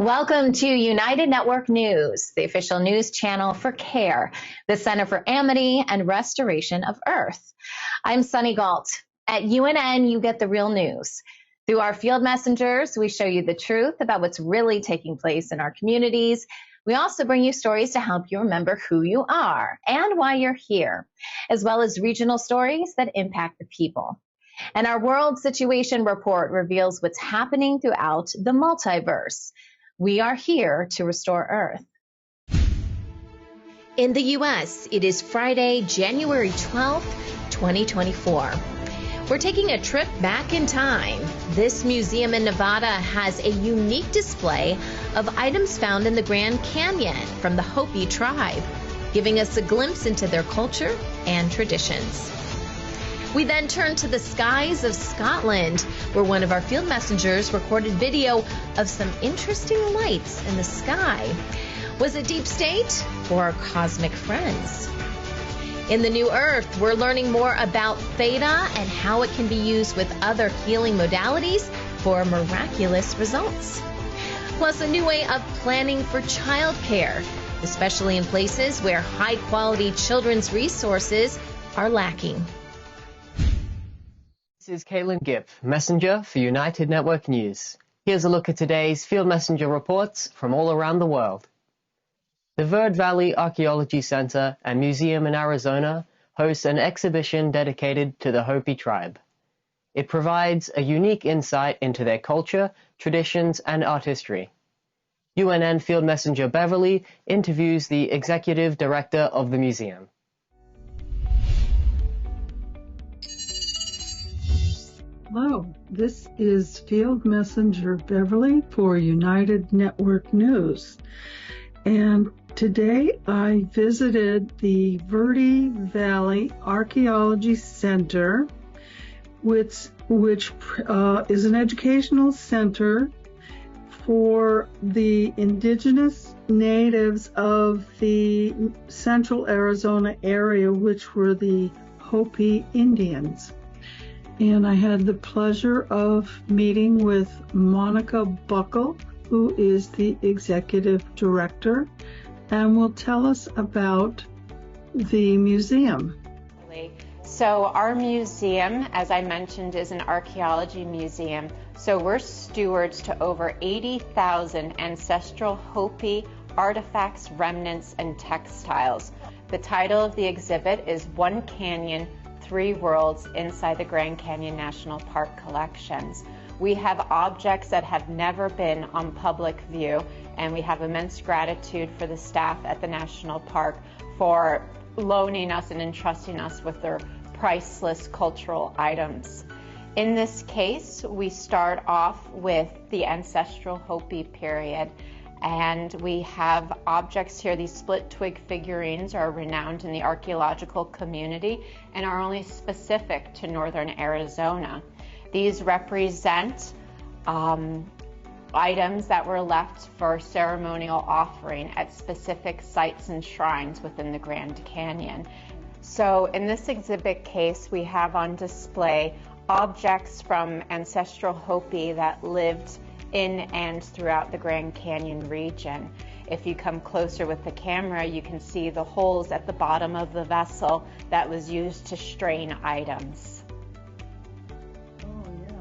Welcome to United Network News, the official news channel for CARE, the Center for Amity and Restoration of Earth. I'm Sunny Galt. At UNN, you get the real news. Through our field messengers, we show you the truth about what's really taking place in our communities. We also bring you stories to help you remember who you are and why you're here, as well as regional stories that impact the people. And our World Situation Report reveals what's happening throughout the multiverse. We are here to restore Earth. In the U.S., it is Friday, January 12th, 2024. We're taking a trip back in time. This museum in Nevada has a unique display of items found in the Grand Canyon from the Hopi tribe, giving us a glimpse into their culture and traditions. We then turn to the skies of Scotland, where one of our field messengers recorded video of some interesting lights in the sky. Was it deep state or cosmic friends? In the New Earth, we're learning more about Theta and how it can be used with other healing modalities for miraculous results. Plus, a new way of planning for childcare, especially in places where high-quality children's resources are lacking. This is Calen Gipp, messenger for United Network News. Here's a look at today's field messenger reports from all around the world. The Verde Valley Archeology Center and Museum in Arizona hosts an exhibition dedicated to the Hopi tribe. It provides a unique insight into their culture, traditions, and art history. UNN field messenger Beverly interviews the executive director of the museum. Hello, this is Field Messenger Beverly for United Network News. And today I visited the Verde Valley Archeology Center, which is an educational center for the Indigenous natives of the central Arizona area, which were the Hopi Indians. And I had the pleasure of meeting with Monica Buckle, who is the executive director, and will tell us about the museum. So our museum, as I mentioned, is an archaeology museum. So we're stewards to over 80,000 ancestral Hopi artifacts, remnants, and textiles. The title of the exhibit is One Canyon, Three Worlds Inside the Grand Canyon National Park Collections. We have objects that have never been on public view, and we have immense gratitude for the staff at the National Park for loaning us and entrusting us with their priceless cultural items. In this case, we start off with the ancestral Hopi period. And we have objects here. These split twig figurines are renowned in the archaeological community and are only specific to northern Arizona. These represent items that were left for ceremonial offering at specific sites and shrines within the Grand Canyon. So in this exhibit case, we have on display objects from ancestral Hopi that lived in and throughout the Grand Canyon region. If you come closer with the camera, you can see the holes at the bottom of the vessel that was used to strain items. Oh, yeah.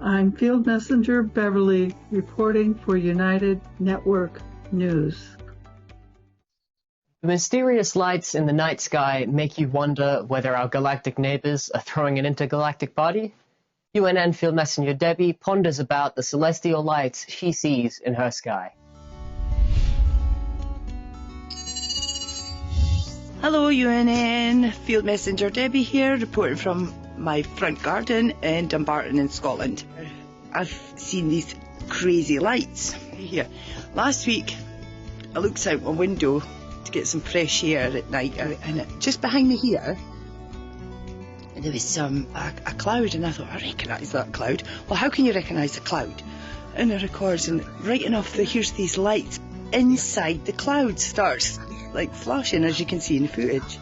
I'm Field Messenger Beverly reporting for United Network News. The mysterious lights in the night sky make you wonder whether our galactic neighbors are throwing an intergalactic party? UNN field messenger Debbie ponders about the celestial lights she sees in her sky. Hello UNN, field messenger Debbie here, reporting from my front garden in Dumbarton in Scotland. I've seen these crazy lights here. Last week I looked out my window to get some fresh air at night, and just behind me here there was a cloud, and I thought, I recognise that cloud. Well, how can you recognise a cloud? And it records, and right enough, here's these lights inside the cloud starts like flashing, as you can see in the footage.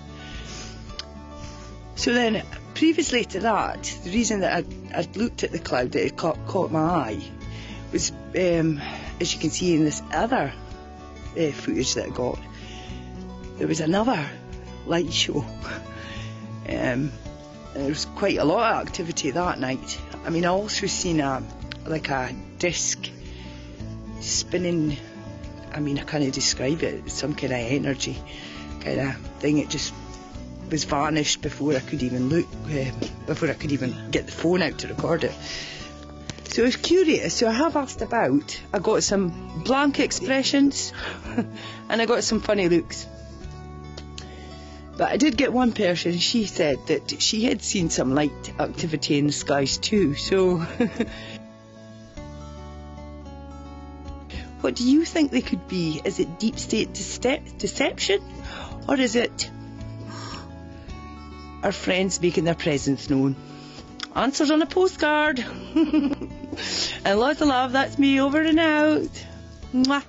So then, previously to that, the reason that I'd looked at the cloud that had caught my eye was as you can see in this other footage that I got, there was another light show. There was quite a lot of activity that night. I mean, I also seen a disc spinning. I mean, I can't describe it. It's some kind of energy kind of thing. It just was vanished before I could even look, before I could even get the phone out to record it. So I was curious, so I have asked about. I got some blank expressions and I got some funny looks. But I did get one person, she said that she had seen some light activity in the skies too, so... What do you think they could be? Is it deep state deception? Or is it our friends making their presence known? Answers on a postcard. And lots of love, that's me, over and out. Mwah.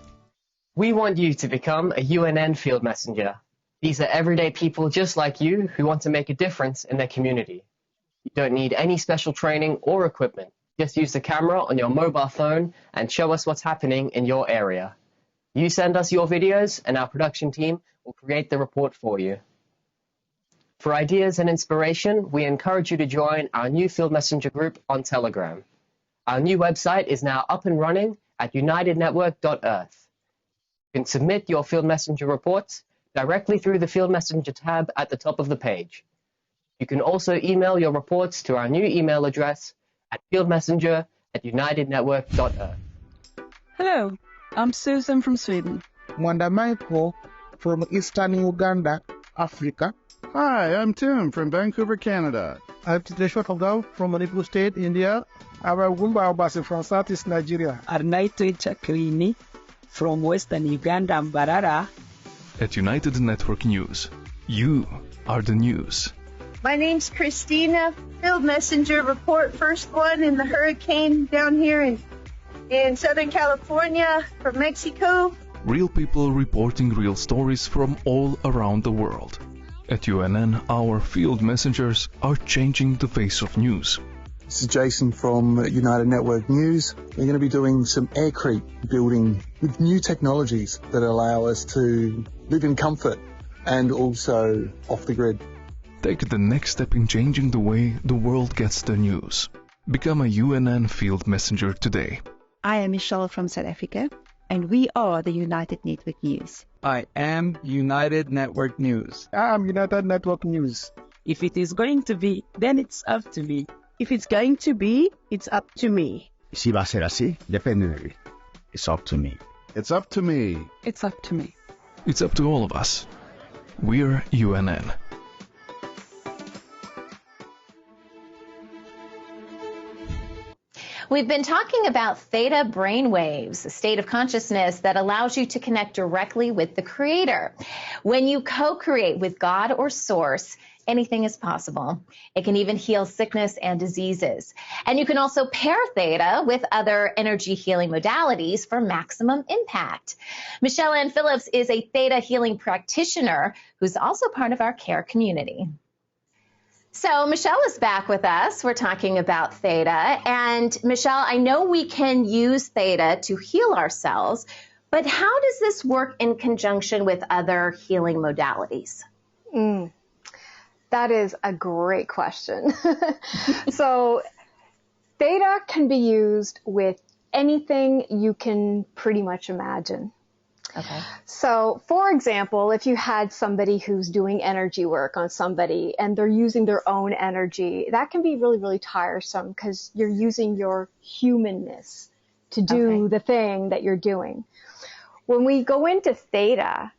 We want you to become a UNN field messenger. These are everyday people just like you who want to make a difference in their community. You don't need any special training or equipment. Just use the camera on your mobile phone and show us what's happening in your area. You send us your videos and our production team will create the report for you. For ideas and inspiration, we encourage you to join our new Field Messenger group on Telegram. Our new website is now up and running at unitednetwork.earth. You can submit your Field Messenger reports directly through the Field Messenger tab at the top of the page. You can also email your reports to our new email address at fieldmessenger@unitednetwork.earth. Hello, I'm Susan from Sweden. Wanda Michael from Eastern Uganda, Africa. Hi, I'm Tim from Vancouver, Canada. I'm Titeshwar Hogao from Manipur State, India. I'm Gumba Abasi from Southeast Nigeria. Arnaito Chakrini from Western Uganda, Mbarara. At United Network News, you are the news. My name's Christina, Field Messenger, report first one in the hurricane down here in Southern California from Mexico. Real people reporting real stories from all around the world. At UNN, our field messengers are changing the face of news. This is Jason from United Network News. We're going to be doing some aircrete building with new technologies that allow us to live in comfort and also off the grid. Take the next step in changing the way the world gets the news. Become a UNN field messenger today. I am Michelle from South Africa, and we are the United Network News. I am United Network News. I'm United Network News. If it is going to be, then it's up to me. If it's going to be, it's up to me. Si va a ser así, depende de mí. It's up to me. It's up to me. It's up to me. It's up to all of us. We're UNN. We've been talking about theta brainwaves, a state of consciousness that allows you to connect directly with the Creator. When you co-create with God or Source, anything is possible. It can even heal sickness and diseases. And you can also pair theta with other energy healing modalities for maximum impact. Michelle Ann Phillips is a theta healing practitioner who's also part of our care community. So Michelle is back with us. We're talking about theta. And Michelle, I know we can use theta to heal ourselves, but how does this work in conjunction with other healing modalities? That is a great question. So theta can be used with anything you can pretty much imagine. Okay. So, for example, if you had somebody who's doing energy work on somebody and they're using their own energy, that can be really, really tiresome because you're using your humanness to do the thing that you're doing. When we go into theta,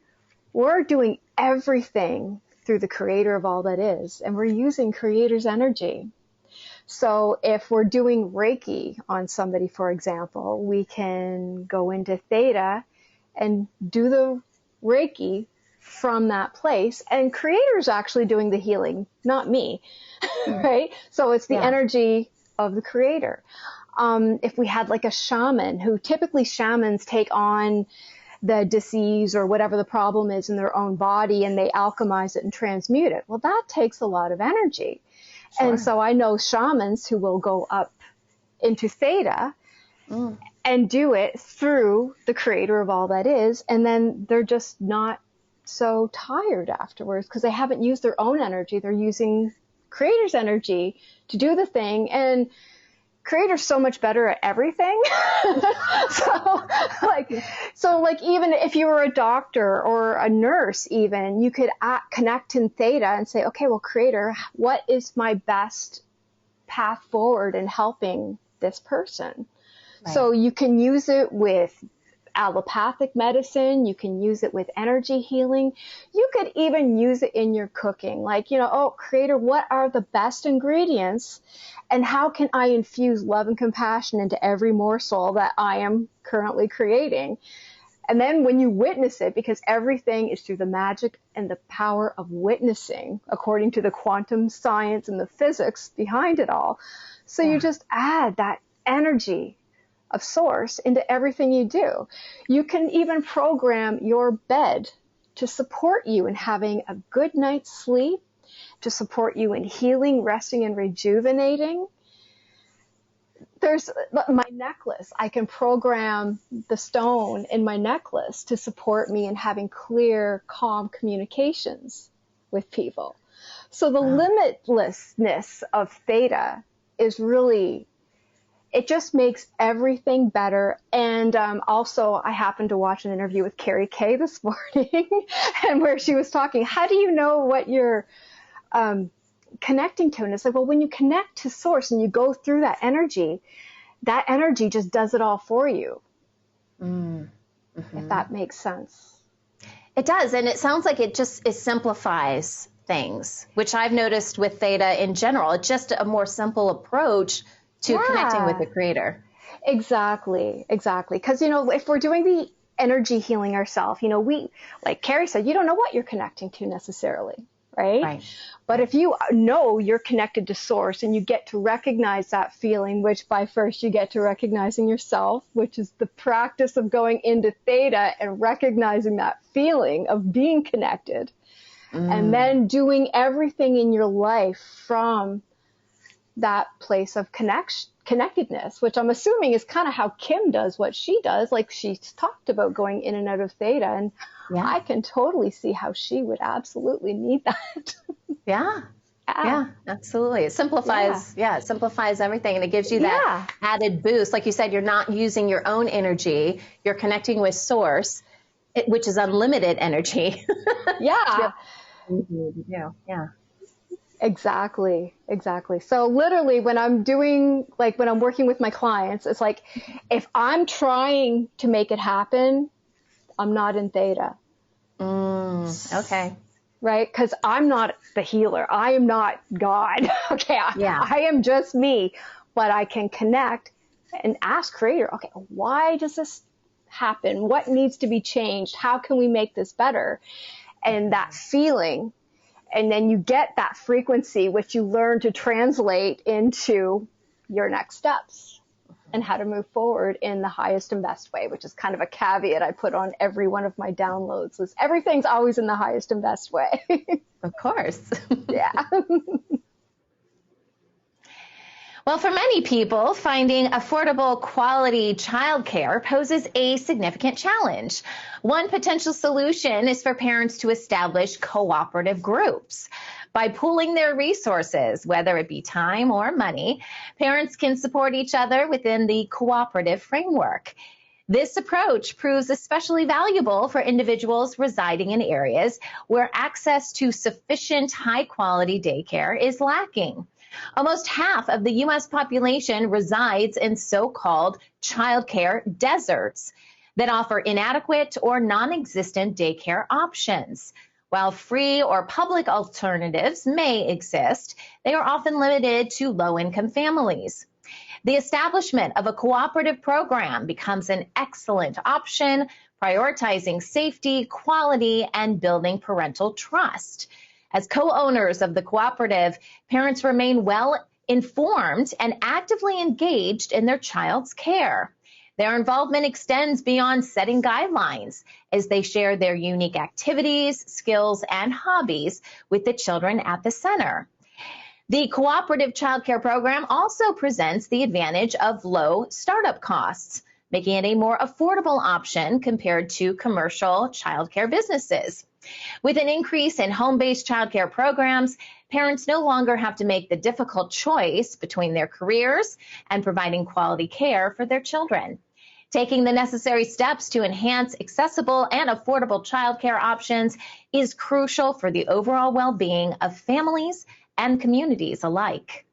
we're doing everything through the Creator of all that is, and we're using Creator's energy. So if we're doing Reiki on somebody, for example, we can go into theta and do the Reiki from that place. And Creator's actually doing the healing, not me, right? So it's the energy of the Creator. If we had like a shaman, who typically shamans take on the disease or whatever the problem is in their own body and they alchemize it and transmute it. Well, that takes a lot of energy. Sure. And so I know shamans who will go up into theta and do it through the creator of all that is. And then they're just not so tired afterwards because they haven't used their own energy. They're using creator's energy to do the thing. And creator's so much better at everything. so like even if you were a doctor or a nurse, even you could connect in Theta and say, okay, well, creator, what is my best path forward in helping this person? Right. So you can use it with allopathic medicine. You can use it with energy healing. You could even use it in your cooking. Like, oh, creator, what are the best ingredients and how can I infuse love and compassion into every morsel that I am currently creating? And then when you witness it, because everything is through the magic and the power of witnessing, according to the quantum science and the physics behind it all. So you just add that energy of source into everything you do. You can even program your bed to support you in having a good night's sleep, to support you in healing, resting, and rejuvenating. There's my necklace. I can program the stone in my necklace to support me in having clear, calm communications with people. So the limitlessness of Theta is really, it just makes everything better. And also, I happened to watch an interview with Carrie Kay this morning, and where she was talking, how do you know what you're connecting to? And it's like, well, when you connect to source and you go through that energy just does it all for you. If that makes sense. It does. And it sounds like it simplifies things, which I've noticed with Theta in general. It's just a more simple approach to connecting with the creator. Exactly. Because, if we're doing the energy healing ourselves, we, like Carrie said, you don't know what you're connecting to necessarily, right? But if you know you're connected to source and you get to recognize that feeling, which by first you get to recognizing yourself, which is the practice of going into Theta and recognizing that feeling of being connected, and then doing everything in your life from that place of connectedness, which I'm assuming is kind of how Kim does what she does. Like, she's talked about going in and out of Theta, and I can totally see how she would absolutely need that. Yeah, absolutely. It simplifies, it simplifies everything, and it gives you that added boost. Like you said, you're not using your own energy, you're connecting with source, which is unlimited energy. Exactly. So literally when I'm working with my clients, it's like, if I'm trying to make it happen, I'm not in Theta. Okay. Right? Because I'm not the healer. I am not God. Okay. I am just me, but I can connect and ask creator, okay, why does this happen? What needs to be changed? How can we make this better? And that feeling. And then you get that frequency, which you learn to translate into your next steps and how to move forward in the highest and best way, which is kind of a caveat I put on every one of my downloads. Is everything's always in the highest and best way. Of course. Well, for many people, finding affordable quality childcare poses a significant challenge. One potential solution is for parents to establish cooperative groups. By pooling their resources, whether it be time or money, parents can support each other within the cooperative framework. This approach proves especially valuable for individuals residing in areas where access to sufficient high-quality daycare is lacking. Almost half of the U.S. population resides in so-called childcare deserts that offer inadequate or non-existent daycare options. While free or public alternatives may exist, they are often limited to low-income families. The establishment of a cooperative program becomes an excellent option, prioritizing safety, quality, and building parental trust. As co-owners of the cooperative, parents remain well informed and actively engaged in their child's care. Their involvement extends beyond setting guidelines as they share their unique activities, skills, and hobbies with the children at the center. The Cooperative Childcare Program also presents the advantage of low startup costs. making it a more affordable option compared to commercial childcare businesses. With an increase in home-based childcare programs, parents no longer have to make the difficult choice between their careers and providing quality care for their children. Taking the necessary steps to enhance accessible and affordable childcare options is crucial for the overall well-being of families and communities alike.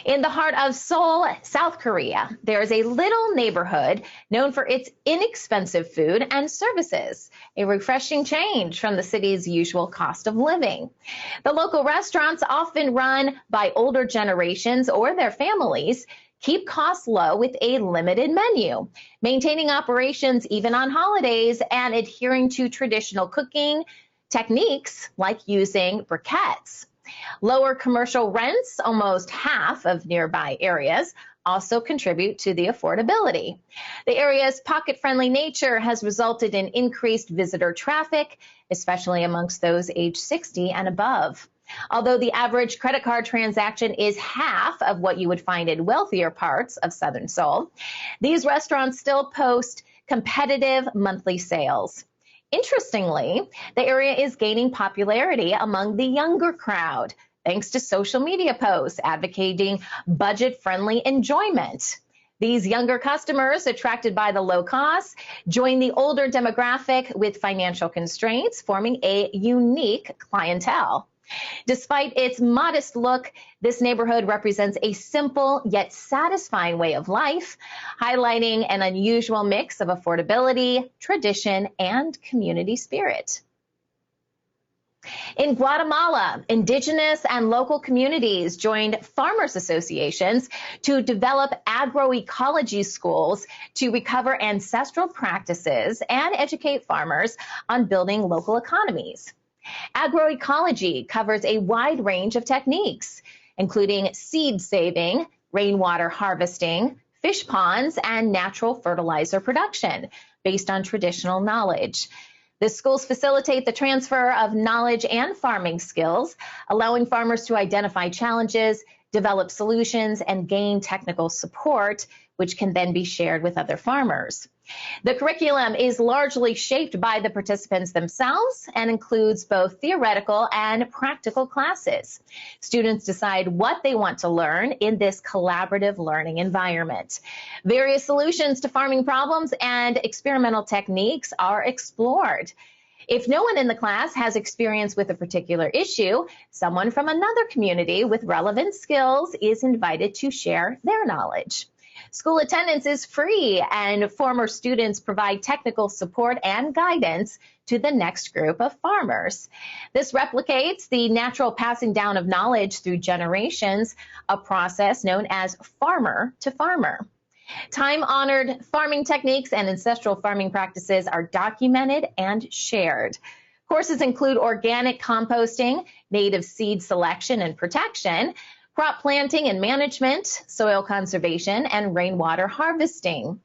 In the heart of Seoul, South Korea, there is a little neighborhood known for its inexpensive food and services, a refreshing change from the city's usual cost of living. The local restaurants, often run by older generations or their families, keep costs low with a limited menu, maintaining operations even on holidays and adhering to traditional cooking techniques like using briquettes. Lower commercial rents, almost half of nearby areas, also contribute to the affordability. The area's pocket-friendly nature has resulted in increased visitor traffic, especially amongst those aged 60 and above. Although the average credit card transaction is half of what you would find in wealthier parts of Southern Seoul, these restaurants still post competitive monthly sales. Interestingly, the area is gaining popularity among the younger crowd, thanks to social media posts advocating budget-friendly enjoyment. These younger customers, attracted by the low costs, join the older demographic with financial constraints, forming a unique clientele. Despite its modest look, this neighborhood represents a simple yet satisfying way of life, highlighting an unusual mix of affordability, tradition, and community spirit. In Guatemala, indigenous and local communities joined farmers associations to develop agroecology schools to recover ancestral practices and educate farmers on building local economies. Agroecology covers a wide range of techniques, including seed saving, rainwater harvesting, fish ponds, and natural fertilizer production based on traditional knowledge. The schools facilitate the transfer of knowledge and farming skills, allowing farmers to identify challenges, develop solutions, and gain technical support, which can then be shared with other farmers. The curriculum is largely shaped by the participants themselves and includes both theoretical and practical classes. Students decide what they want to learn in this collaborative learning environment. Various solutions to farming problems and experimental techniques are explored. If no one in the class has experience with a particular issue, someone from another community with relevant skills is invited to share their knowledge. School attendance is free, and former students provide technical support and guidance to the next group of farmers. This replicates the natural passing down of knowledge through generations, a process known as farmer to farmer. Time-honored farming techniques and ancestral farming practices are documented and shared. Courses include organic composting, native seed selection and protection, crop planting and management, soil conservation, and rainwater harvesting.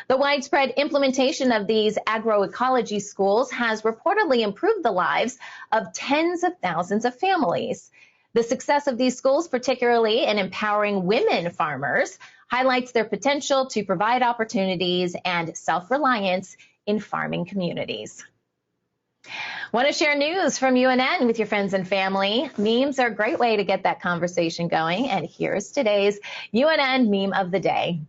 The widespread implementation of these agroecology schools has reportedly improved the lives of tens of thousands of families. The success of these schools, particularly in empowering women farmers, highlights their potential to provide opportunities and self-reliance in farming communities. Want to share news from UNN with your friends and family? Memes are a great way to get that conversation going, and here's today's UNN meme of the day.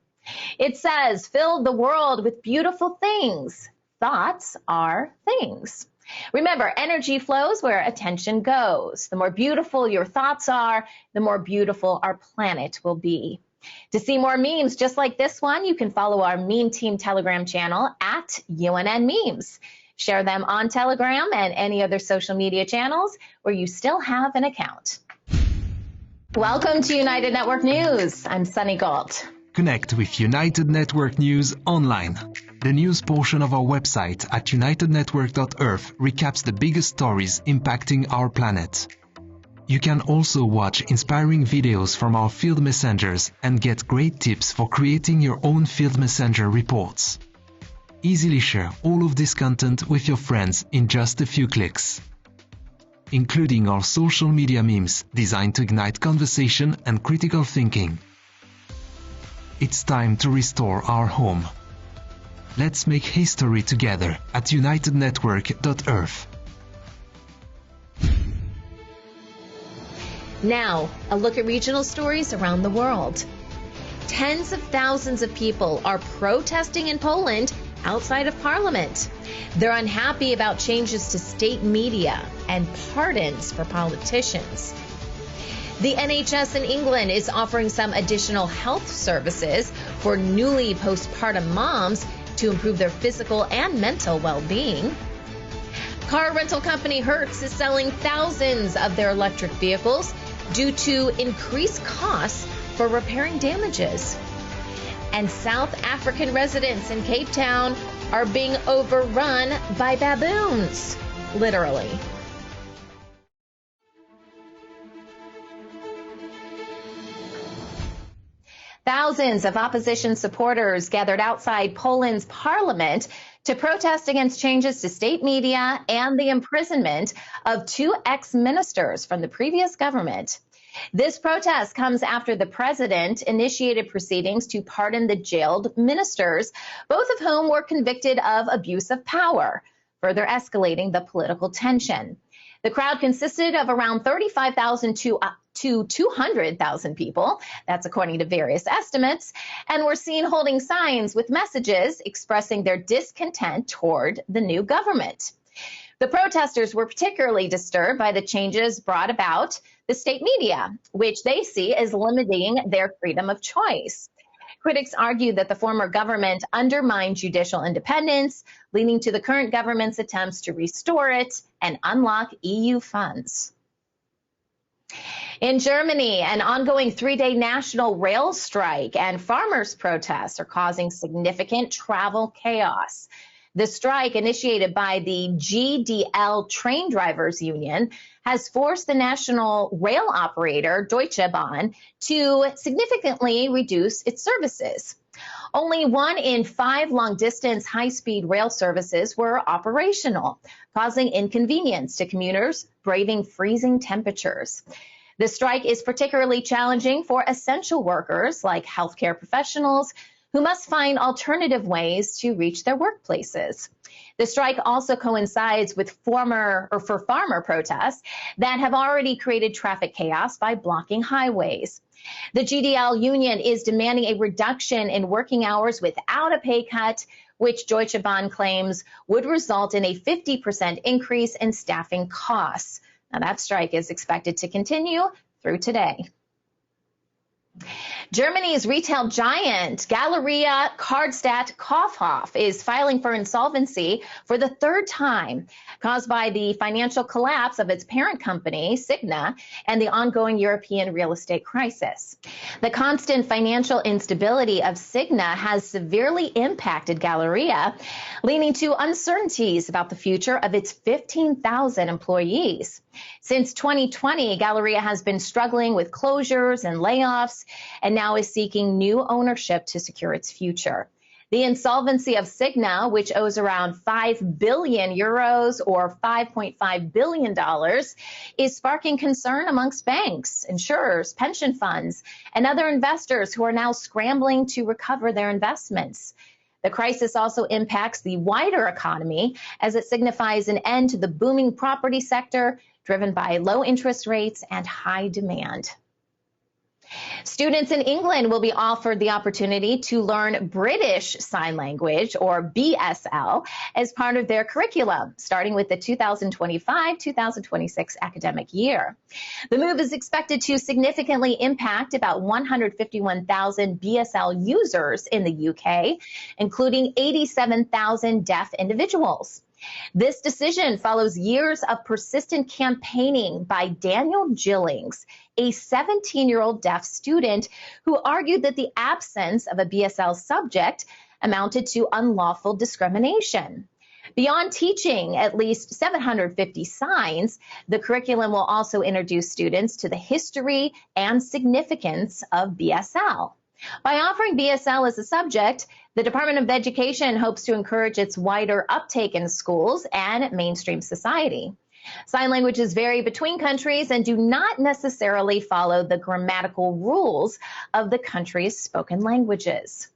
It says, "Fill the world with beautiful things. Thoughts are things." Remember, energy flows where attention goes. The more beautiful your thoughts are, the more beautiful our planet will be. To see more memes just like this one, you can follow our Meme Team Telegram channel at UNN Memes. Share them on Telegram and any other social media channels where you still have an account. Welcome to United Network News. I'm Sunny Galt. Connect with United Network News online. The news portion of our website at unitednetwork.earth recaps the biggest stories impacting our planet. You can also watch inspiring videos from our field messengers and get great tips for creating your own field messenger reports. Easily share all of this content with your friends in just a few clicks, including our social media memes designed to ignite conversation and critical thinking. It's time to restore our home. Let's make history together at unitednetwork.earth. Now, a look at regional stories around the world. Tens of thousands of people are protesting in Poland outside of Parliament. They're unhappy about changes to state media and pardons for politicians. The NHS in England is offering some additional health services for newly postpartum moms to improve their physical and mental well-being. Car rental company Hertz is selling thousands of their electric vehicles due to increased costs for repairing damages. And South African residents in Cape Town are being overrun by baboons, literally. Thousands of opposition supporters gathered outside Poland's parliament to protest against changes to state media and the imprisonment of 2 ex-ministers from the previous government. This protest comes after the president initiated proceedings to pardon the jailed ministers, both of whom were convicted of abuse of power, further escalating the political tension. The crowd consisted of around 35,000 to 200,000 people, that's according to various estimates, and were seen holding signs with messages expressing their discontent toward the new government. The protesters were particularly disturbed by the changes brought about the state media, which they see as limiting their freedom of choice. Critics argue that the former government undermined judicial independence, leading to the current government's attempts to restore it and unlock EU funds. In Germany, an ongoing 3-day national rail strike and farmers' protests are causing significant travel chaos. The strike, initiated by the GDL train drivers union, has forced the national rail operator Deutsche Bahn to significantly reduce its services. Only 1 in 5 long-distance high-speed rail services were operational, causing inconvenience to commuters braving freezing temperatures. The strike is particularly challenging for essential workers like healthcare professionals who must find alternative ways to reach their workplaces. The strike also coincides with farmer protests that have already created traffic chaos by blocking highways. The GDL union is demanding a reduction in working hours without a pay cut, which Deutsche Bahn claims would result in a 50% increase in staffing costs. Now, that strike is expected to continue through today. Germany's retail giant Galeria Karstadt Kaufhof is filing for insolvency for the 3rd time, caused by the financial collapse of its parent company, Signa, and the ongoing European real estate crisis. The constant financial instability of Signa has severely impacted Galeria, leading to uncertainties about the future of its 15,000 employees. Since 2020, Galeria has been struggling with closures and layoffs, and now is seeking new ownership to secure its future. The insolvency of Signa, which owes around 5 billion euros or $5.5 billion, is sparking concern amongst banks, insurers, pension funds, and other investors who are now scrambling to recover their investments. The crisis also impacts the wider economy as it signifies an end to the booming property sector driven by low interest rates and high demand. Students in England will be offered the opportunity to learn British Sign Language, or BSL, as part of their curriculum, starting with the 2025-2026 academic year. The move is expected to significantly impact about 151,000 BSL users in the UK, including 87,000 deaf individuals. This decision follows years of persistent campaigning by Daniel Gillings, a 17-year-old deaf student who argued that the absence of a BSL subject amounted to unlawful discrimination. Beyond teaching at least 750 signs, the curriculum will also introduce students to the history and significance of BSL. By offering BSL as a subject, the Department of Education hopes to encourage its wider uptake in schools and mainstream society. Sign languages vary between countries and do not necessarily follow the grammatical rules of the country's spoken languages.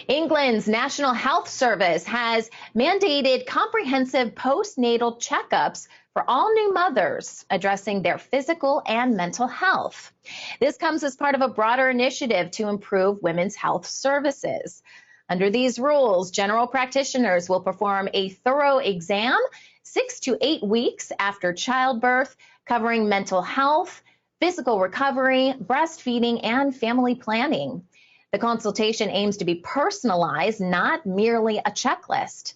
England's National Health Service has mandated comprehensive postnatal checkups for all new mothers, addressing their physical and mental health. This comes as part of a broader initiative to improve women's health services. Under these rules, general practitioners will perform a thorough exam 6 to 8 weeks after childbirth, covering mental health, physical recovery, breastfeeding, and family planning. The consultation aims to be personalized, not merely a checklist.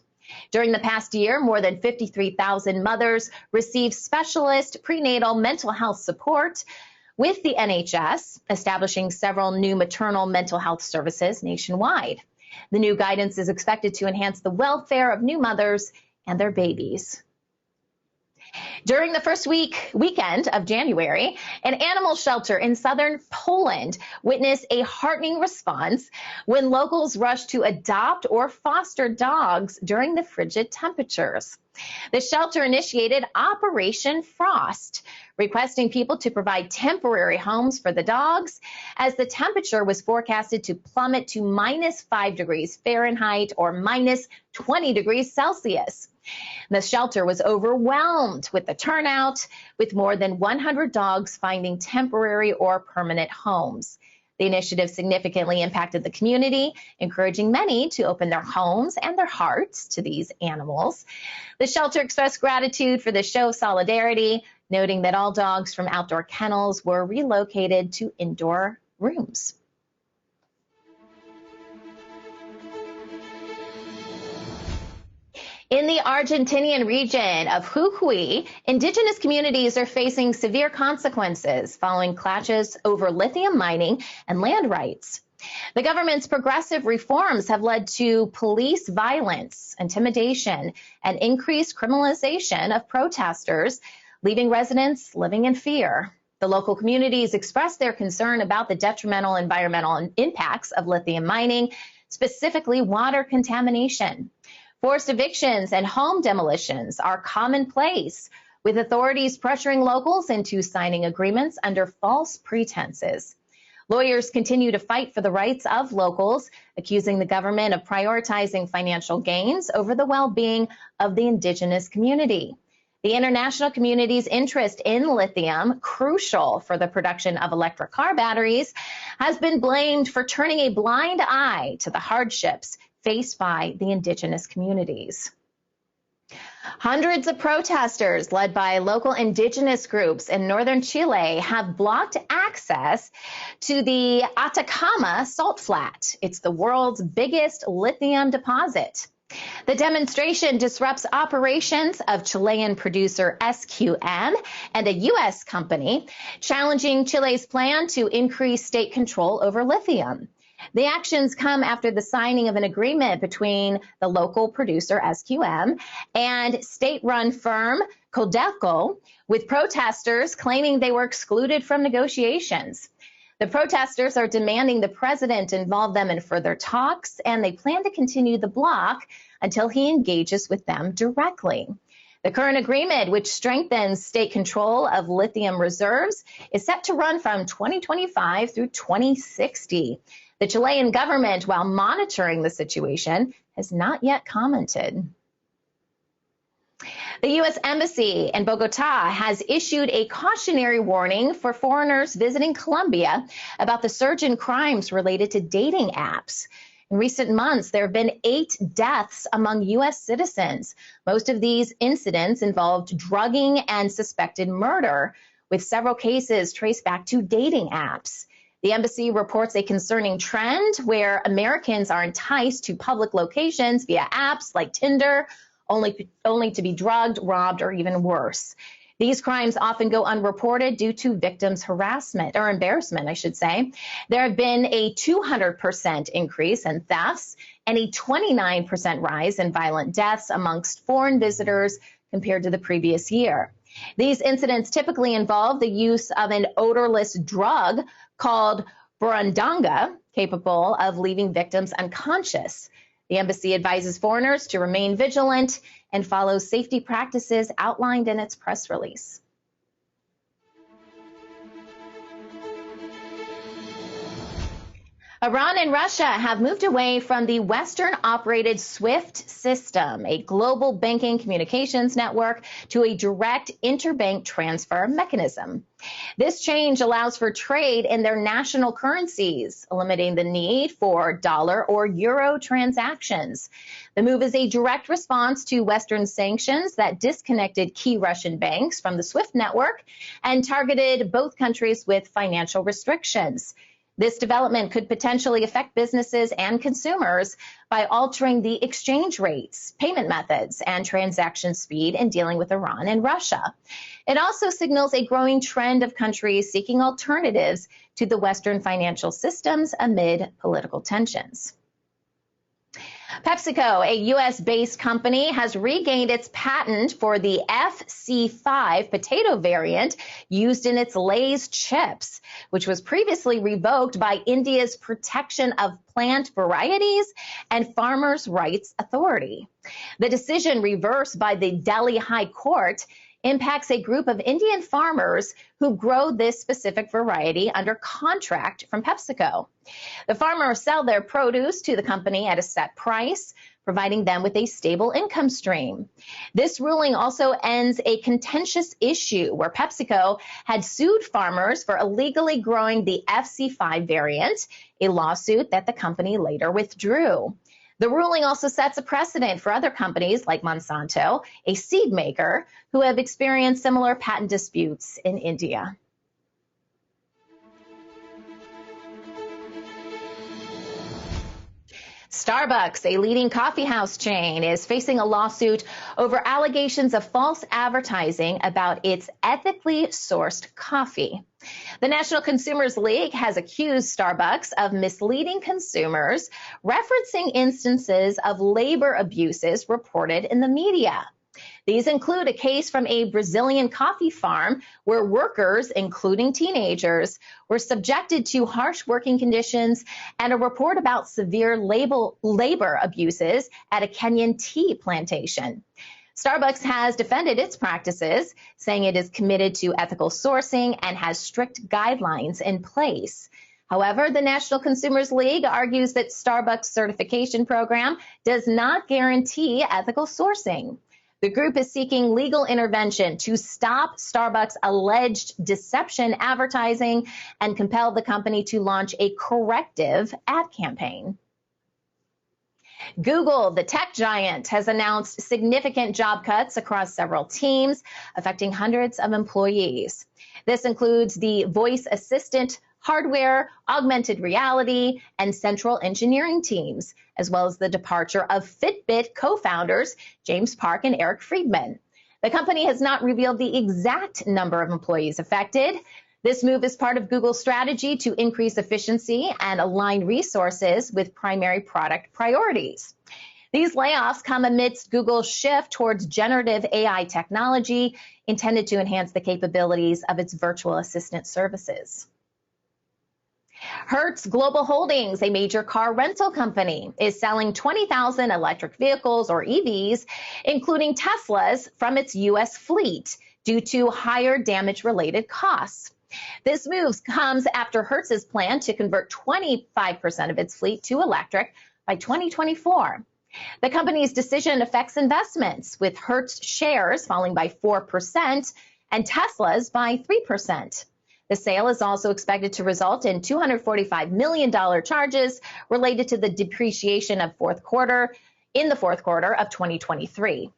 During the past year, more than 53,000 mothers received specialist prenatal mental health support, with the NHS establishing several new maternal mental health services nationwide. The new guidance is expected to enhance the welfare of new mothers and their babies. During the first weekend of January, an animal shelter in southern Poland witnessed a heartening response when locals rushed to adopt or foster dogs during the frigid temperatures. The shelter initiated Operation Frost, requesting people to provide temporary homes for the dogs as the temperature was forecasted to plummet to -5 degrees Fahrenheit or -20 degrees Celsius. The shelter was overwhelmed with the turnout, with more than 100 dogs finding temporary or permanent homes. The initiative significantly impacted the community, encouraging many to open their homes and their hearts to these animals. The shelter expressed gratitude for the show of solidarity, noting that all dogs from outdoor kennels were relocated to indoor rooms. In the Argentinian region of Jujuy, indigenous communities are facing severe consequences following clashes over lithium mining and land rights. The government's progressive reforms have led to police violence, intimidation, and increased criminalization of protesters, leaving residents living in fear. The local communities expressed their concern about the detrimental environmental impacts of lithium mining, specifically water contamination. Forced evictions and home demolitions are commonplace, with authorities pressuring locals into signing agreements under false pretenses. Lawyers continue to fight for the rights of locals, accusing the government of prioritizing financial gains over the well-being of the indigenous community. The international community's interest in lithium, crucial for the production of electric car batteries, has been blamed for turning a blind eye to the hardships faced by the indigenous communities. Hundreds of protesters led by local indigenous groups in northern Chile have blocked access to the Atacama salt flat. It's the world's biggest lithium deposit. The demonstration disrupts operations of Chilean producer SQM and a U.S. company, challenging Chile's plan to increase state control over lithium. The actions come after the signing of an agreement between the local producer SQM and state-run firm Codelco, with protesters claiming they were excluded from negotiations. The protesters are demanding the president involve them in further talks, and they plan to continue the block until he engages with them directly. The current agreement, which strengthens state control of lithium reserves, is set to run from 2025 through 2060. The Chilean government, while monitoring the situation, has not yet commented. The U.S. Embassy in Bogota has issued a cautionary warning for foreigners visiting Colombia about the surge in crimes related to dating apps. In recent months, there have been 8 deaths among U.S. citizens. Most of these incidents involved drugging and suspected murder, with several cases traced back to dating apps. The embassy reports a concerning trend where Americans are enticed to public locations via apps like Tinder, only to be drugged, robbed, or even worse. These crimes often go unreported due to victims' harassment or embarrassment, I should say. There have been a 200% increase in thefts and a 29% rise in violent deaths amongst foreign visitors compared to the previous year. These incidents typically involve the use of an odorless drug called burundanga, capable of leaving victims unconscious. The embassy advises foreigners to remain vigilant and follows safety practices outlined in its press release. Iran and Russia have moved away from the Western-operated SWIFT system, a global banking communications network, to a direct interbank transfer mechanism. This change allows for trade in their national currencies, eliminating the need for dollar or euro transactions. The move is a direct response to Western sanctions that disconnected key Russian banks from the SWIFT network and targeted both countries with financial restrictions. This development could potentially affect businesses and consumers by altering the exchange rates, payment methods, and transaction speed in dealing with Iran and Russia. It also signals a growing trend of countries seeking alternatives to the Western financial systems amid political tensions. PepsiCo, a U.S.-based company, has regained its patent for the FC5 potato variant used in its Lay's chips, which was previously revoked by India's Protection of Plant Varieties and Farmers' Rights Authority. The decision, reversed by the Delhi High Court, impacts a group of Indian farmers who grow this specific variety under contract from PepsiCo. The farmers sell their produce to the company at a set price, providing them with a stable income stream. This ruling also ends a contentious issue where PepsiCo had sued farmers for illegally growing the FC5 variant, a lawsuit that the company later withdrew. The ruling also sets a precedent for other companies like Monsanto, a seed maker, who have experienced similar patent disputes in India. Starbucks, a leading coffee house chain, is facing a lawsuit over allegations of false advertising about its ethically sourced coffee. The National Consumers League has accused Starbucks of misleading consumers, referencing instances of labor abuses reported in the media. These include a case from a Brazilian coffee farm where workers, including teenagers, were subjected to harsh working conditions, and a report about severe labor abuses at a Kenyan tea plantation. Starbucks has defended its practices, saying it is committed to ethical sourcing and has strict guidelines in place. However, the National Consumers League argues that Starbucks' certification program does not guarantee ethical sourcing. The group is seeking legal intervention to stop Starbucks' alleged deception advertising and compel the company to launch a corrective ad campaign. Google, the tech giant, has announced significant job cuts across several teams, affecting hundreds of employees. This includes the voice assistant, hardware, augmented reality, and central engineering teams, as well as the departure of Fitbit co-founders James Park and Eric Friedman. The company has not revealed the exact number of employees affected. This move is part of Google's strategy to increase efficiency and align resources with primary product priorities. These layoffs come amidst Google's shift towards generative AI technology intended to enhance the capabilities of its virtual assistant services. Hertz Global Holdings, a major car rental company, is selling 20,000 electric vehicles, or EVs, including Teslas, from its U.S. fleet due to higher damage-related costs. This move comes after Hertz's plan to convert 25% of its fleet to electric by 2024. The company's decision affects investments, with Hertz shares falling by 4% and Tesla's by 3%. The sale is also expected to result in $245 million charges related to the depreciation of in the fourth quarter of 2023.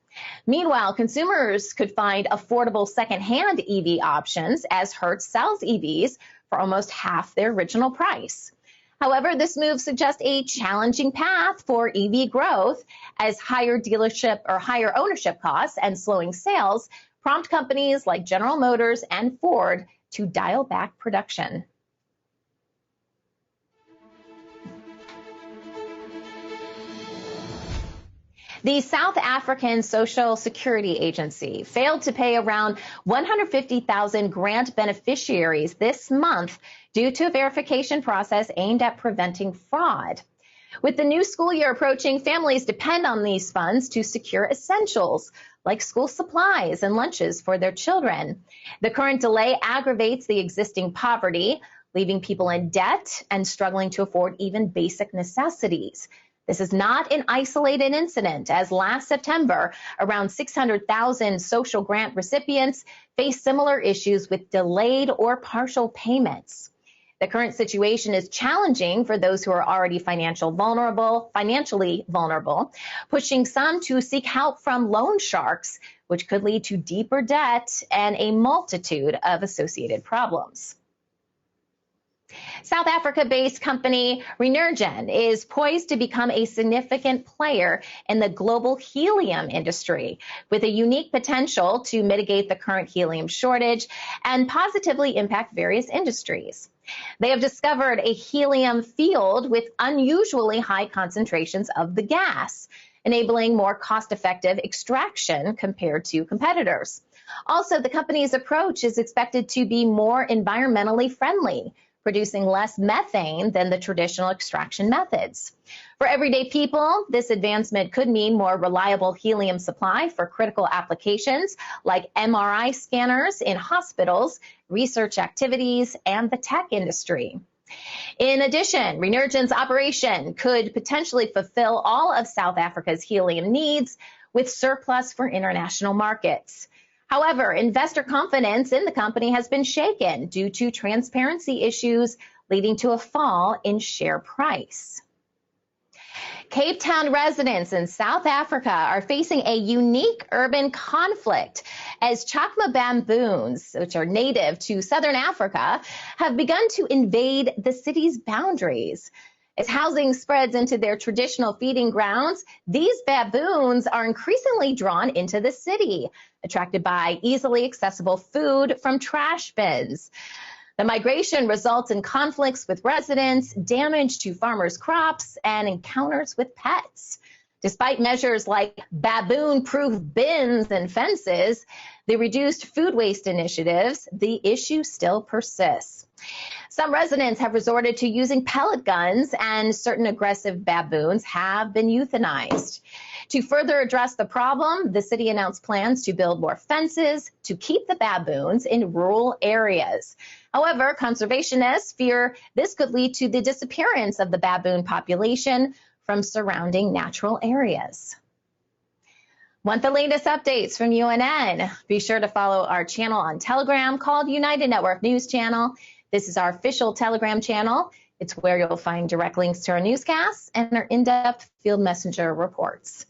Meanwhile, consumers could find affordable second-hand EV options as Hertz sells EVs for almost half their original price. However, this move suggests a challenging path for EV growth as higher ownership costs and slowing sales prompt companies like General Motors and Ford to dial back production. The South African Social Security Agency failed to pay around 150,000 grant beneficiaries this month due to a verification process aimed at preventing fraud. With the new school year approaching, families depend on these funds to secure essentials like school supplies and lunches for their children. The current delay aggravates the existing poverty, leaving people in debt and struggling to afford even basic necessities. This is not an isolated incident, as last September, around 600,000 social grant recipients faced similar issues with delayed or partial payments. The current situation is challenging for those who are already financially vulnerable, pushing some to seek help from loan sharks, which could lead to deeper debt and a multitude of associated problems. South Africa-based company Renergen is poised to become a significant player in the global helium industry, with a unique potential to mitigate the current helium shortage and positively impact various industries. They have discovered a helium field with unusually high concentrations of the gas, enabling more cost-effective extraction compared to competitors. Also, the company's approach is expected to be more environmentally friendly, producing less methane than the traditional extraction methods. For everyday people, this advancement could mean more reliable helium supply for critical applications like MRI scanners in hospitals, research activities, and the tech industry. In addition, Renergen's operation could potentially fulfill all of South Africa's helium needs with surplus for international markets. However, investor confidence in the company has been shaken due to transparency issues, leading to a fall in share price. Cape Town residents in South Africa are facing a unique urban conflict as Chakma baboons, which are native to southern Africa, have begun to invade the city's boundaries. As housing spreads into their traditional feeding grounds, these baboons are increasingly drawn into the city, attracted by easily accessible food from trash bins. The migration results in conflicts with residents, damage to farmers' crops, and encounters with pets. Despite measures like baboon-proof bins and fences, the reduced food waste initiatives, the issue still persists. Some residents have resorted to using pellet guns, and certain aggressive baboons have been euthanized. To further address the problem, the city announced plans to build more fences to keep the baboons in rural areas. However, conservationists fear this could lead to the disappearance of the baboon population from surrounding natural areas. Want the latest updates from UNN? Be sure to follow our channel on Telegram called United Network News Channel. This is our official Telegram channel. It's where you'll find direct links to our newscasts and our in-depth field messenger reports.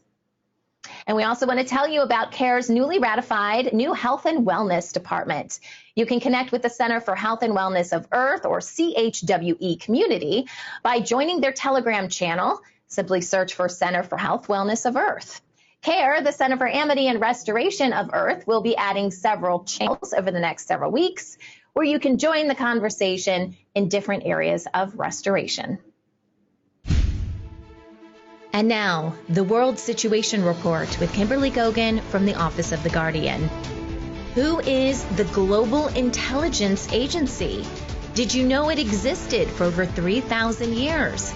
And we also want to tell you about CARE's newly ratified new Health and Wellness Department. You can connect with the Center for Health and Wellness of Earth, or CHWE community, by joining their Telegram channel. Simply search for Center for Health Wellness of Earth. CARE, the Center for Amity and Restoration of Earth, will be adding several channels over the next several weeks, where you can join the conversation in different areas of restoration. And now, the World Situation Report with Kimberly Gogan from the Office of the Guardian. Who is the Global Intelligence Agency? Did you know it existed for over 3,000 years?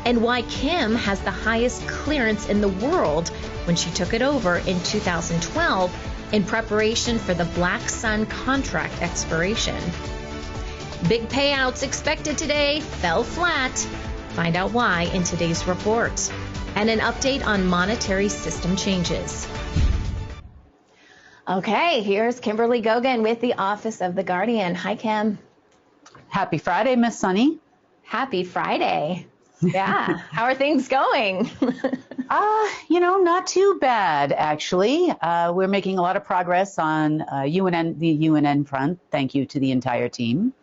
And why Kim has the highest clearance in the world when she took it over in 2012 in preparation for the Black Sun contract expiration. Big payouts expected today fell flat. Find out why in today's report. And an update on monetary system changes. Okay, here's Kimberly Gogan with the Office of the Guardian. Hi, Kim. Happy Friday, Miss Sunny. Happy Friday. Yeah. How are things going? Not too bad, actually. We're making a lot of progress on the UNN front. Thank you to the entire team.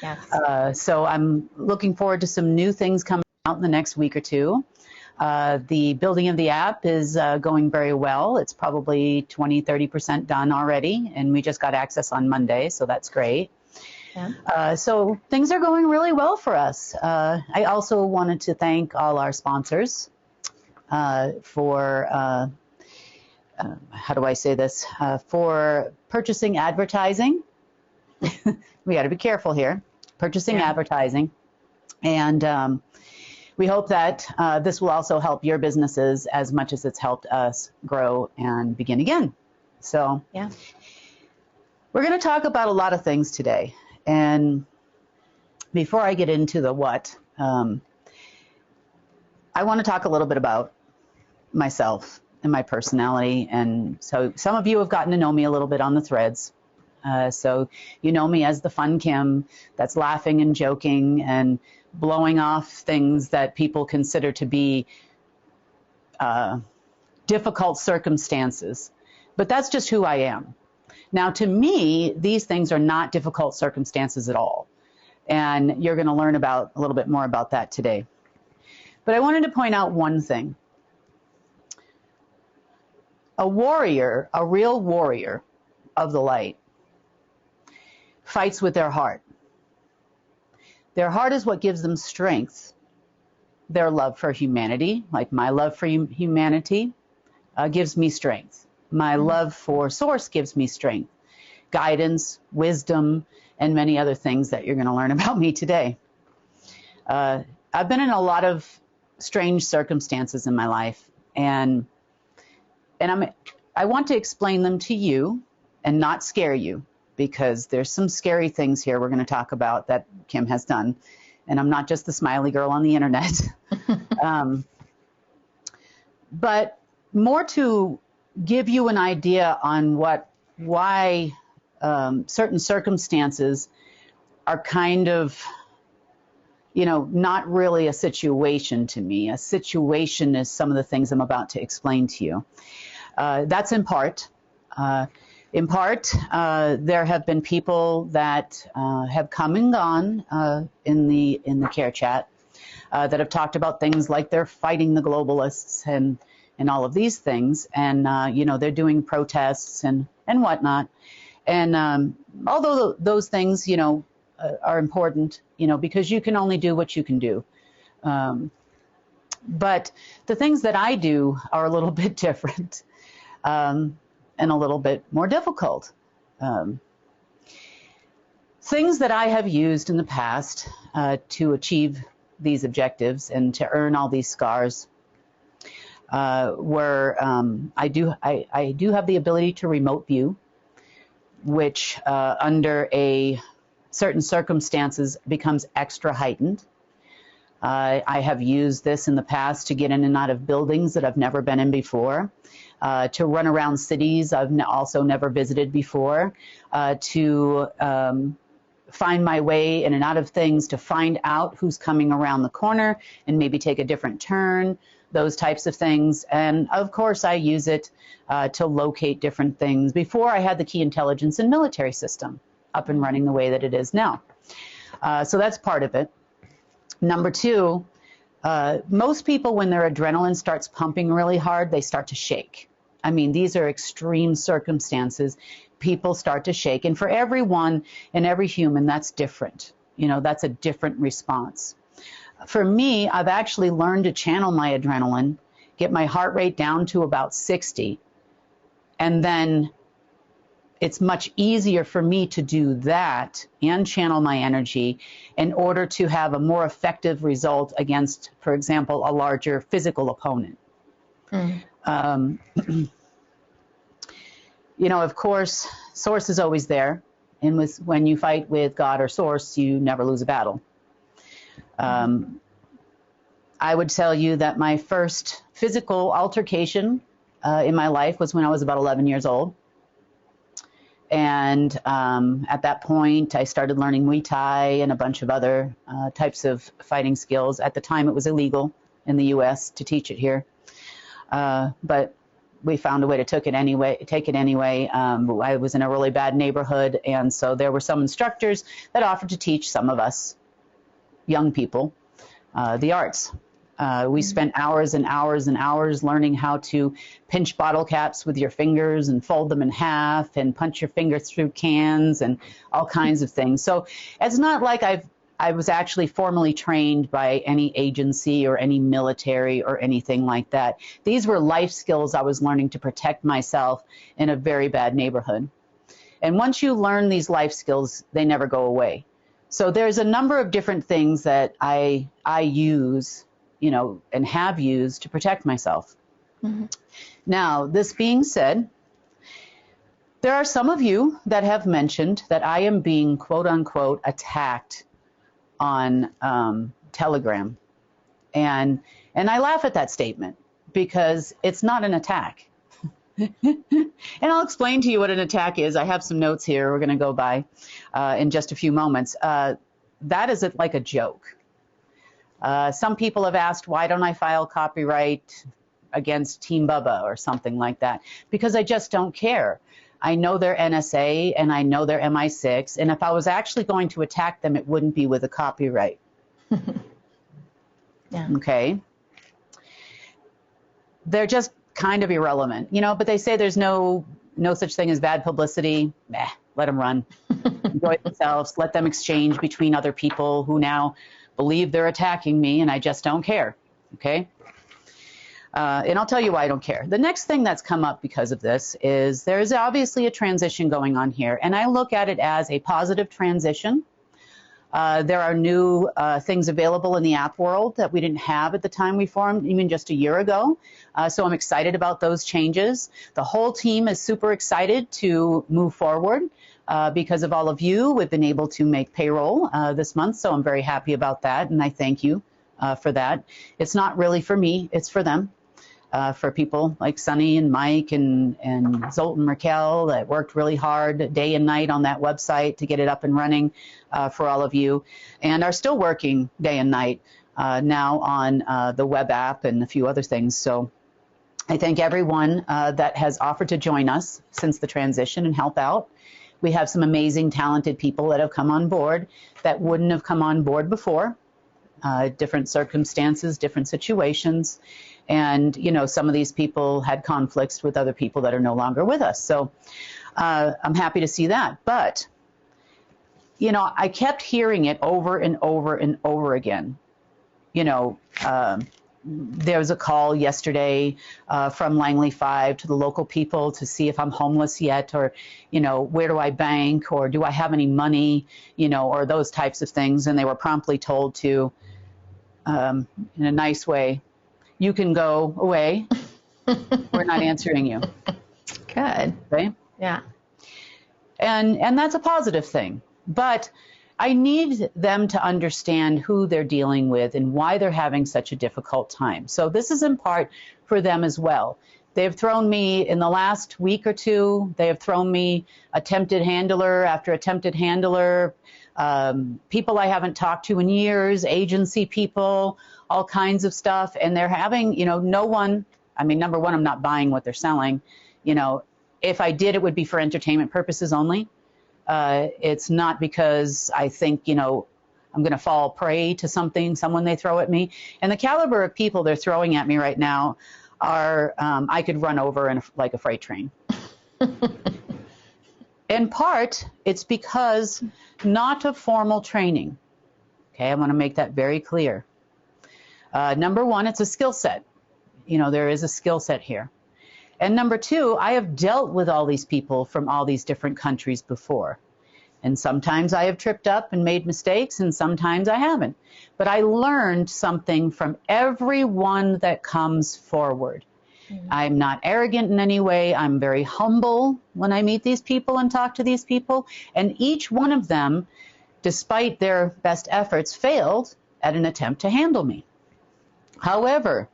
Yes. So I'm looking forward to some new things coming out in the next week or two. The building of the app is going very well. It's probably 20-30% done already, and we just got access on Monday, so that's great. Yeah. So things are going really well for us. I also wanted to thank all our sponsors for, how do I say this, for purchasing advertising. We got to be careful here. Purchasing advertising. And we hope that this will also help your businesses as much as it's helped us grow and begin again. So yeah, we're going to talk about a lot of things today. And before I get into the what, I want to talk a little bit about myself and my personality. And so some of you have gotten to know me a little bit on the threads. So you know me as the fun Kim that's laughing and joking and blowing off things that people consider to be difficult circumstances. But that's just who I am. Now, to me, these things are not difficult circumstances at all. And you're going to learn about a little bit more about that today. But I wanted to point out one thing. A warrior, a real warrior of the light, fights with their heart. Their heart is what gives them strength. Their love for humanity, like my love for humanity, gives me strength. My love for Source gives me strength, guidance, wisdom, and many other things that you're going to learn about me today. I've been in a lot of strange circumstances in my life, and I want to explain them to you and not scare you, because there's some scary things here we're going to talk about that Kim has done. And I'm not just the smiley girl on the internet. But more to give you an idea on why certain circumstances are kind of, not really a situation to me. A situation is some of the things I'm about to explain to you. That's in part. In part, there have been people that have come and gone in the care chat that have talked about things like they're fighting the globalists and all of these things, and they're doing protests and whatnot. And although those things are important, because you can only do what you can do. But the things that I do are a little bit different. And a little bit more difficult. Things that I have used in the past to achieve these objectives and to earn all these scars were I do have the ability to remote view, which under certain circumstances becomes extra heightened. I have used this in the past to get in and out of buildings that I've never been in before. To run around cities I've also never visited before, to find my way in and out of things, to find out who's coming around the corner and maybe take a different turn, those types of things. And of course I use it to locate different things before I had the key intelligence and military system up and running the way that it is now. So that's part of it. Number two, most people, when their adrenaline starts pumping really hard, they start to shake. I mean, these are extreme circumstances. People start to shake. And for everyone and every human, that's different. That's a different response. For me, I've actually learned to channel my adrenaline, get my heart rate down to about 60. And then it's much easier for me to do that and channel my energy in order to have a more effective result against, for example, a larger physical opponent. Of course, Source is always there. And when you fight with God or Source, you never lose a battle. I would tell you that my first physical altercation in my life was when I was about 11 years old. And at that point, I started learning Muay Thai and a bunch of other types of fighting skills. At the time, it was illegal in the U.S. to teach it here. But we found a way to take it anyway. I was in a really bad neighborhood, and so there were some instructors that offered to teach some of us young people the arts. We spent hours and hours and hours learning how to pinch bottle caps with your fingers and fold them in half and punch your fingers through cans and all kinds of things. So it's not like I was actually formally trained by any agency or any military or anything like that. These were life skills I was learning to protect myself in a very bad neighborhood. And once you learn these life skills, they never go away. So there's a number of different things that I use and have used to protect myself. Mm-hmm. Now, this being said, there are some of you that have mentioned that I am being, quote unquote, attacked on Telegram. And I laugh at that statement because it's not an attack. And I'll explain to you what an attack is. I have some notes here we're going to go by in just a few moments. That is like a joke. Some people have asked, why don't I file copyright against Team Bubba or something like that? Because I just don't care. I know they're NSA and I know they're MI6, and if I was actually going to attack them, it wouldn't be with a copyright. Yeah. Okay. They're just kind of irrelevant, but they say there's no such thing as bad publicity. Let them run. Enjoy themselves. Let them exchange between other people who now believe they're attacking me, and I just don't care. Okay. And I'll tell you why I don't care. The next thing that's come up because of this is there's obviously a transition going on here, and I look at it as a positive transition. There are new things available in the app world that we didn't have at the time we formed, even just a year ago. So I'm excited about those changes. The whole team is super excited to move forward because of all of you. We've been able to make payroll this month, so I'm very happy about that, and I thank you for that. It's not really for me, it's for them. For people like Sunny and Mike and Zoltan Raquel that worked really hard day and night on that website to get it up and running for all of you, and are still working day and night now on the web app and a few other things. So I thank everyone that has offered to join us since the transition and help out. We have some amazing, talented people that have come on board that wouldn't have come on board before. Different circumstances, different situations. And, some of these people had conflicts with other people that are no longer with us. So I'm happy to see that. But, I kept hearing it over and over and over again. There was a call yesterday from Langley 5 to the local people to see if I'm homeless yet, or, where do I bank, or do I have any money, or those types of things. And they were promptly told to, in a nice way, you can go away. We're not answering you. Good. Okay? Yeah. And that's a positive thing. But I need them to understand who they're dealing with and why they're having such a difficult time. So this is in part for them as well. They've thrown me, in the last week or two, they have thrown me attempted handler after attempted handler, people I haven't talked to in years, agency people, all kinds of stuff. And they're having, no one, number one, I'm not buying what they're selling. If I did, it would be for entertainment purposes only. It's not because I think, I'm going to fall prey to someone they throw at me. And the caliber of people they're throwing at me right now are, I could run over like a freight train. In part, it's because not of formal training. Okay, I want to make that very clear. Number one, it's a skill set. There is a skill set here. And number two, I have dealt with all these people from all these different countries before. And sometimes I have tripped up and made mistakes, and sometimes I haven't. But I learned something from everyone that comes forward. I'm not arrogant in any way. I'm very humble when I meet these people and talk to these people. And each one of them, despite their best efforts, failed at an attempt to handle me. However,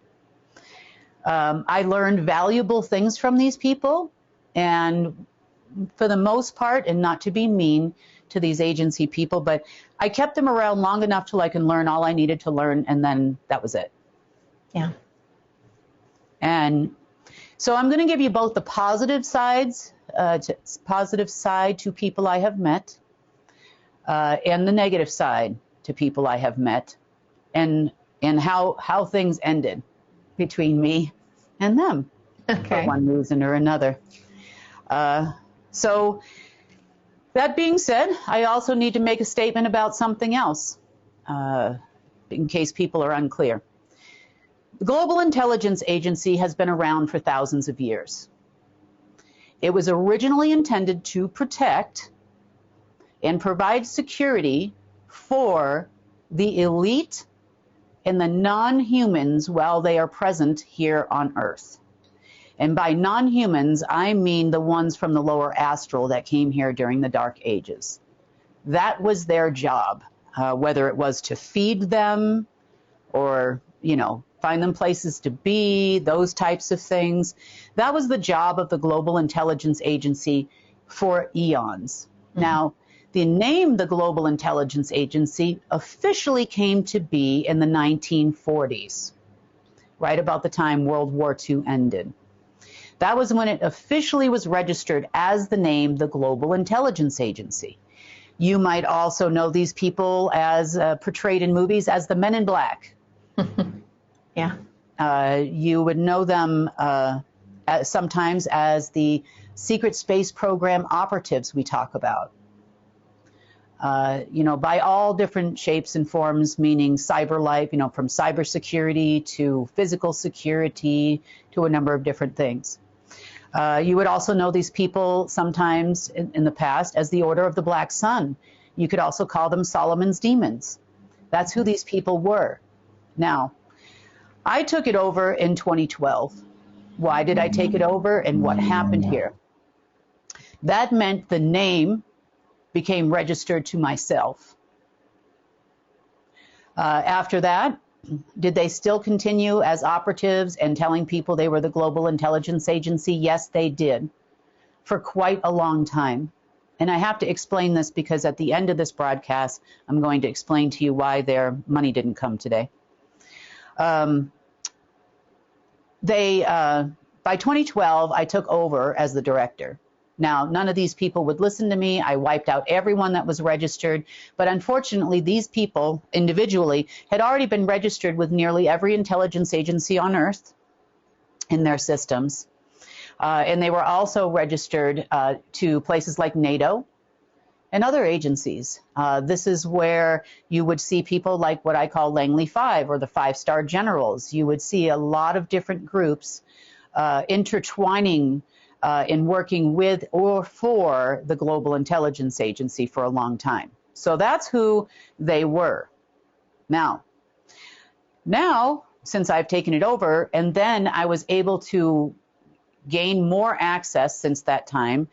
I learned valuable things from these people, and for the most part, and not to be mean to these agency people, but I kept them around long enough till I can learn all I needed to learn, and then that was it. Yeah. And so I'm going to give you both the positive sides, positive side to people I have met, and the negative side to people I have met, and how things ended between me and them, for one reason or another. So that being said, I also need to make a statement about something else, in case people are unclear. The Global Intelligence Agency has been around for thousands of years. It was originally intended to protect and provide security for the elite in the non-humans while they are present here on Earth. And by non-humans, I mean the ones from the lower astral that came here during the Dark Ages. That was their job, whether it was to feed them or, you know, find them places to be, those types of things. That was the job of the Global Intelligence Agency for eons. Now, the name the Global Intelligence Agency officially came to be in the 1940s, right about the time World War II ended. That was when it officially was registered as the name the Global Intelligence Agency. You might also know these people as portrayed in movies as the Men in Black. Yeah. You would know them sometimes as the secret space program operatives we talk about. You know, by all different shapes and forms, meaning cyber life, you know, from cybersecurity to physical security to a number of different things. You would also know these people sometimes in the past as the Order of the Black Sun. You could also call them Solomon's Demons. That's who these people were. Now, I took it over in 2012. Why did I take it over and what happened here? That meant the name became registered to myself. After that, did they still continue as operatives and telling people they were the Global Intelligence Agency? Yes, they did, for quite a long time. And I have to explain this because at the end of this broadcast, I'm going to explain to you why their money didn't come today. By 2012, I took over as the director. Now, none of these people would listen to me. I wiped out everyone that was registered. But unfortunately, these people individually had already been registered with nearly every intelligence agency on Earth in their systems. And they were also registered to places like NATO and other agencies. This is where you would see people like what I call Langley 5 or the 5-star generals. You would see a lot of different groups intertwining in working with or for the Global Intelligence Agency for a long time. So that's who they were. Now, since I've taken it over, and then I was able to gain more access since that time,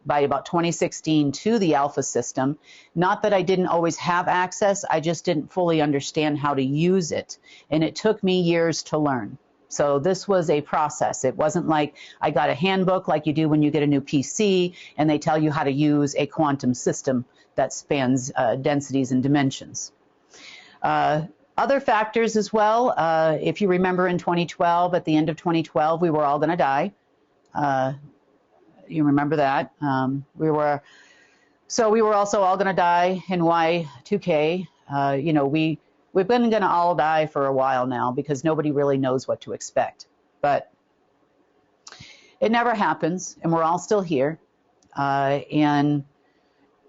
by about 2016 to the Alpha system. Not that I didn't always have access, I just didn't fully understand how to use it. And it took me years to learn. So this was a process. It wasn't like I got a handbook like you do when you get a new PC and they tell you how to use a quantum system that spans densities and dimensions. Other factors as well, if you remember in 2012, at the end of 2012, we were all going to die. You remember that? We were also all going to die in Y2K. You know, we've been going to all die for a while now because nobody really knows what to expect. But it never happens, and we're all still here. And,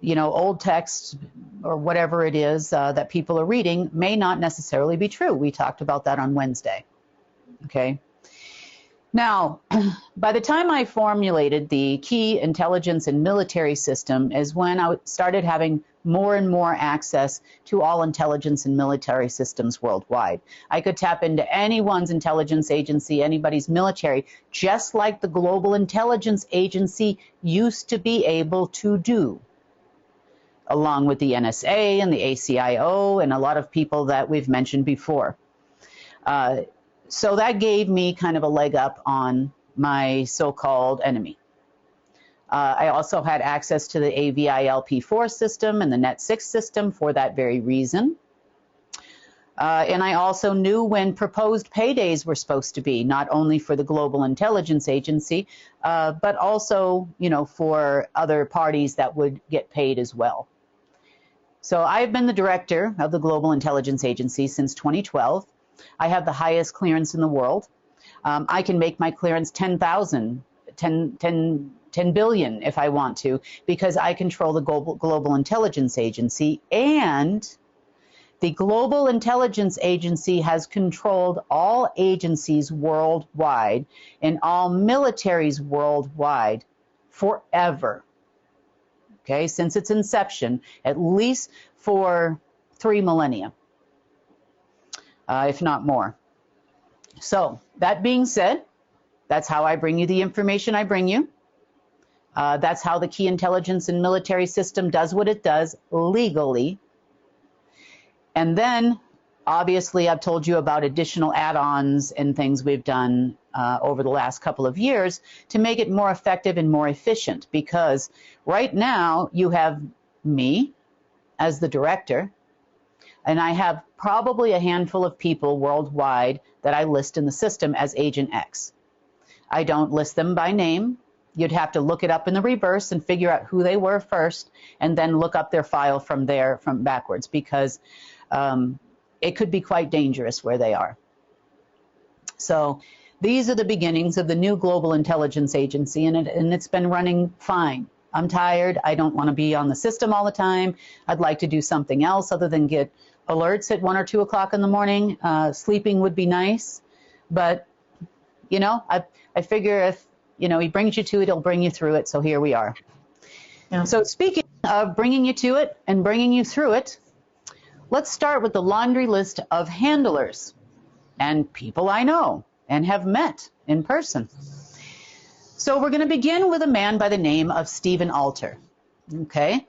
you know, old texts or whatever it is that people are reading may not necessarily be true. We talked about that on Wednesday. Okay. Now, by the time I formulated the key intelligence and military system is when I started having more and more access to all intelligence and military systems worldwide. I could tap into anyone's intelligence agency, anybody's military, just like the Global Intelligence Agency used to be able to do, along with the NSA and the ACIO and a lot of people that we've mentioned before. So that gave me kind of a leg up on my so-called enemy. I also had access to the AVILP4 system and the Net6 system for that very reason. And I also knew when proposed paydays were supposed to be, not only for the Global Intelligence Agency, but also, you know, for other parties that would get paid as well. So I've been the director of the Global Intelligence Agency since 2012. I have the highest clearance in the world. I can make my clearance 10 billion if I want to, because I control the Global Intelligence Agency, and the Global Intelligence Agency has controlled all agencies worldwide and all militaries worldwide forever. Okay, since its inception, at least for 3 millennia. if not more. So that being said, that's how I bring you the information I bring you. That's how the key intelligence and military system does what it does legally. And then, obviously, I've told you about additional add-ons and things we've done over the last couple of years to make it more effective and more efficient, because right now you have me as the director, and I have probably a handful of people worldwide that I list in the system as Agent X. I don't list them by name. You'd have to look it up in the reverse and figure out who they were first, and then look up their file from there, from backwards, because it could be quite dangerous where they are. So these are the beginnings of the new Global Intelligence Agency, and it's been running fine. I'm tired. I don't want to be on the system all the time. I'd like to do something else other than get alerts at 1 or 2 o'clock in the morning. Sleeping would be nice, but you know, I figure if, you know, he brings you to it, he'll bring you through it. So here we are. Yeah. So speaking of bringing you to it and bringing you through it, let's start with the laundry list of handlers and people I know and have met in person. So we're going to begin with a man by the name of Stephen Alter. Okay.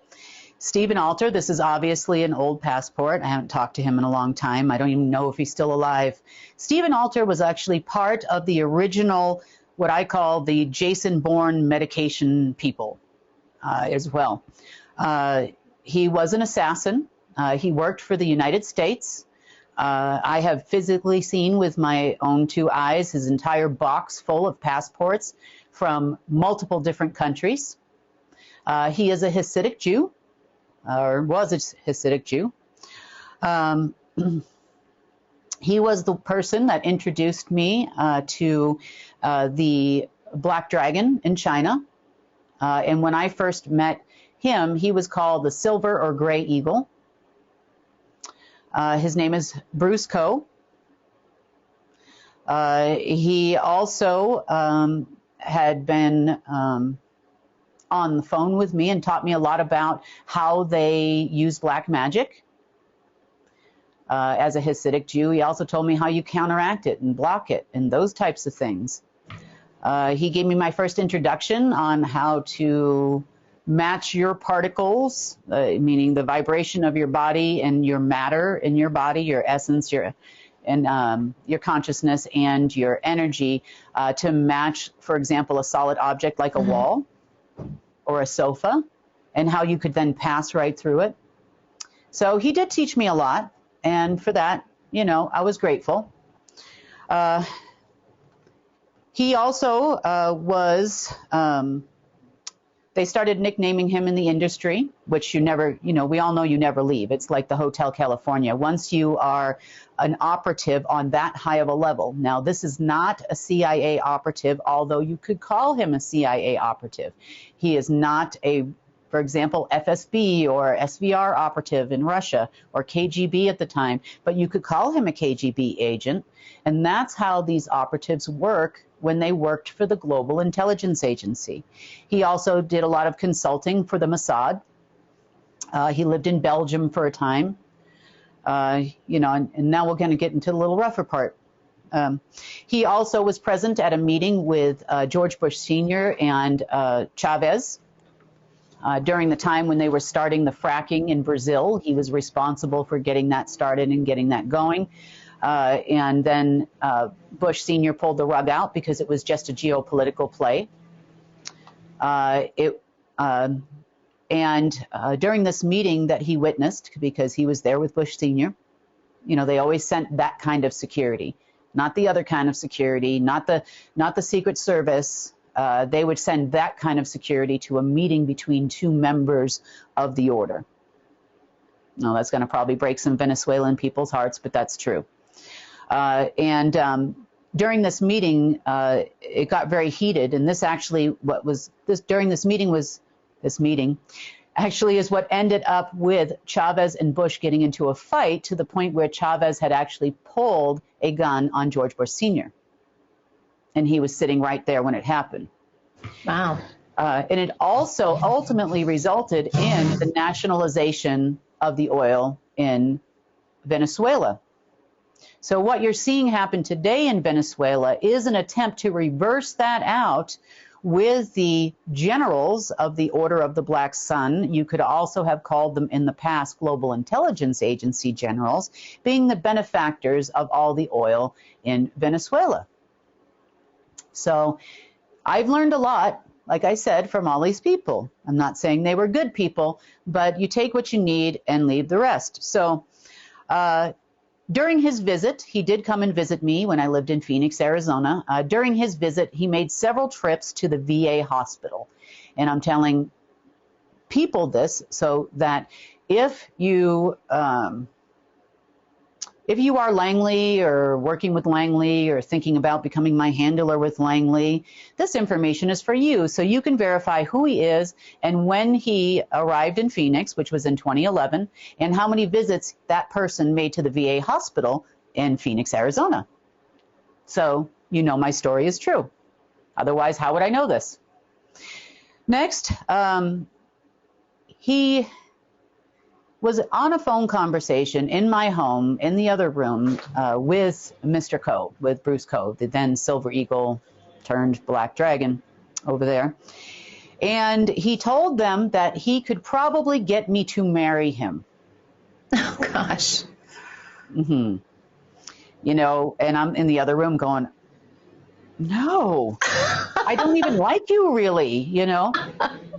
Stephen Alter, this is obviously an old passport. I haven't talked to him in a long time. I don't even know if he's still alive. Stephen Alter was actually part of the original, what I call the Jason Bourne medication people as well. He was an assassin. He worked for the United States. I have physically seen with my own 2 eyes his entire box full of passports from multiple different countries. He is a Hasidic Jew, or was a Hasidic Jew. He was the person that introduced me to the Black Dragon in China. And when I first met him, he was called the Silver or Gray Eagle. His name is Bruce Coe. He also had been on the phone with me and taught me a lot about how they use black magic. As a Hasidic Jew, he also told me how you counteract it and block it and those types of things. He gave me my first introduction on how to match your particles, meaning the vibration of your body and your matter in your body, your essence, your consciousness and your energy to match, for example, a solid object like a wall or a sofa, and how you could then pass right through it. So he did teach me a lot, and for that, you know, I was grateful. He also was, they started nicknaming him in the industry, which you never, you know, we all know you never leave. It's like the Hotel California. Once you are an operative on that high of a level. Now, this is not a CIA operative, although you could call him a CIA operative. He is not a, for example, FSB or SVR operative in Russia or KGB at the time, but you could call him a KGB agent. And that's how these operatives work when they worked for the Global Intelligence Agency. He also did a lot of consulting for the Mossad. He lived in Belgium for a time. You know, and now we're going to get into the little rougher part. He also was present at a meeting with George Bush Sr. and Chavez during the time when they were starting the fracking in Brazil. He was responsible for getting that started and getting that going. And then Bush Sr. pulled the rug out because it was just a geopolitical play. During this meeting that he witnessed, because he was there with Bush Sr., you know, they always sent that kind of security, not the other kind of security, not the Secret Service. They would send that kind of security to a meeting between 2 members of the order. No, that's going to probably break some Venezuelan people's hearts, but that's true. During this meeting, it got very heated, and this actually, this meeting actually is what ended up with Chavez and Bush getting into a fight to the point where Chavez had actually pulled a gun on George Bush Sr. And he was sitting right there when it happened. Wow. And it also ultimately resulted in the nationalization of the oil in Venezuela. So what you're seeing happen today in Venezuela is an attempt to reverse that out with the generals of the Order of the Black Sun. You could also have called them in the past Global Intelligence Agency generals, being the benefactors of all the oil in Venezuela. So I've learned a lot, like I said, from all these people. I'm not saying they were good people, but you take what you need and leave the rest. So during his visit, he did come and visit me when I lived in Phoenix, Arizona. During his visit, he made several trips to the VA hospital. And I'm telling people this so that if you are Langley or working with Langley or thinking about becoming my handler with Langley, this information is for you so you can verify who he is and when he arrived in Phoenix, which was in 2011, and how many visits that person made to the VA hospital in Phoenix, Arizona. So you know my story is true. Otherwise, how would I know this? Next, he was on a phone conversation in my home in the other room with Mr. Coe, with Bruce Coe, the then Silver Eagle turned Black Dragon over there. And he told them that he could probably get me to marry him. Oh, gosh. Mm-hmm. You know, and I'm in the other room going, no, I don't even like you really, you know.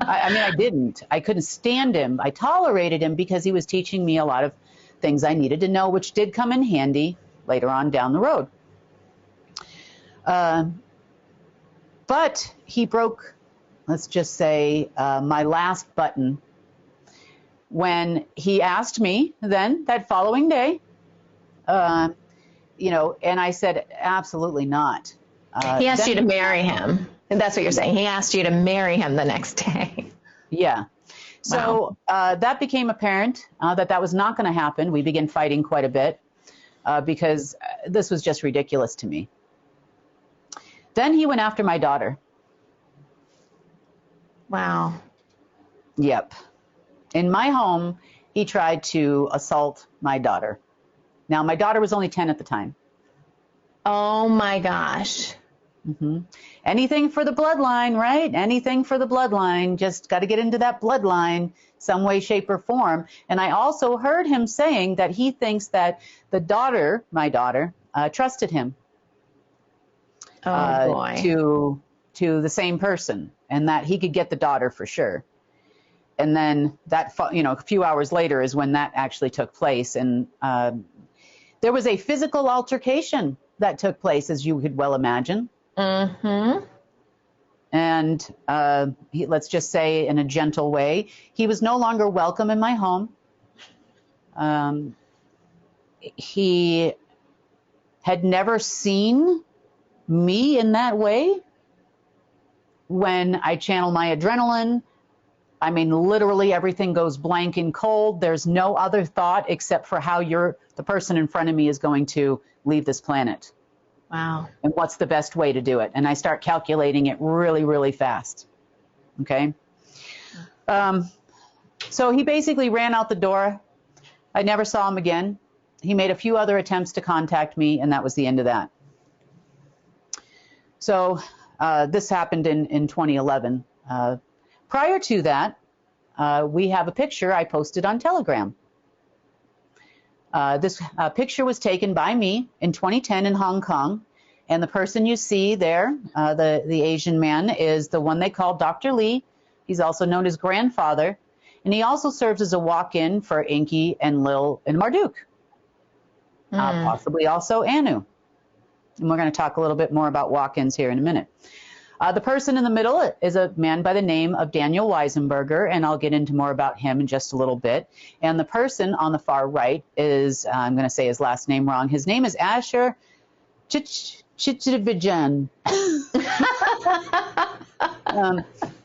I mean, I didn't. I couldn't stand him. I tolerated him because he was teaching me a lot of things I needed to know, which did come in handy later on down the road. But he broke, let's just say, my last button when he asked me then that following day, you know, and I said, absolutely not. He asked you to marry him. And that's what you're saying. He asked you to marry him the next day. Yeah. So that became apparent that was not going to happen. We began fighting quite a bit because this was just ridiculous to me. Then he went after my daughter. Wow. Yep. In my home, he tried to assault my daughter. Now, my daughter was only 10 at the time. Oh, my gosh. Mm-hmm. Anything for the bloodline, right? Anything for the bloodline. Just got to get into that bloodline some way, shape, or form. And I also heard him saying that he thinks that the daughter, my daughter, trusted him to the same person, and that he could get the daughter for sure. And then that, you know, a few hours later is when that actually took place. And there was a physical altercation that took place, as you could well imagine. Mm-hmm. And let's just say in a gentle way, he was no longer welcome in my home. He had never seen me in that way. When I channel my adrenaline, I mean, literally everything goes blank and cold. There's no other thought except for how the person in front of me is going to leave this planet. Wow. And what's the best way to do it? And I start calculating it really, really fast. Okay. So he basically ran out the door. I never saw him again. He made a few other attempts to contact me, and that was the end of that. So this happened in 2011. Prior to that, we have a picture I posted on Telegram. This picture was taken by me in 2010 in Hong Kong, and the person you see there, the Asian man, is the one they call Dr. Lee. He's also known as Grandfather, and he also serves as a walk-in for Inky and Lil and Marduk, possibly also Anu. And we're going to talk a little bit more about walk-ins here in a minute. The person in the middle is a man by the name of Daniel Weisenberger, and I'll get into more about him in just a little bit. And the person on the far right is, I'm going to say his last name wrong, his name is Asher Chichivijan.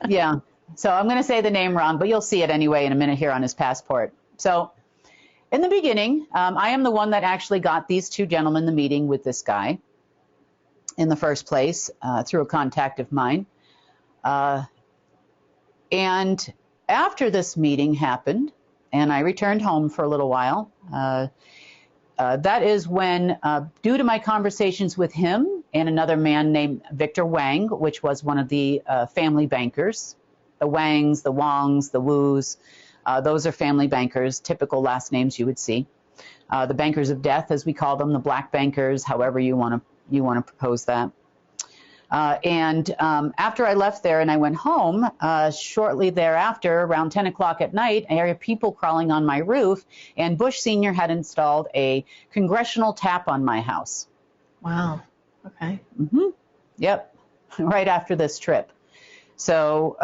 Yeah, so I'm going to say the name wrong, but you'll see it anyway in a minute here on his passport. So in the beginning, I am the one that actually got these two gentlemen the meeting with this guy in the first place through a contact of mine. And after this meeting happened, and I returned home for a little while, that is when, due to my conversations with him and another man named Victor Wang, which was one of the family bankers, the Wangs, the Wongs, the Woos, those are family bankers, typical last names you would see. The bankers of death, as we call them, the black bankers, however you want to propose that. After I left there and I went home, shortly thereafter, around 10 o'clock at night, I heard people crawling on my roof, and Bush Sr. had installed a congressional tap on my house. Wow. Okay. Mm-hmm. Yep. Right after this trip. So,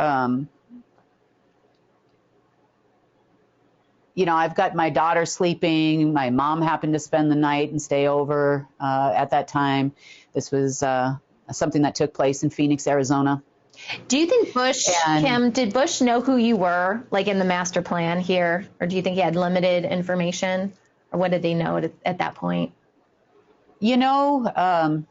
you know, I've got my daughter sleeping. My mom happened to spend the night and stay over at that time. This was something that took place in Phoenix, Arizona. Do you think Bush, Kim, did Bush know who you were, like in the master plan here? Or do you think he had limited information? Or what did they know at that point? You know,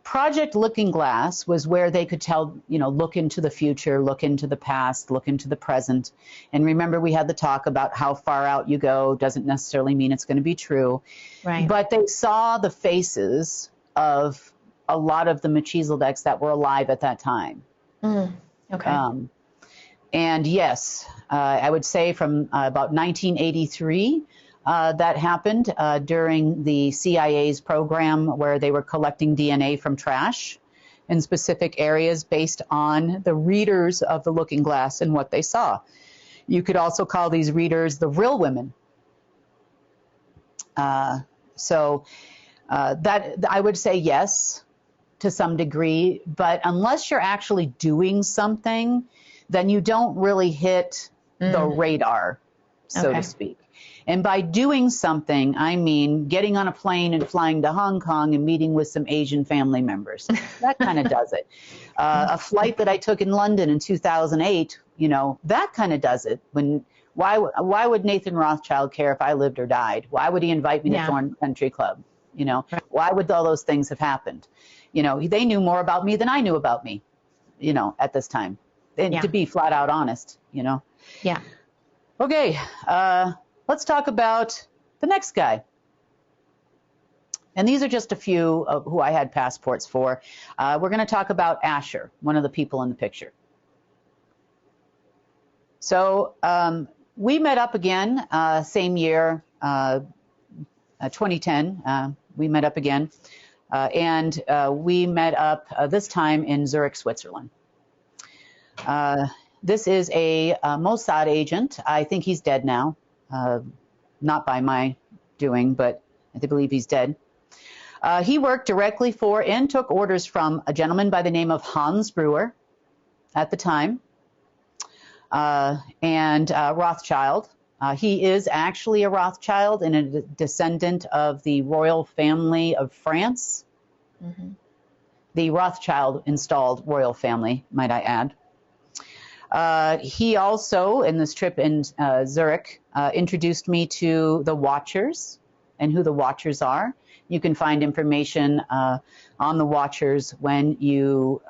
Project Looking Glass was where they could tell, you know, look into the future, look into the past, look into the present. And remember, we had the talk about how far out you go doesn't necessarily mean it's going to be true. Right. But they saw the faces of a lot of the Melchizedecs that were alive at that time. Okay. And yes, I would say from about 1983, that happened during the CIA's program where they were collecting DNA from trash in specific areas based on the readers of the looking glass and what they saw. You could also call these readers the real women. So that I would say yes, to some degree, but unless you're actually doing something, then you don't really hit the radar, so to speak. And by doing something, I mean getting on a plane and flying to Hong Kong and meeting with some Asian family members. That kind of does it. A flight that I took in London in 2008, you know, that kind of does it. Why would Nathan Rothschild care if I lived or died? Why would he invite me to Thorn Country Club? You know, why would all those things have happened? You know, they knew more about me than I knew about me, you know, at this time. And to be flat out honest, you know. Yeah. Okay, let's talk about the next guy. And these are just a few of who I had passports for. We're going to talk about Asher, one of the people in the picture. So we met up again, same year, 2010, we met up again. And we met up this time in Zurich, Switzerland. This is a Mossad agent. I think he's dead now. Not by my doing, but I believe he's dead. He worked directly for and took orders from a gentleman by the name of Hans Brewer at the time, and Rothschild. He is actually a Rothschild and a descendant of the royal family of France. The Rothschild installed royal family, might I add. He also, in this trip in Zurich, introduced me to the Watchers and who the Watchers are. You can find information on the Watchers when you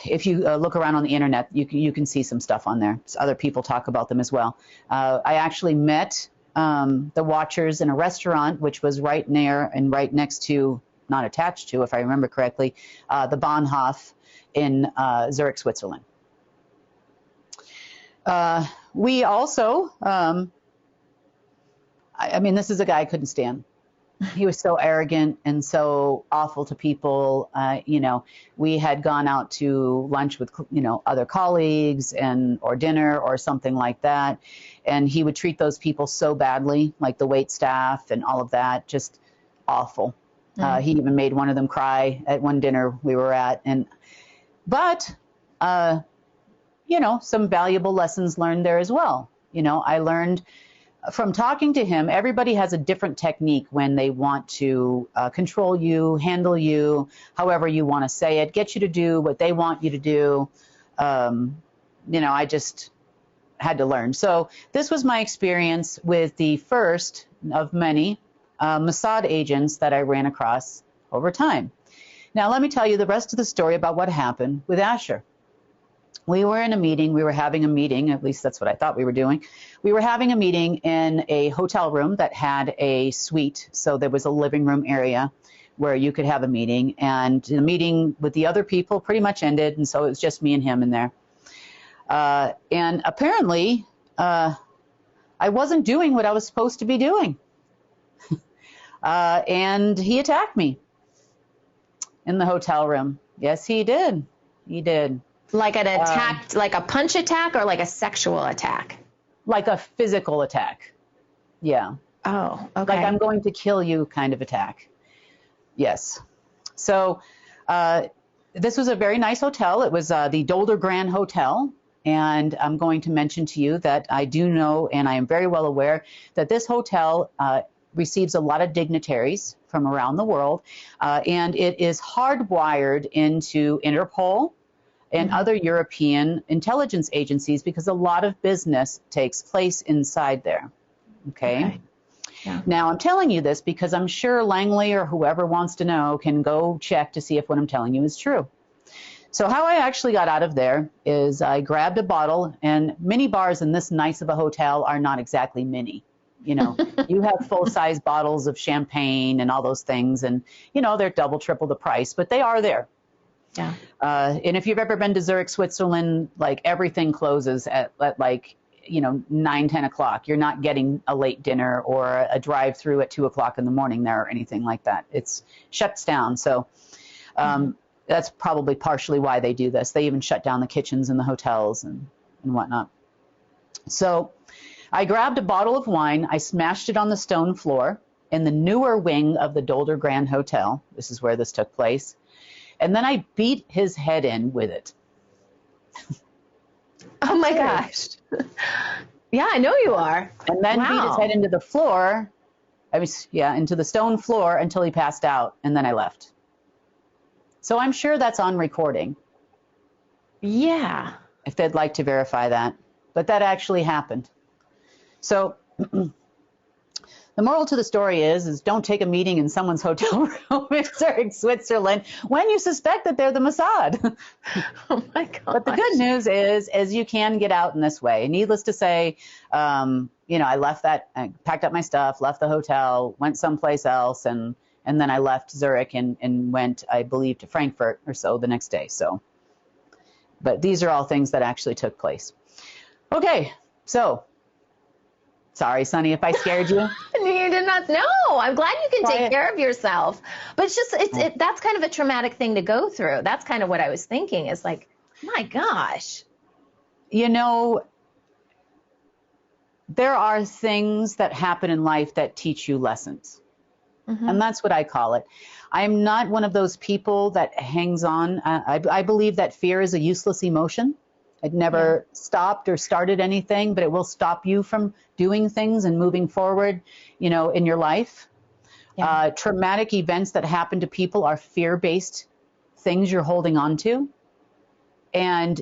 if you look around on the internet, you can see some stuff on there. So other people talk about them as well. I actually met the Watchers in a restaurant, which was right near and right next to, not attached to, if I remember correctly, the Bahnhof in Zurich, Switzerland. We also, I mean, this is a guy I couldn't stand. He was so arrogant and so awful to people. You know, we had gone out to lunch with, you know, other colleagues or dinner or something like that. And he would treat those people so badly, like the wait staff and all of that, just awful. He even made one of them cry at one dinner we were at. But you know, some valuable lessons learned there as well. You know, I learned from talking to him, everybody has a different technique when they want to control you, handle you, however you want to say it, get you to do what they want you to do. You know, I just had to learn. So this was my experience with the first of many Mossad agents that I ran across over time. Now, let me tell you the rest of the story about what happened with Asher. we were in a meeting. We were having a meeting, at least that's what I thought we were doing. We were having a meeting in a hotel room that had a suite. So there was a living room area where you could have a meeting. And the meeting with the other people pretty much ended. And so it was just me and him in there. And apparently, I wasn't doing what I was supposed to be doing. And he attacked me in the hotel room. Yes, he did. He did. Like an attack, like a punch attack or like a sexual attack? Like a physical attack. Yeah. Oh, okay. Like I'm going to kill you kind of attack. Yes. So this was a very nice hotel. It was the Dolder Grand Hotel. And I'm going to mention to you that I do know, and I am very well aware, that this hotel receives a lot of dignitaries from around the world. And it is hardwired into Interpol and other European intelligence agencies because a lot of business takes place inside there. Okay. Yeah. Now, I'm telling you this because I'm sure Langley or whoever wants to know can go check to see if what I'm telling you is true. So how I actually got out of there is I grabbed a bottle, and mini bars in this nice of a hotel are not exactly mini. You know, you have full-size bottles of champagne and all those things, and, you know, they're double, triple the price, but they are there. Yeah. And if you've ever been to Zurich, Switzerland, like everything closes at like, you know, 9, 10 o'clock. You're not getting a late dinner or a drive-through at 2 o'clock in the morning there or anything like that. It's shuts down. So that's probably partially why they do this. They even shut down the kitchens in the hotels and whatnot. So I grabbed a bottle of wine. I smashed it on the stone floor in the newer wing of the Dolder Grand Hotel. This is where this took place. And then I beat his head in with it. Oh my gosh. Yeah, I know you are. And then beat his head into the floor. Into the stone floor until he passed out. And then I left. So I'm sure that's on recording. Yeah. If they'd like to verify that. But that actually happened. So the moral to the story is don't take a meeting in someone's hotel room in Zurich, Switzerland, when you suspect that they're the Mossad. Oh my God. But the good news is you can get out in this way. Needless to say, you know, I packed up my stuff, left the hotel, went someplace else, and then I left Zurich and went, I believe, to Frankfurt or so the next day. So, but these are all things that actually took place. Okay, so. Sorry, Sunny, if I scared you. You did not know. I'm glad you can take care of yourself. But it's just, that's kind of a traumatic thing to go through. That's kind of what I was thinking is like, my gosh. You know, there are things that happen in life that teach you lessons. And that's what I call it. I'm not one of those people that hangs on. I believe that fear is a useless emotion. It never stopped or started anything, but it will stop you from doing things and moving forward, you know, in your life. Traumatic events that happen to people are fear-based things you're holding on to. And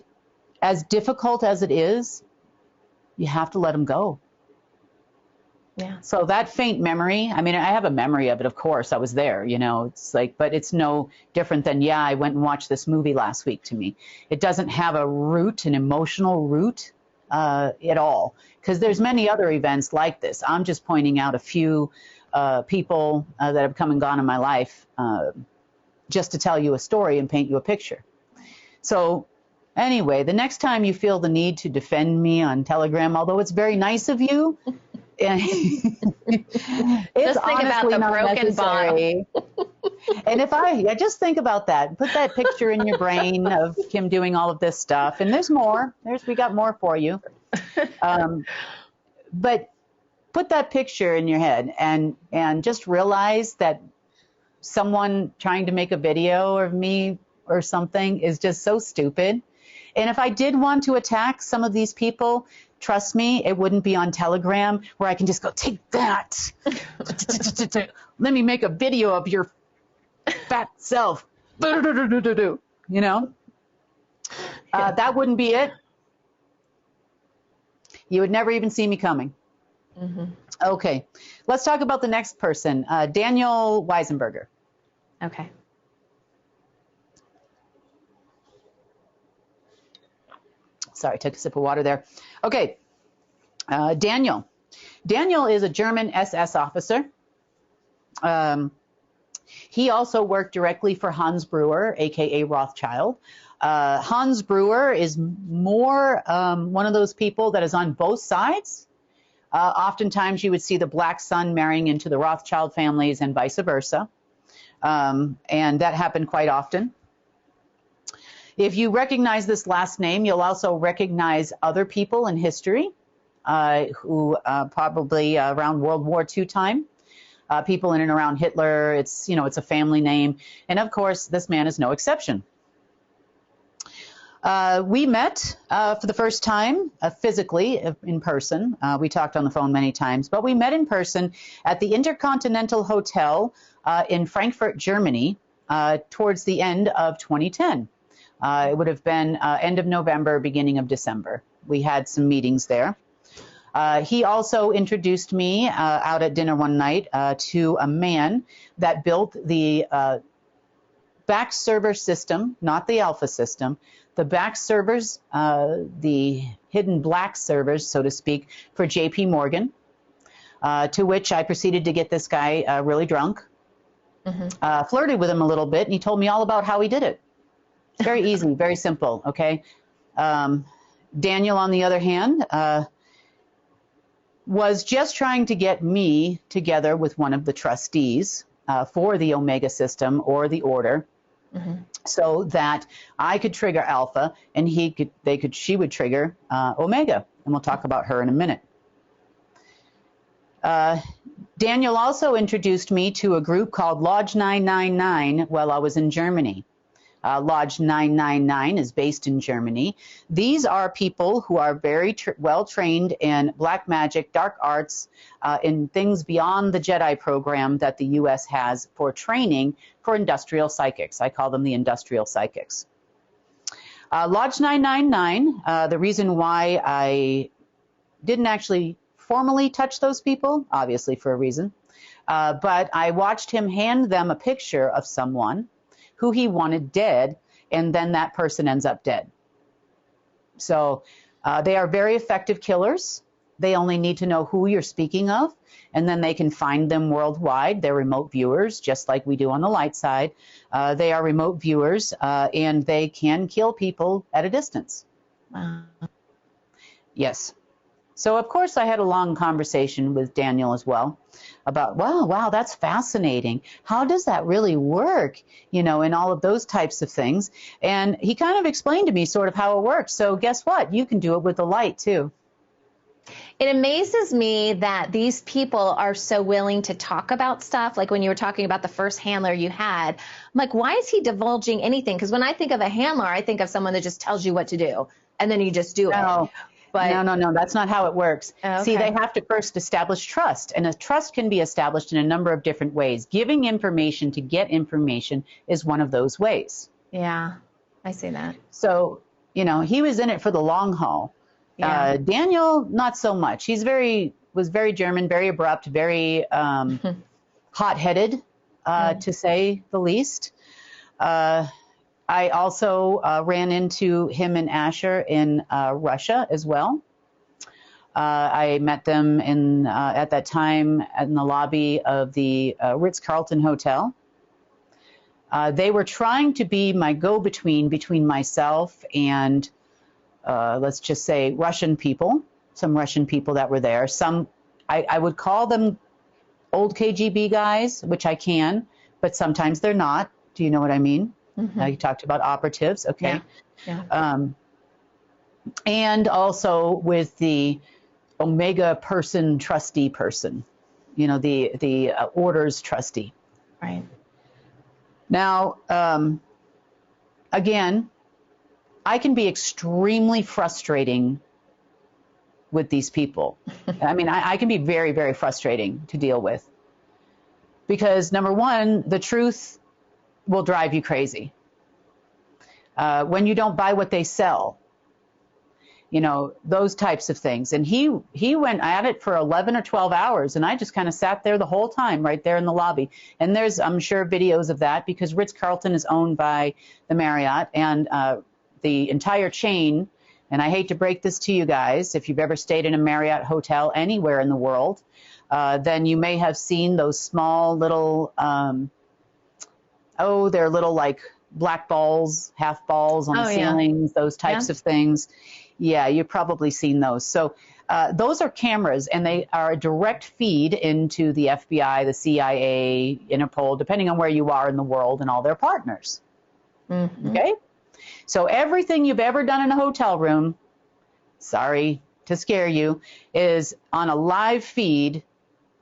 as difficult as it is, you have to let them go. Yeah. So that faint memory, I mean, I have a memory of it, of course. I was there, you know, it's like, but it's no different than, I went and watched this movie last week to me. It doesn't have a root, an emotional root at all, because there's many other events like this. I'm just pointing out a few people that have come and gone in my life just to tell you a story and paint you a picture. So anyway, the next time you feel the need to defend me on Telegram, although it's very nice of you, it's just think about the broken bottle. And if just think about that, put that picture in your brain of him doing all of this stuff. And there's more. We got more for you. But put that picture in your head and just realize that someone trying to make a video of me or something is just so stupid. And if I did want to attack some of these people, trust me, it wouldn't be on Telegram where I can just go, take that. Let me make a video of your fat self. You know, that wouldn't be it. You would never even see me coming. Okay, let's talk about the next person, Daniel Weisenberger. Okay. Sorry, I took a sip of water there. Okay, Daniel. Daniel is a German SS officer. He also worked directly for Hans Brewer, aka Rothschild. Hans Brewer is more one of those people that is on both sides. Oftentimes you would see the black son marrying into the Rothschild families and vice versa. And that happened quite often. If you recognize this last name, you'll also recognize other people in history who probably around World War II time, people in and around Hitler. It's, you know, it's a family name. And of course, this man is no exception. We met for the first time physically in person. We talked on the phone many times, but we met in person at the Intercontinental Hotel in Frankfurt, Germany, towards the end of 2010. It would have been end of November, beginning of December. We had some meetings there. He also introduced me out at dinner one night to a man that built the back server system, not the alpha system, the back servers, the hidden black servers, so to speak, for JP Morgan, to which I proceeded to get this guy really drunk, flirted with him a little bit, and he told me all about how he did it. Very easy, very simple, okay? Daniel, on the other hand, was just trying to get me together with one of the trustees for the Omega system or the order, so that I could trigger Alpha and she would trigger Omega, and we'll talk about her in a minute. Daniel also introduced me to a group called Lodge 999 while I was in Germany. Lodge 999 is based in Germany. These are people who are very well trained in black magic, dark arts, in things beyond the Jedi program that the U.S. has for training for industrial psychics. I call them the industrial psychics. Lodge 999, the reason why I didn't actually formally touch those people, obviously for a reason, but I watched him hand them a picture of someone who he wanted dead, and then that person ends up dead. So they are very effective killers. They only need to know who you're speaking of, and then they can find them worldwide. They're remote viewers, just like we do on the light side. They are remote viewers, and they can kill people at a distance. Yes. So, of course, I had a long conversation with Daniel as well about, wow, that's fascinating. How does that really work? You know, and all of those types of things. And he kind of explained to me sort of how it works. So guess what? You can do it with the light, too. It amazes me that these people are so willing to talk about stuff. Like when you were talking about the first handler you had, I'm like, why is he divulging anything? Because when I think of a handler, I think of someone that just tells you what to do, and then you just do it. But no, that's not how it works. Okay. See, they have to first establish trust, and a trust can be established in a number of different ways. Giving information to get information is one of those ways. Yeah, I see that. So, you know, he was in it for the long haul. Yeah. Daniel, not so much. He's was very German, very abrupt, very hot-headed, to say the least. I also ran into him and Asher in Russia as well. I met them at that time in the lobby of the Ritz-Carlton Hotel. They were trying to be my go-between between myself and, let's just say, Russian people, some Russian people that were there. Some, I would call them old KGB guys, which I can, but sometimes they're not. Do you know what I mean? You talked about operatives, okay. Yeah. And also with the Omega person, trustee person, you know, the orders trustee. Right. Now, again, I can be extremely frustrating with these people. I mean, I can be very, very frustrating to deal with. Because number one, the truth will drive you crazy. When you don't buy what they sell, you know, those types of things. And he went at it for 11 or 12 hours, and I just kind of sat there the whole time right there in the lobby. And there's, I'm sure, videos of that, because Ritz-Carlton is owned by the Marriott, and the entire chain And I hate to break this to you guys, if you've ever stayed in a Marriott hotel anywhere in the world, then you may have seen those small little, they're little like black balls, half balls on the ceilings, those types of things. Yeah, you've probably seen those. So those are cameras, and they are a direct feed into the FBI, the CIA, Interpol, depending on where you are in the world, and all their partners. Mm-hmm. Okay? So everything you've ever done in a hotel room, sorry to scare you, is on a live feed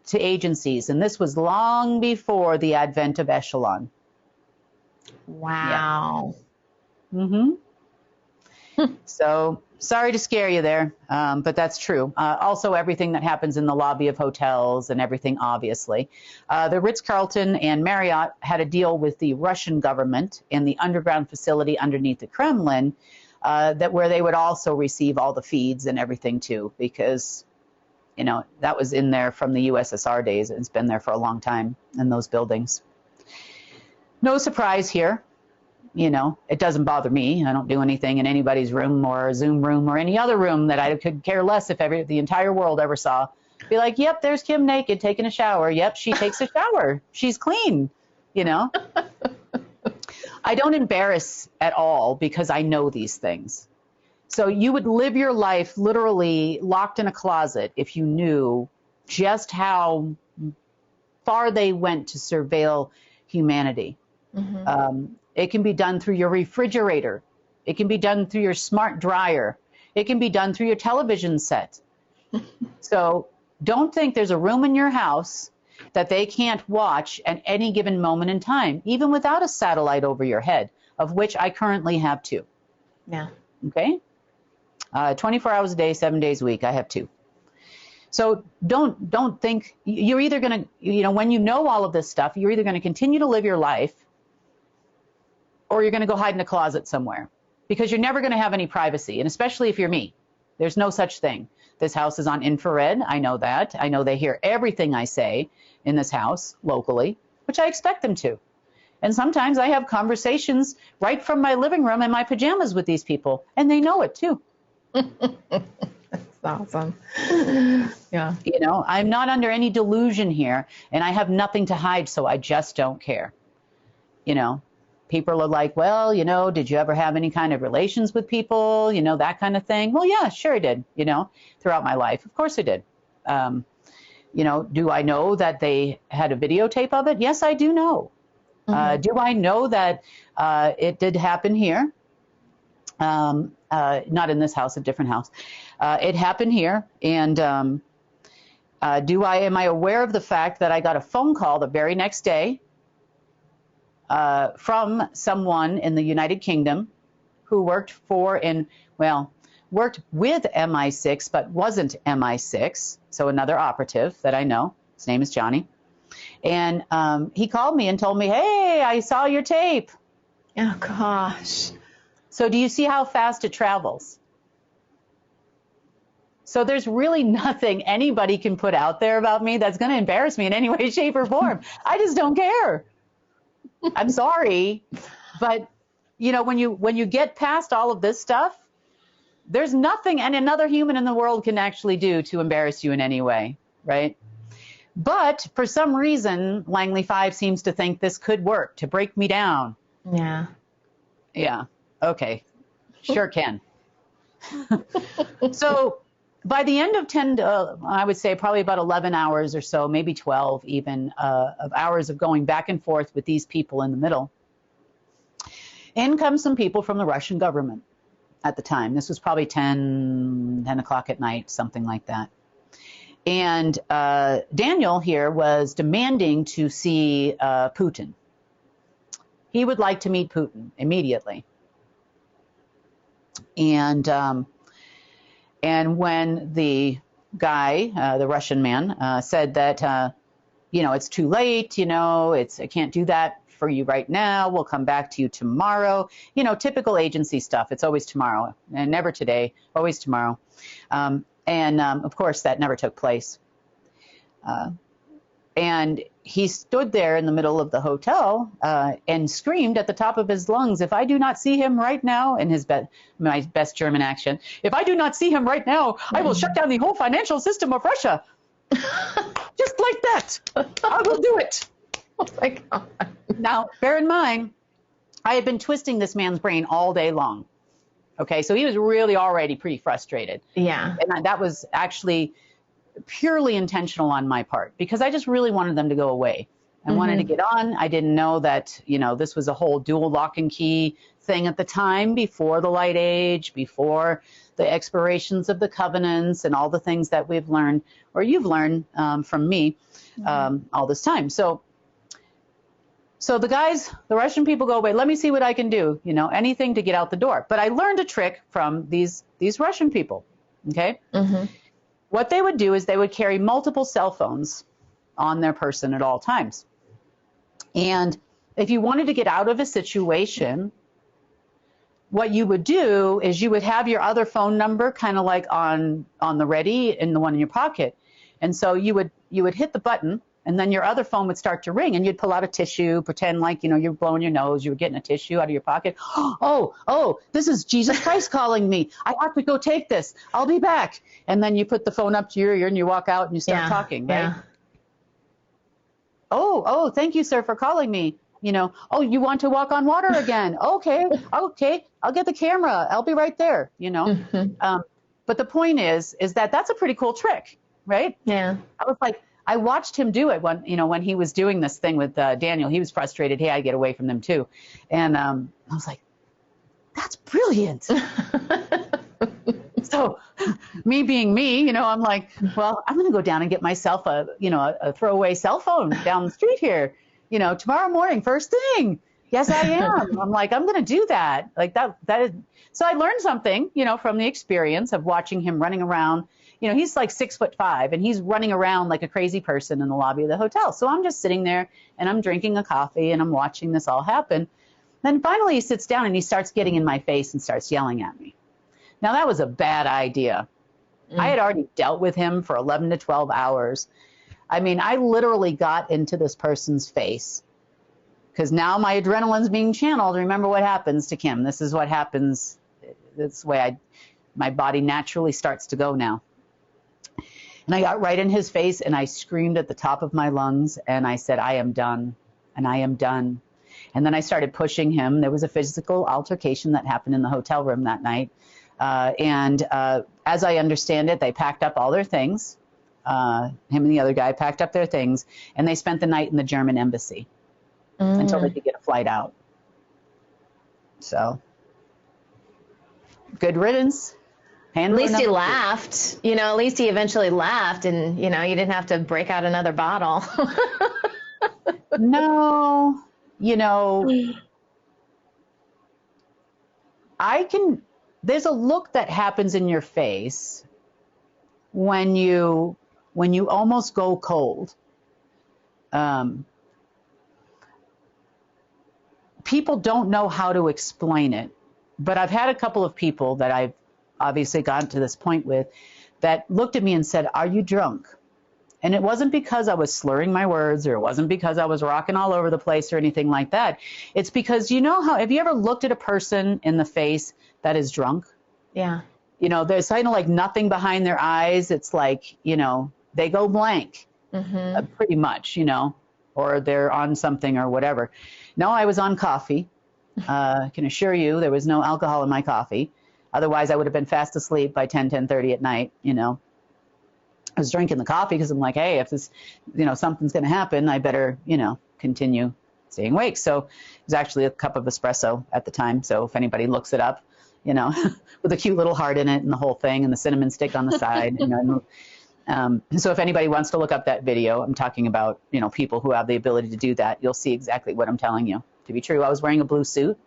to agencies. And this was long before the advent of Echelon. Wow. Yeah. Mm-hmm. So sorry to scare you there, but that's true. Also, everything that happens in the lobby of hotels and everything, obviously. The Ritz-Carlton and Marriott had a deal with the Russian government in the underground facility underneath the Kremlin, where they would also receive all the feeds and everything too, because, you know, that was in there from the USSR days. It's been there for a long time in those buildings. No surprise here. You know, it doesn't bother me. I don't do anything in anybody's room or a Zoom room or any other room that I could care less if the entire world ever saw. Be like, yep, there's Kim naked taking a shower. Yep, she takes a shower. She's clean, you know. I don't embarrass at all because I know these things. So you would live your life literally locked in a closet if you knew just how far they went to surveil humanity. Mm-hmm. It can be done through your refrigerator. It can be done through your smart dryer. It can be done through your television set. So don't think there's a room in your house that they can't watch at any given moment in time, even without a satellite over your head, of which I currently have 2. Yeah. Okay? 24 hours a day, 7 days a week, I have 2. So don't think, you're either going to, you know, when you know all of this stuff, you're either going to continue to live your life, or you're going to go hide in a closet somewhere, because you're never going to have any privacy. And especially if you're me, there's no such thing. This house is on infrared. I know that. I know they hear everything I say in this house locally, which I expect them to. And sometimes I have conversations right from my living room in my pajamas with these people, and they know it too. That's awesome. Yeah. You know, I'm not under any delusion here, and I have nothing to hide, so I just don't care. You know, people are like, well, you know, did you ever have any kind of relations with people? You know, that kind of thing. Well, yeah, sure I did, you know, throughout my life. Of course I did. You know, do I know that they had a videotape of it? Yes, I do know. Mm-hmm. Do I know that it did happen here? Not in this house, a different house. It happened here. And am I aware of the fact that I got a phone call the very next day from someone in the United Kingdom who worked worked with MI6, but wasn't MI6. So another operative that I know. His name is Johnny. And he called me and told me, hey, I saw your tape. Oh, gosh. So do you see how fast it travels? So there's really nothing anybody can put out there about me that's going to embarrass me in any way, shape, or form. I just don't care. I'm sorry. But, you know, when you get past all of this stuff, there's nothing another human in the world can actually do to embarrass you in any way, right? But for some reason, Langley 5 seems to think this could work to break me down. Yeah. Yeah. Okay. Sure can. So by the end of 10, I would say probably about 11 hours or so, maybe 12 even, of hours of going back and forth with these people in the middle, in comes some people from the Russian government at the time. This was probably 10 o'clock at night, something like that. And Daniel here was demanding to see Putin. He would like to meet Putin immediately. And when the guy, the Russian man, said that, you know, it's too late, you know, I can't do that for you right now. We'll come back to you tomorrow. You know, typical agency stuff. It's always tomorrow, and never today, always tomorrow. And of course, that never took place. And he stood there in the middle of the hotel and screamed at the top of his lungs, if I do not see him right now, in my best German accent, if I do not see him right now, I will shut down the whole financial system of Russia. Just like that. I will do it. Oh my God. Now, bear in mind, I had been twisting this man's brain all day long. Okay, so he was really already pretty frustrated. Yeah. And that was actually purely intentional on my part, because I just really wanted them to go away. I wanted to get on. I didn't know that, this was a whole dual lock and key thing at the time, before the light age, before the expirations of the covenants and all the things that we've learned, or you've learned from me all this time. So the Russian people go away. Let me see what I can do, anything to get out the door. But I learned a trick from these Russian people. Okay. What they would do is they would carry multiple cell phones on their person at all times. And if you wanted to get out of a situation, what you would do is you would have your other phone number kind of like on the ready and the one in your pocket. And so you would hit the button, and then your other phone would start to ring, and you'd pull out a tissue, pretend like, you're blowing your nose, you were getting a tissue out of your pocket. Oh, this is Jesus Christ calling me. I have to go take this. I'll be back. And then you put the phone up to your ear and you walk out and you start talking, right? Yeah. Oh, thank you, sir, for calling me. Oh, you want to walk on water again? Okay. I'll get the camera. I'll be right there, But the point is that that's a pretty cool trick, right? Yeah. I watched him do it when he was doing this thing with Daniel. He was frustrated. Hey, I get away from them too. And I was like, that's brilliant. So me being me, I'm like, well, I'm going to go down and get myself a throwaway cell phone down the street here, tomorrow morning, first thing. Yes, I am. I'm like, I'm going to do that. Like that is. So I learned something, from the experience of watching him running around. He's like 6'5", and he's running around like a crazy person in the lobby of the hotel. So I'm just sitting there and I'm drinking a coffee and I'm watching this all happen. Then finally he sits down and he starts getting in my face and starts yelling at me. Now that was a bad idea. I had already dealt with him for 11 to 12 hours. I mean, I literally got into this person's face because now my adrenaline's being channeled. Remember what happens to Kim. This is what happens. That's the way my body naturally starts to go now. And I got right in his face and I screamed at the top of my lungs and I said, I am done, and I am done. And then I started pushing him. There was a physical altercation that happened in the hotel room that night. And as I understand it, they packed up all their things. Him and the other guy packed up their things, and they spent the night in the German embassy until they could get a flight out. So, good riddance. At least he laughed. At least he eventually laughed, and, you didn't have to break out another bottle. No, there's a look that happens in your face when you almost go cold. People don't know how to explain it, but I've had a couple of people that I've obviously gotten to this point with that looked at me and said, are you drunk? And it wasn't because I was slurring my words, or it wasn't because I was rocking all over the place or anything like that. It's because, have you ever looked at a person in the face that is drunk? Yeah. There's kind of like nothing behind their eyes. It's like, they go blank, pretty much, or they're on something or whatever. No, I was on coffee. I can assure you there was no alcohol in my coffee. Otherwise, I would have been fast asleep by 10:30 at night, I was drinking the coffee because I'm like, hey, if this, something's going to happen, I better, continue staying awake. So it was actually a cup of espresso at the time. So if anybody looks it up, with a cute little heart in it and the whole thing and the cinnamon stick on the side, so if anybody wants to look up that video, I'm talking about, people who have the ability to do that. You'll see exactly what I'm telling you to be true. I was wearing a blue suit,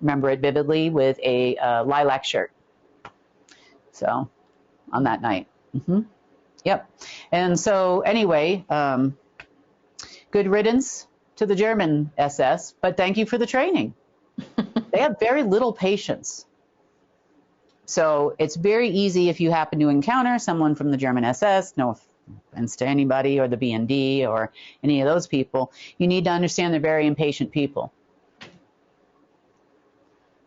remember it vividly, with a lilac shirt. So on that night. Yep. And so anyway, good riddance to the German SS, but thank you for the training. They have very little patience. So it's very easy if you happen to encounter someone from the German SS, no offense to anybody or the BND or any of those people, you need to understand they're very impatient people.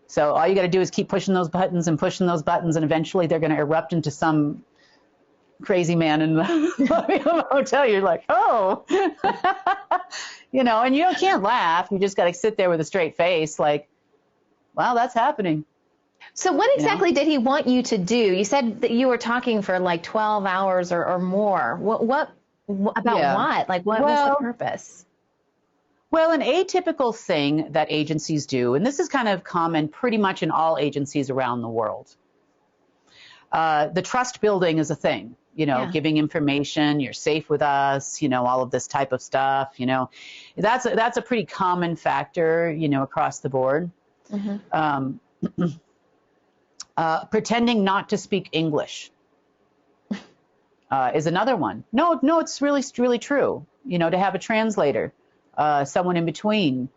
So all you got to do is keep pushing those buttons, and eventually they're going to erupt into some crazy man in the hotel. You're like, oh, you know, and you can't laugh. You just got to sit there with a straight face like, wow, that's happening. So what exactly did he want you to do? You said that you were talking for like 12 hours or more. What about what? Like, what was the purpose? Well, an atypical thing that agencies do, and this is kind of common pretty much in all agencies around the world. The trust building is a thing, you know, giving information, you're safe with us, you know, all of this type of stuff, you know, that's a pretty common factor, you know, across the board. Mm-hmm. Pretending not to speak English is another one. No, it's really true, you know, to have a translator. Someone in between.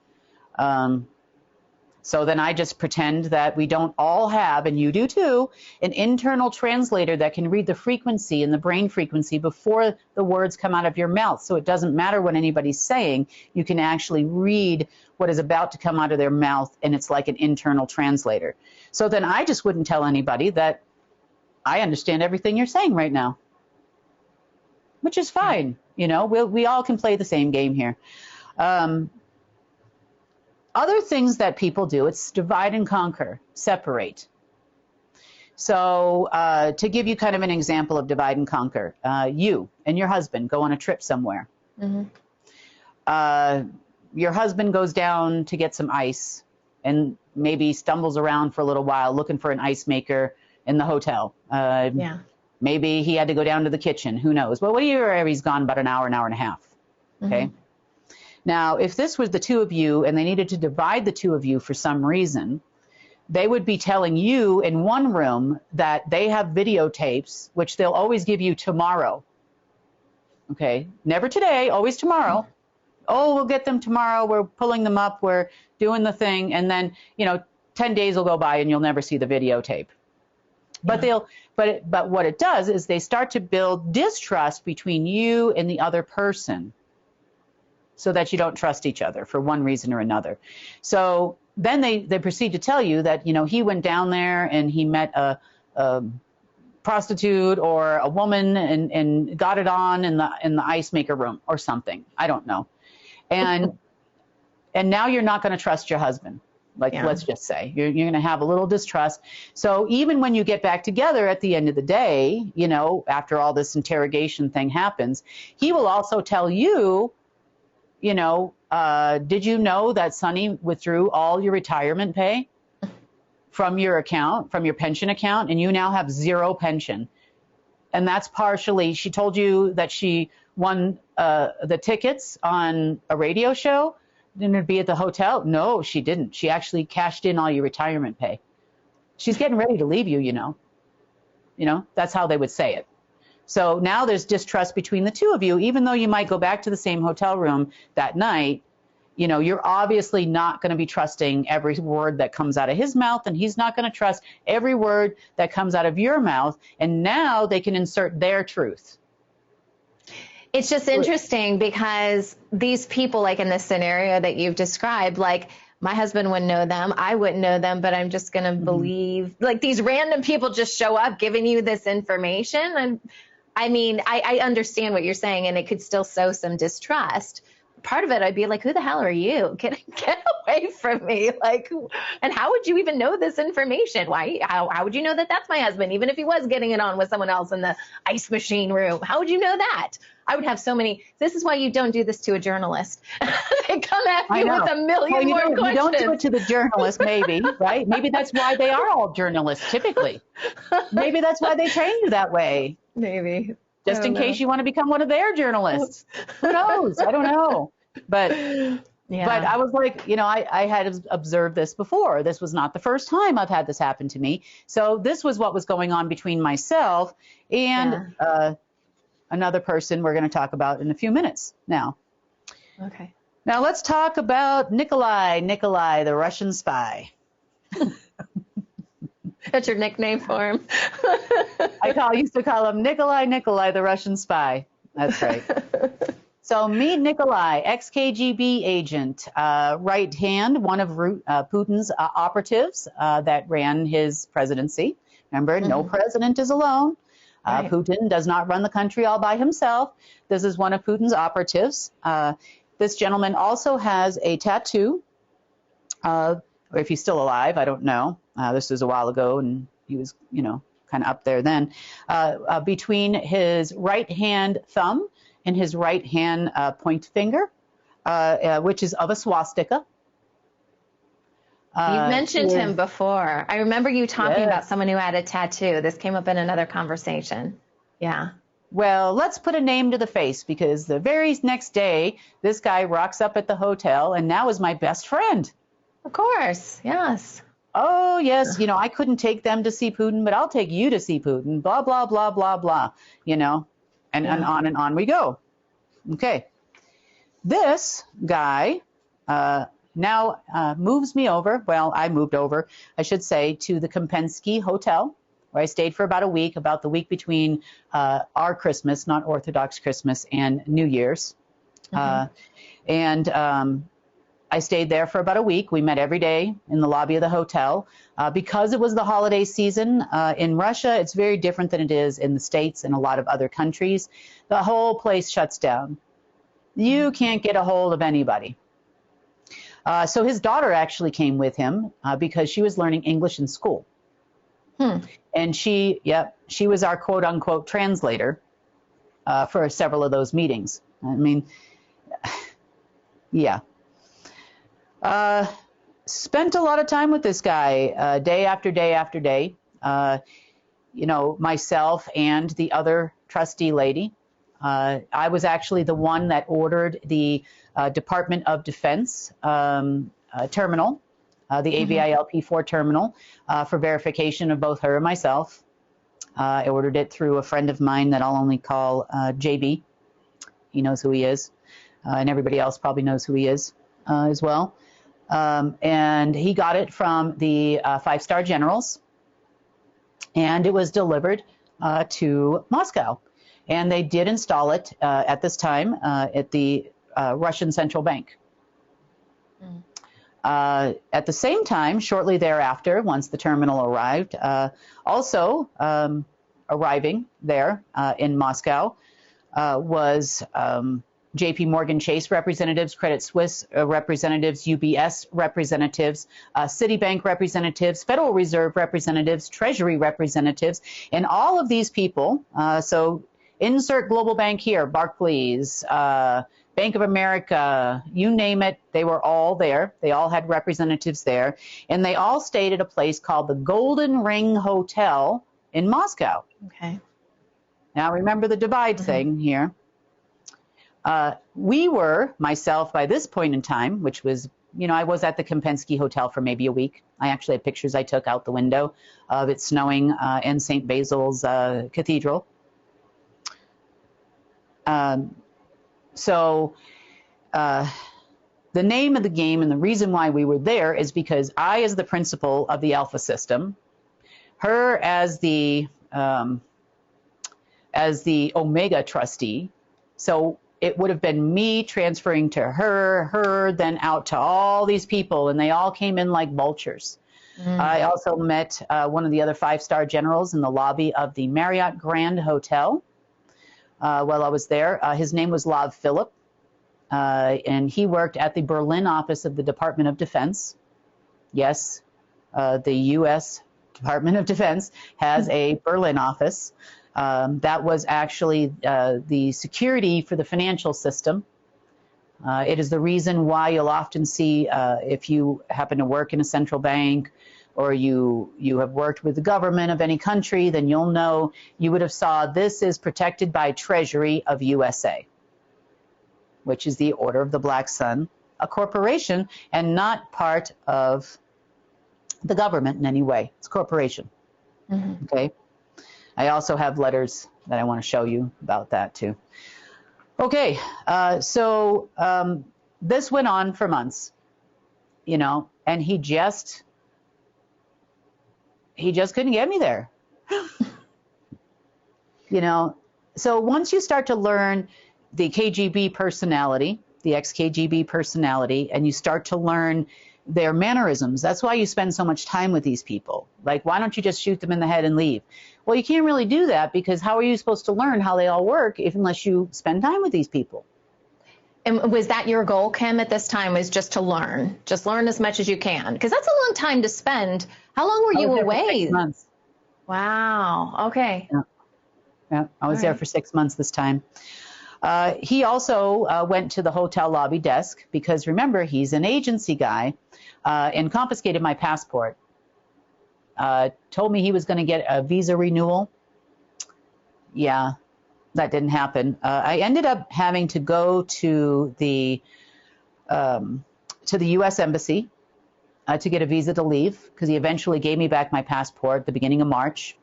So then I just pretend that we don't all have, and you do too, an internal translator that can read the frequency and the brain frequency before the words come out of your mouth. So it doesn't matter what anybody's saying. You can actually read what is about to come out of their mouth, and it's like an internal translator. So then I just wouldn't tell anybody that I understand everything you're saying right now, which is fine. You know, we all can play the same game here. Other things that people do, it's divide and conquer, separate. So to give you kind of an example of divide and conquer, you and your husband go on a trip somewhere. Mm-hmm. Your husband goes down to get some ice and maybe stumbles around for a little while looking for an ice maker in the hotel. Maybe he had to go down to the kitchen. Who knows? Well, he's gone about an hour and a half. Okay. Mm-hmm. Now, if this was the two of you and they needed to divide the two of you for some reason, they would be telling you in one room that they have videotapes, which they'll always give you tomorrow. Okay. Never today, always tomorrow. Mm-hmm. Oh, we'll get them tomorrow. We're pulling them up. We're doing the thing. And then, 10 days will go by and you'll never see the videotape. But but what it does is they start to build distrust between you and the other person so that you don't trust each other for one reason or another. So then they proceed to tell you that, he went down there and he met a prostitute or a woman and got it on in the ice maker room or something. I don't know. And now you're not going to trust your husband. Let's just say you're going to have a little distrust. So even when you get back together at the end of the day, after all this interrogation thing happens, he will also tell you, did you know that Sonny withdrew all your retirement pay from your account, from your pension account, and you now have zero pension? And that's partially, she told you that she won the tickets on a radio show. Didn't it be at the hotel? No, she didn't. She actually cashed in all your retirement pay. She's getting ready to leave you, that's how they would say it. So now there's distrust between the two of you, even though you might go back to the same hotel room that night. You're obviously not going to be trusting every word that comes out of his mouth, and he's not going to trust every word that comes out of your mouth. And now they can insert their truth. It's just interesting because these people, like in this scenario that you've described, like my husband wouldn't know them, I wouldn't know them, but I'm just going to believe, like these random people just show up giving you this information. And I understand what you're saying, and it could still sow some distrust. Part of it, I'd be like, who the hell are you? Get away from me. And how would you even know this information? How would you know that that's my husband, even if he was getting it on with someone else in the ice machine room? How would you know that? I would have so many. This is why you don't do this to a journalist. They come at you with a million more questions. You don't do it to the journalist, maybe, right? Maybe that's why they are all journalists, typically. Maybe that's why they train you that way. Maybe. Just in case you want to become one of their journalists. Who knows? I don't know. But I was like, I had observed this before. This was not the first time I've had this happen to me. So this was what was going on between myself and another person we're going to talk about in a few minutes now. Okay. Now let's talk about Nikolai, the Russian spy. That's your nickname for him. I used to call him Nikolai, the Russian spy. That's right. So meet Nikolai, ex-KGB agent, right hand, one of Putin's operatives that ran his presidency. Remember, no president is alone. Right. Putin does not run the country all by himself. This is one of Putin's operatives. This gentleman also has a tattoo, or if he's still alive, I don't know. This was a while ago, and he was, you know, kind of up there then. Between his right hand thumb and his right hand point finger, which is of a swastika. You've mentioned him before. I remember you talking about someone who had a tattoo. This came up in another conversation. Yeah. Well, let's put a name to the face, because the very next day, this guy rocks up at the hotel and now is my best friend. Of course. Yes. Oh, yes. You know, I couldn't take them to see Putin, but I'll take you to see Putin. Blah, blah, blah, blah, blah. You know, and on we go. Okay. This guy, now moves me over. Well, I moved over, I should say, to the Kempinski Hotel, where I stayed for about a week, about the week between our Christmas, not Orthodox Christmas, and New Year's. I stayed there for about a week. We met every day in the lobby of the hotel. Because it was the holiday season in Russia, it's very different than it is in the States and a lot of other countries. The whole place shuts down. You can't get a hold of anybody. So his daughter actually came with him because she was learning English in school. And she was our quote unquote translator for several of those meetings. I mean, yeah. Spent a lot of time with this guy day after day after day. You know, myself and the other trustee lady. I was actually the one that ordered the Department of Defense terminal, the AVILP4 terminal, for verification of both her and myself. I ordered it through a friend of mine that I'll only call JB. He knows who he is, and everybody else probably knows who he is as well. And he got it from the 5-star generals, and it was delivered to Moscow. And they did install it at this time at the Russian Central Bank. At the same time, shortly thereafter, once the terminal arrived, also arriving there in Moscow was JP Morgan Chase representatives, Credit Suisse representatives, UBS representatives, Citibank representatives, Federal Reserve representatives, Treasury representatives, and all of these people, so insert global bank here, Barclays, Bank of America, you name it, they were all there. They all had representatives there. And they all stayed at a place called the Golden Ring Hotel in Moscow. Okay. Now remember the divide thing here. We were, myself, by this point in time, which was, you know, I was at the Kempinski Hotel for maybe a week. I actually had pictures I took out the window of it snowing in St. Basil's Cathedral. So the name of the game and the reason why we were there is because I, as the principal of the Alpha system, her as the Omega trustee, so it would have been me transferring to her, then out to all these people, and they all came in like vultures. I also met one of the other 5-star generals in the lobby of the Marriott Grand Hotel while I was there. His name was Lav Philipp, and he worked at the Berlin office of the Department of Defense. Yes, the U.S. Department of Defense has a Berlin office. That was actually the security for the financial system. It is the reason why you'll often see, if you happen to work in a central bank or you have worked with the government of any country, then you'll know, you would have saw this is protected by Treasury of USA, which is the Order of the Black Sun, a corporation and not part of the government in any way. It's a corporation. Okay. I also have letters that I want to show you about that too. Okay, so this went on for months, you know, and he just couldn't get me there. You know, So once you start to learn the KGB personality, the ex-KGB personality, and you start to learn their mannerisms, that's why you spend so much time with these people. Like, why don't you just shoot them in the head and leave? Well, you can't really do that, because how are you supposed to learn how they all work unless you spend time with these people? And was that your goal, Kim, at this time, was just to learn? Just learn as much as you can? Because that's a long time to spend. How long were you away? 6 months. Wow. Okay. Yeah, I was there for 6 months this time. He also went to the hotel lobby desk, because remember, he's an agency guy, and confiscated my passport. Told me he was going to get a visa renewal. Yeah, that didn't happen. I ended up having to go to the U.S. Embassy to get a visa to leave, because he eventually gave me back my passport at the beginning of March.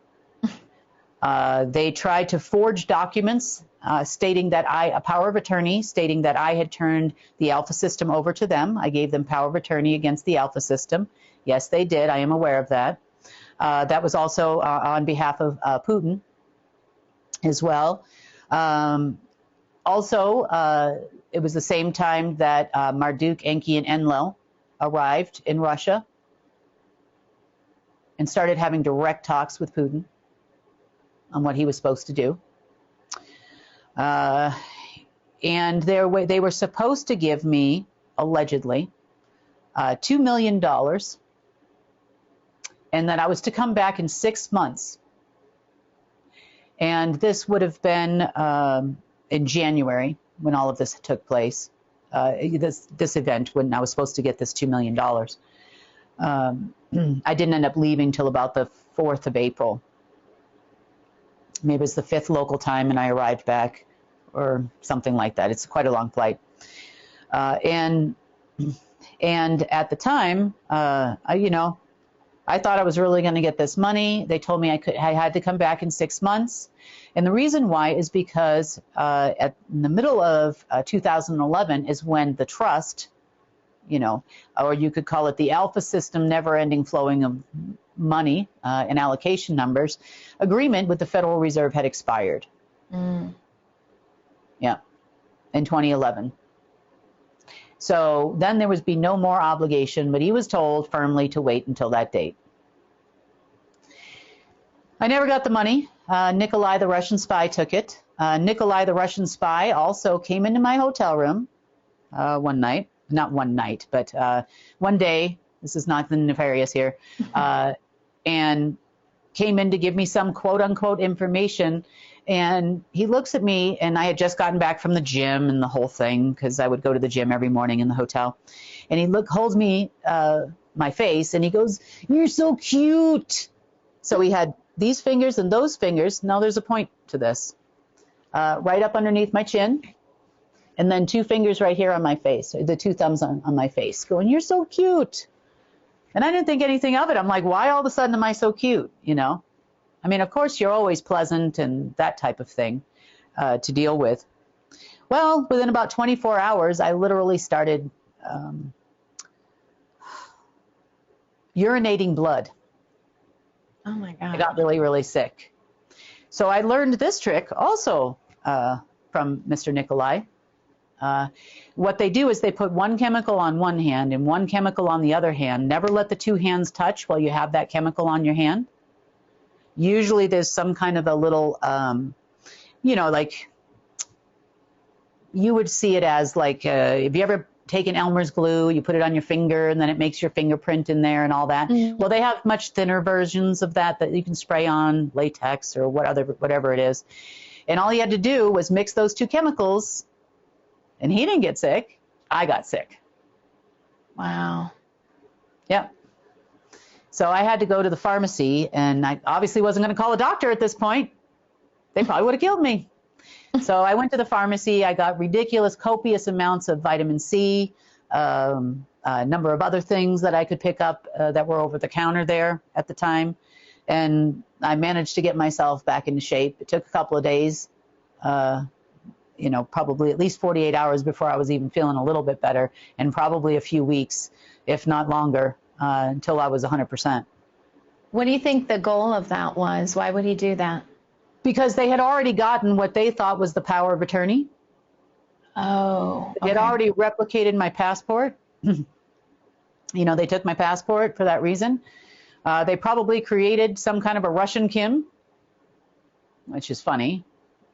They tried to forge documents stating that a power of attorney stating that I had turned the Alpha system over to them. I gave them power of attorney against the Alpha system. Yes, they did. I am aware of that. That was also on behalf of Putin as well. Also, it was the same time that Marduk, Enki, and Enlil arrived in Russia and started having direct talks with Putin on what he was supposed to do. And they were supposed to give me, allegedly, $2 million, and that I was to come back in 6 months. And this would have been in January when all of this took place, this event, when I was supposed to get this $2 million. I didn't end up leaving till about the 4th of April. Maybe it was the 5th local time, and I arrived back, or something like that. It's quite a long flight. And at the time, I thought I was really going to get this money. They told me I had to come back in 6 months. And the reason why is because in the middle of 2011 is when the trust, or you could call it the Alpha system, never-ending flowing of money and allocation numbers, agreement with the Federal Reserve had expired. Yeah, in 2011. So then there was be no more obligation, but he was told firmly to wait until that date. I never got the money. Nikolai, the Russian spy, took it. Nikolai, the Russian spy, also came into my hotel room one night. Not one night, but one day. This is not the nefarious here. And came in to give me some quote-unquote information. And he looks at me, and I had just gotten back from the gym and the whole thing, because I would go to the gym every morning in the hotel. And he holds me, my face, and he goes, "You're so cute." So he had these fingers and those fingers. Now there's a point to this. Right up underneath my chin, and then 2 fingers right here on my face, the 2 thumbs on my face, going, "You're so cute." And I didn't think anything of it. I'm like, why all of a sudden am I so cute, I mean, of course, you're always pleasant and that type of thing to deal with. Well, within about 24 hours, I literally started urinating blood. Oh, my God. I got really, really sick. So I learned this trick also from Mr. Nikolai. What they do is they put one chemical on one hand and one chemical on the other hand. Never let the 2 hands touch while you have that chemical on your hand. Usually there's some kind of a little, like you would see it as like, have you ever taken Elmer's glue, you put it on your finger and then it makes your fingerprint in there and all that? Well, they have much thinner versions of that you can spray on latex or whatever it is. And all he had to do was mix those 2 chemicals, and he didn't get sick. I got sick. Wow. Yep. So I had to go to the pharmacy, and I obviously wasn't going to call a doctor at this point. They probably would have killed me. So I went to the pharmacy. I got ridiculous, copious amounts of vitamin C, a number of other things that I could pick up that were over the counter there at the time. And I managed to get myself back into shape. It took a couple of days, probably at least 48 hours before I was even feeling a little bit better, and probably a few weeks, if not longer, until I was 100%. What do you think the goal of that was? Why would he do that? because they had already gotten what they thought was the power of attorney. Oh, They had already replicated my passport. You know, they took my passport for that reason. They probably created some kind of a Russian Kim, which is funny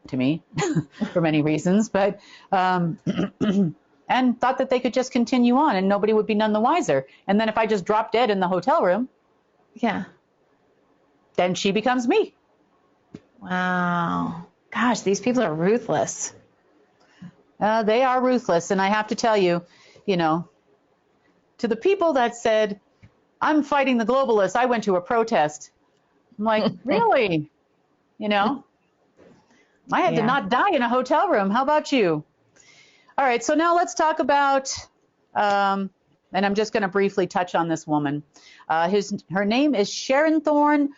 to me for many reasons, but and thought that they could just continue on and nobody would be none the wiser. And then if I just drop dead in the hotel room, then she becomes me. Wow. Gosh, these people are ruthless. They are ruthless. And I have to tell you, you know, to the people that said, I'm fighting the globalists, I went to a protest. I'm like, really? You know, I had to not die in a hotel room. How about you? All right, so now let's talk about, and I'm just going to briefly touch on this woman. Her name is Sharon Thorne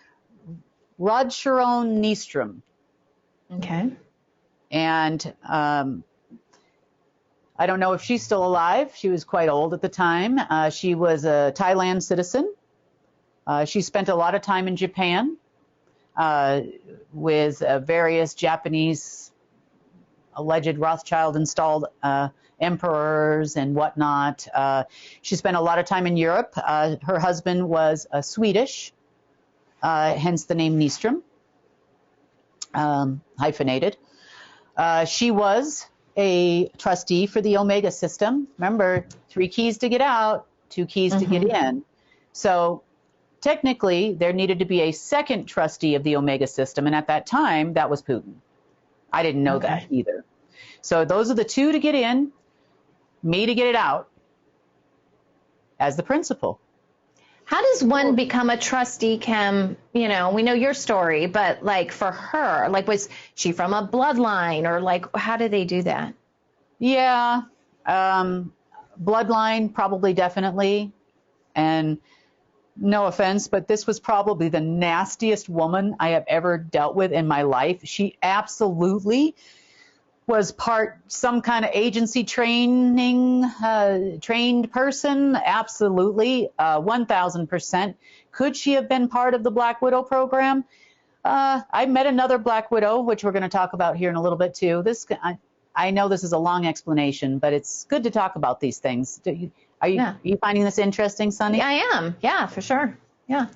Rodcheron Nystrom. Okay. And I don't know if she's still alive. She was quite old at the time. She was a Thailand citizen. She spent a lot of time in Japan with various Japanese alleged Rothschild-installed emperors and whatnot. She spent a lot of time in Europe. Her husband was Swedish, hence the name Nystrom, hyphenated. She was a trustee for the Omega system. Remember, 3 keys to get out, 2 keys to get in. So technically, there needed to be a second trustee of the Omega system, and at that time, that was Putin. I didn't know that either. So those are the 2 to get in, me to get it out as the principal. How does one become a trustee, Kim? You know, we know your story, but like for her, like was she from a bloodline or like how do they do that? Yeah, bloodline probably definitely. And no offense, but this was probably the nastiest woman I have ever dealt with in my life. She absolutely was some kind of agency trained person. Absolutely. 1000%. Could she have been part of the Black Widow program? I met another Black Widow, which we're going to talk about here in a little bit too. I know this is a long explanation, but it's good to talk about these things. Are you finding this interesting, Sunny? Yeah, I am. Yeah, for sure. Yeah.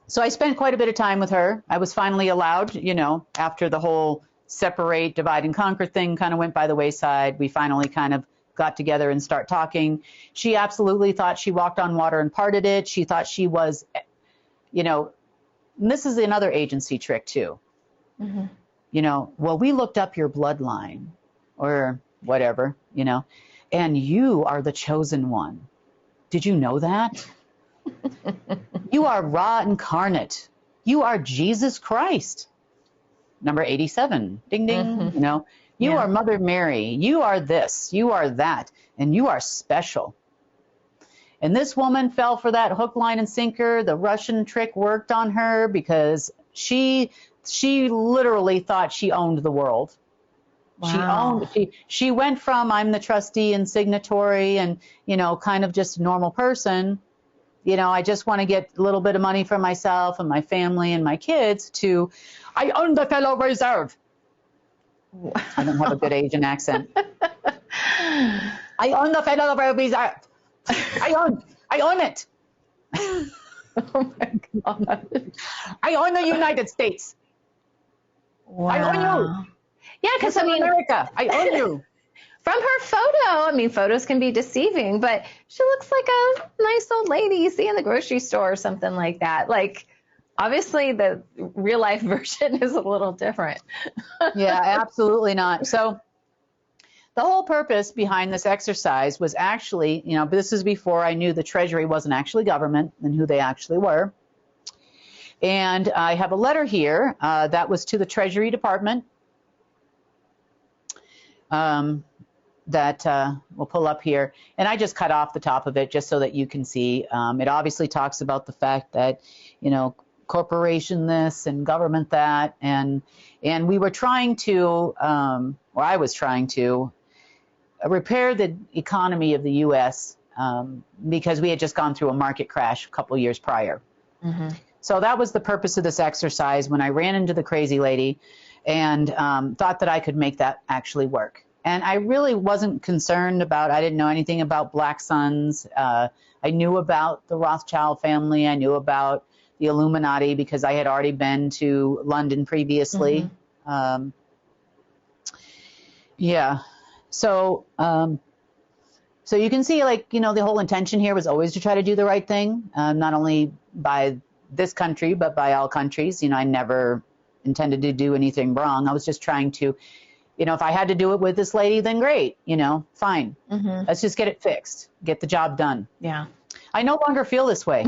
So I spent quite a bit of time with her. I was finally allowed, you know, after the whole separate, divide and conquer thing kind of went by the wayside. We finally kind of got together and start talking. She absolutely thought she walked on water and parted it. She thought she was, you know, and this is another agency trick too. You know, well, we looked up your bloodline or whatever, you know, and you are the chosen one. Did you know that? You are Ra incarnate. You are Jesus Christ. Number 87. Ding, ding. You know, you are Mother Mary. You are this. You are that. And you are special. And this woman fell for that hook, line, and sinker. The Russian trick worked on her because she literally thought she owned the world. Wow. She went from I'm the trustee and signatory and, you know, kind of just a normal person. You know, I just want to get a little bit of money for myself and my family and my kids to, I own the Federal Reserve. I don't have a good Asian accent. I own the Federal Reserve. I own it. Oh my God. I own the United States. Wow. I own you. Yeah, because I mean, America, I own you. From her photo, I mean, photos can be deceiving, but she looks like a nice old lady you see in the grocery store or something like that. Like, obviously, the real life version is a little different. Yeah, absolutely not. So the whole purpose behind this exercise was actually, you know, this is before I knew the Treasury wasn't actually government and who they actually were. And I have a letter here that was to the Treasury Department. That we'll pull up here. And I just cut off the top of it just so that you can see. It obviously talks about the fact that, you know, corporation this and government that. And we were trying to, or I was trying to, repair the economy of the U.S. Because we had just gone through a market crash a couple years prior. So that was the purpose of this exercise when I ran into the crazy lady and thought that I could make that actually work. And I really wasn't concerned about, I didn't know anything about black suns. I knew about the Rothschild family. I knew about the Illuminati because I had already been to London previously. Mm-hmm. Yeah. So, so you can see, like, you know, the whole intention here was always to try to do the right thing, not only by this country, but by all countries. You know, I never intended to do anything wrong. I was just trying to, you know, if I had to do it with this lady, then great, you know, fine. Mm-hmm. Let's just get it fixed, get the job done. Yeah. I no longer feel this way.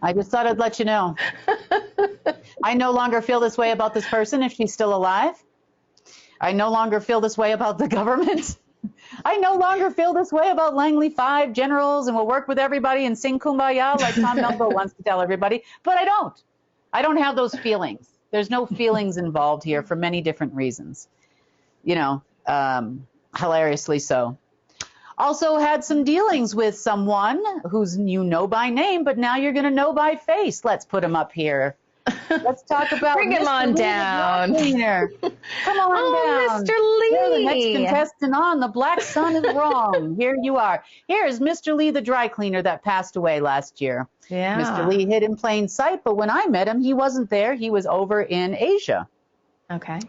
I just thought I'd let you know. I no longer feel this way about this person if she's still alive. I no longer feel this way about the government. I no longer feel this way about Langley 5 generals and we'll work with everybody and sing Kumbaya like Tom Melbo wants to tell everybody. But I don't. I don't have those feelings. There's no feelings involved here for many different reasons. You know, hilariously so. Also had some dealings with someone who's you know by name, but now you're going to know by face. Let's put him up here. Let's talk about Bring him on down. Come on down. Mr. Lee. You're the next contestant on The Black Sun is Wrong. Here you are. Here's Mr. Lee, the dry cleaner that passed away last year. Yeah. Mr. Lee hid in plain sight, but when I met him, he wasn't there. He was over in Asia. Okay.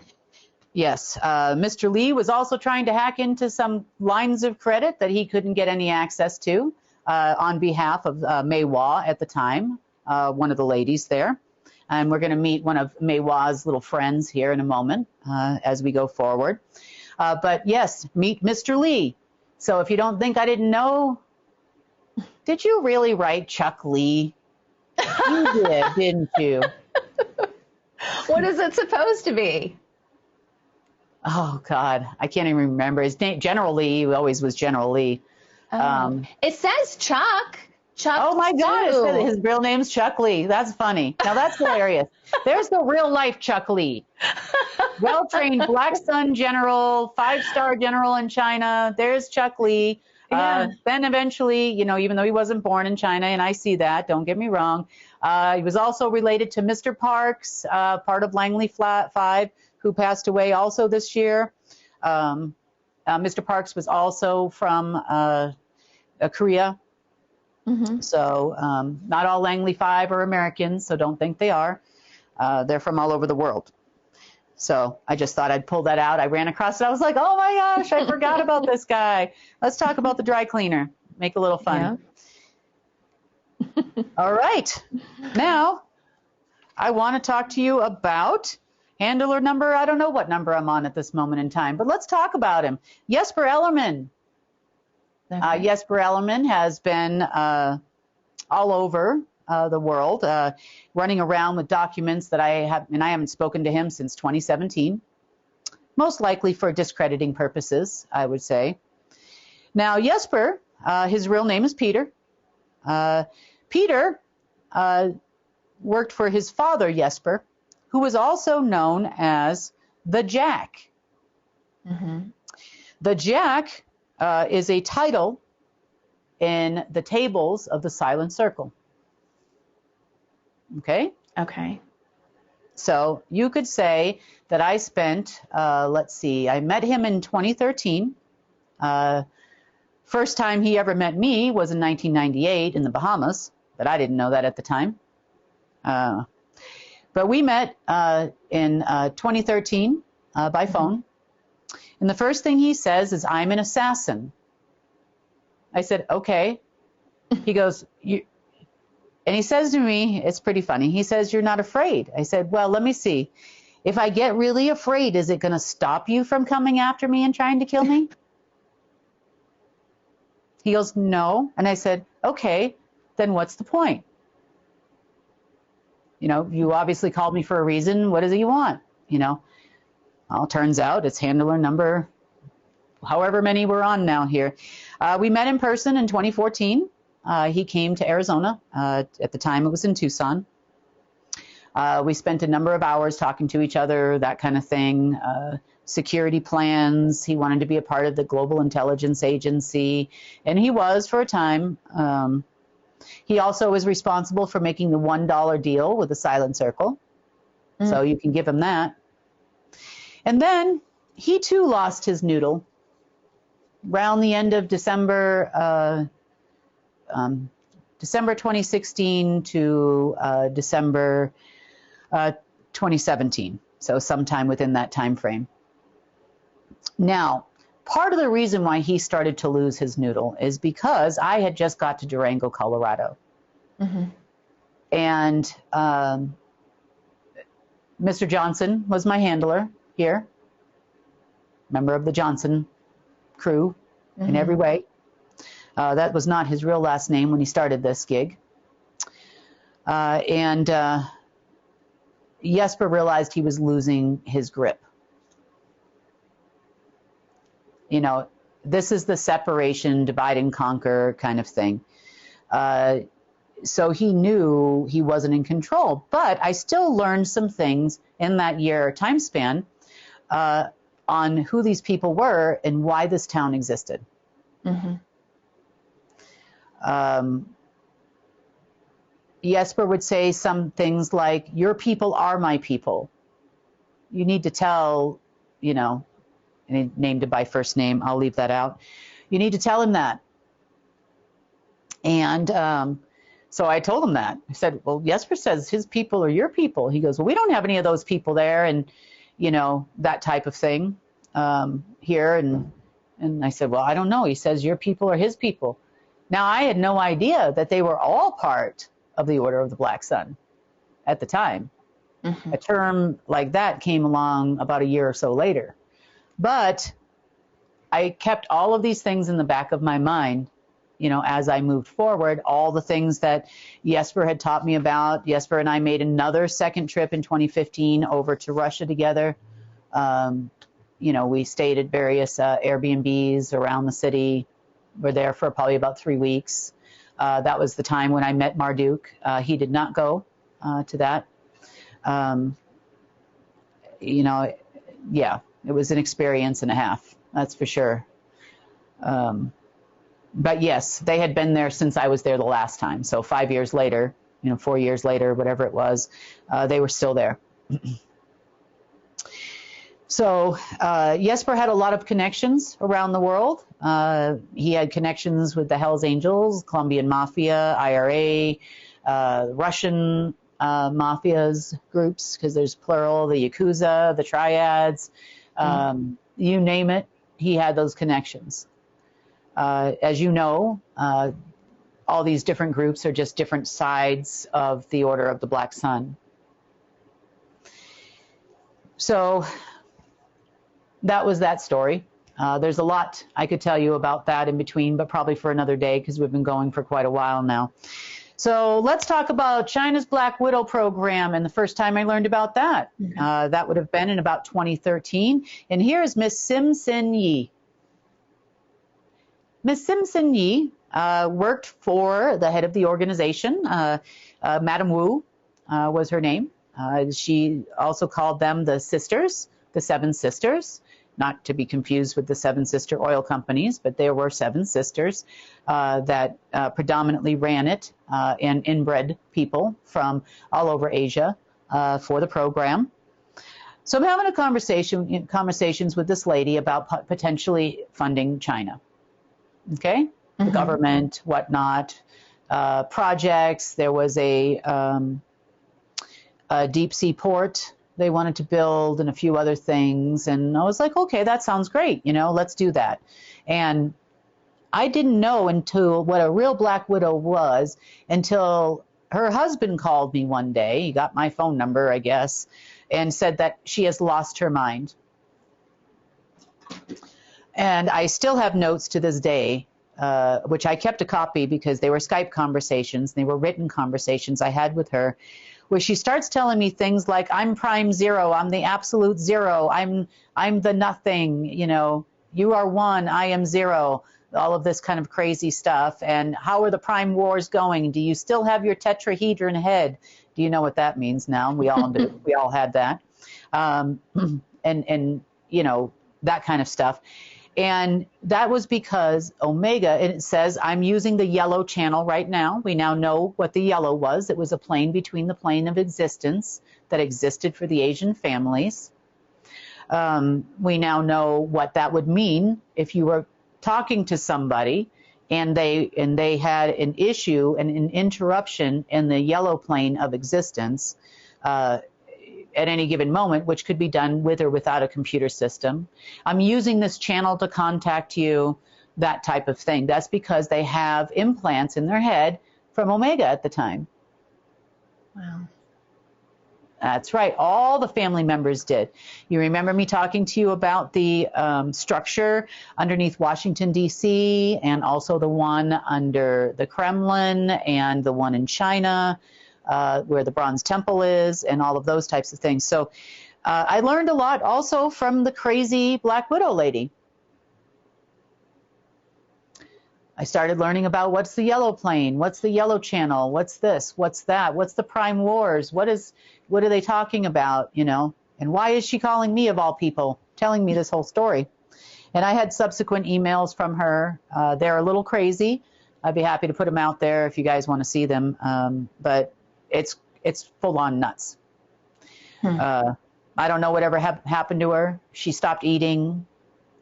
Yes. Mr. Lee was also trying to hack into some lines of credit that he couldn't get any access to on behalf of Mei Hua at the time, one of the ladies there. And we're going to meet one of Mei Hua's little friends here in a moment as we go forward. But yes, meet Mr. Lee. So if you don't think I didn't know, did you really write Chuck Lee? You did, didn't you? What is it supposed to be? Oh, God, I can't even remember. His name, General Lee, always was General Lee. It says Chuck. Chuck. Oh, my God, his real name's Chuck Lee. That's funny. Now, that's hilarious. There's the real-life Chuck Lee. Well-trained Black Sun general, 5-star general in China. There's Chuck Lee. Yeah. Then eventually, you know, even though he wasn't born in China, and I see that, don't get me wrong, he was also related to Mr. Parks, part of Langley 5, who passed away also this year. Mr. Parks was also from Korea. Mm-hmm. So not all Langley 5 are Americans, so don't think they are. They're from all over the world. So I just thought I'd pull that out. I ran across it. I was like, oh, my gosh, I forgot about this guy. Let's talk about the dry cleaner. Make a little fun. Yeah. All right. Now, I want to talk to you about handler number. I don't know what number I'm on at this moment in time, but let's talk about him. Jesper Ellerman. Okay. Jesper Ellerman has been all over the world, running around with documents that I haven't spoken to him since 2017, most likely for discrediting purposes, I would say. Now, Jesper, his real name is Peter. Peter worked for his father, Jesper, who was also known as the Jack. Mm-hmm. The Jack is a title in the tables of the Silent Circle. Okay? Okay. So you could say that I spent, let's see, I met him in 2013. First time he ever met me was in 1998 in the Bahamas, but I didn't know that at the time. But we met in 2013 by phone. And the first thing he says is, I'm an assassin. I said, okay. He goes, and he says to me, it's pretty funny. He says, you're not afraid. I said, well, let me see. If I get really afraid, is it going to stop you from coming after me and trying to kill me? He goes, no. And I said, okay, then what's the point? You know, you obviously called me for a reason. What is it you want? You know, well, it turns out it's handler number, however many we're on now here. We met in person in 2014. He came to Arizona. At the time, it was in Tucson. We spent a number of hours talking to each other, that kind of thing. Security plans. He wanted to be a part of the Global Intelligence Agency, and he was for a time. He also is responsible for making the $1 deal with the Silent Circle. So you can give him that. And then he too lost his noodle around the end of December 2016 to December 2017. So sometime within that time frame. Now, part of the reason why he started to lose his noodle is because I had just got to Durango, Colorado. And Mr. Johnson was my handler here, member of the Johnson crew in every way. That was not his real last name when he started this gig. And Jesper realized he was losing his grip. You know, this is the separation, divide and conquer kind of thing. So he knew he wasn't in control, but I still learned some things in that year time span on who these people were and why this town existed. Jesper would say some things like, your people are my people. You need to tell, you know, and he named it by first name. I'll leave that out. You need to tell him that. And so I told him that. I said, well, Jesper says his people are your people. He goes, well, we don't have any of those people there, and, you know, that type of thing here. And I said, well, I don't know. He says your people are his people. Now, I had no idea that they were all part of the Order of the Black Sun at the time. A term like that came along about a year or so later. But I kept all of these things in the back of my mind, you know, as I moved forward, all the things that Jesper had taught me about. Jesper and I made another second trip in 2015 over to Russia together. You know, we stayed at various Airbnbs around the city. We're there for probably about 3 weeks. That was the time when I met Marduk. He did not go to that. You know, yeah, it was an experience and a half, that's for sure. But yes, they had been there since I was there the last time. So 5 years later, you know, 4 years later, whatever it was, they were still there. So Jesper had a lot of connections around the world. He had connections with the Hells Angels, Colombian Mafia, IRA, Russian mafias groups, because there's plural, the Yakuza, the Triads, you name it, he had those connections. As you know, all these different groups are just different sides of the Order of the Black Sun. So that was that story. There's a lot I could tell you about that in between, but probably for another day because we've been going for quite a while now. So let's talk about China's Black Widow program and the first time I learned about that. That would have been in about 2013. And here's Miss Sim-Sin Yi. Miss Sim-Sin Yi worked for the head of the organization. Madam Wu was her name. She also called them the Sisters, the Seven Sisters, not to be confused with the Seven Sister Oil Companies, but there were seven sisters that predominantly ran it and inbred people from all over Asia for the program. So I'm having a conversations with this lady about potentially funding China. Okay, the government, whatnot, projects. There was a deep sea port they wanted to build and a few other things. And I was like, okay, that sounds great. You know, let's do that. And I didn't know until what a real Black Widow was until her husband called me one day. He got my phone number, I guess, and said that she has lost her mind. And I still have notes to this day, which I kept a copy because they were Skype conversations. They were written conversations I had with her, where she starts telling me things like, I'm prime zero, I'm the absolute zero, I'm the nothing, you know, you are one, I am zero, all of this kind of crazy stuff. And how are the prime wars going? Do you still have your tetrahedron head? Do you know what that means now? We all do. We all had that. And you know, that kind of stuff. And that was because Omega, and it says, I'm using the yellow channel right now. We now know what the yellow was. It was a plane between the plane of existence that existed for the Asian families. We now know what that would mean if you were talking to somebody and they had an issue and an interruption in the yellow plane of existence at any given moment, which could be done with or without a computer system. I'm using this channel to contact you, that type of thing. That's because they have implants in their head from Omega at the time. Wow. That's right. All the family members did. You remember me talking to you about the structure underneath Washington, D.C., and also the one under the Kremlin and the one in China, where the Bronze Temple is, and all of those types of things. So I learned a lot also from the crazy Black Widow lady. I started learning about what's the yellow plane, what's the yellow channel, what's this, what's that, what's the Prime Wars, what are they talking about, you know, and why is she calling me of all people, telling me this whole story? And I had subsequent emails from her. They're a little crazy. I'd be happy to put them out there if you guys want to see them, but it's full on nuts. I don't know whatever happened to her. She stopped eating.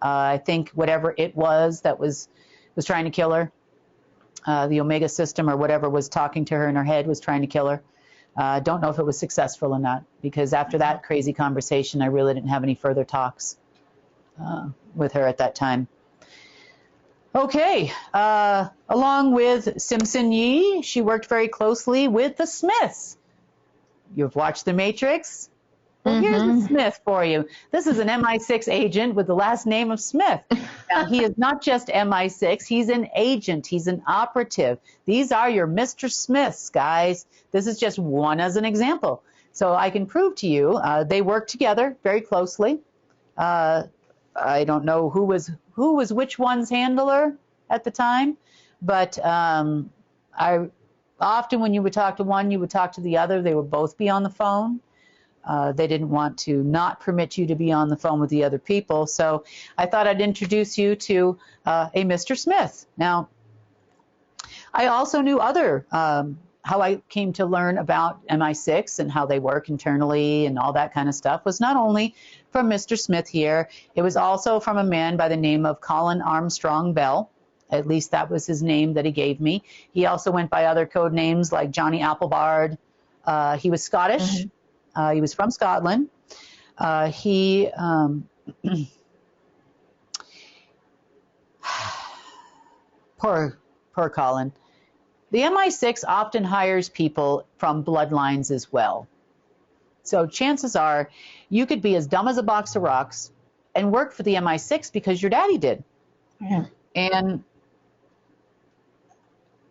I think whatever it was that was trying to kill her. The Omega system or whatever was talking to her in her head was trying to kill her. Don't know if it was successful or not, because after that crazy conversation, I really didn't have any further talks with her at that time. Okay, along with Simpson Yee, she worked very closely with the Smiths. You've watched The Matrix? Well, here's the Smith for you. This is an MI6 agent with the last name of Smith. Now, he is not just MI6. He's an agent. He's an operative. These are your Mr. Smiths, guys. This is just one as an example. So I can prove to you they work together very closely. I don't know who was which one's handler at the time, but I often when you would talk to one, you would talk to the other. They would both be on the phone. They didn't want to not permit you to be on the phone with the other people. So I thought I'd introduce you to a Mr. Smith. Now, I also knew how I came to learn about MI6 and how they work internally and all that kind of stuff was not only from Mr. Smith here, it was also from a man by the name of Colin Armstrong Bell. At least that was his name that he gave me. He also went by other code names like Johnny Applebard. He was Scottish. He was from Scotland. Poor Colin. The MI6 often hires people from bloodlines as well. So chances are you could be as dumb as a box of rocks and work for the MI6 because your daddy did. Yeah. And,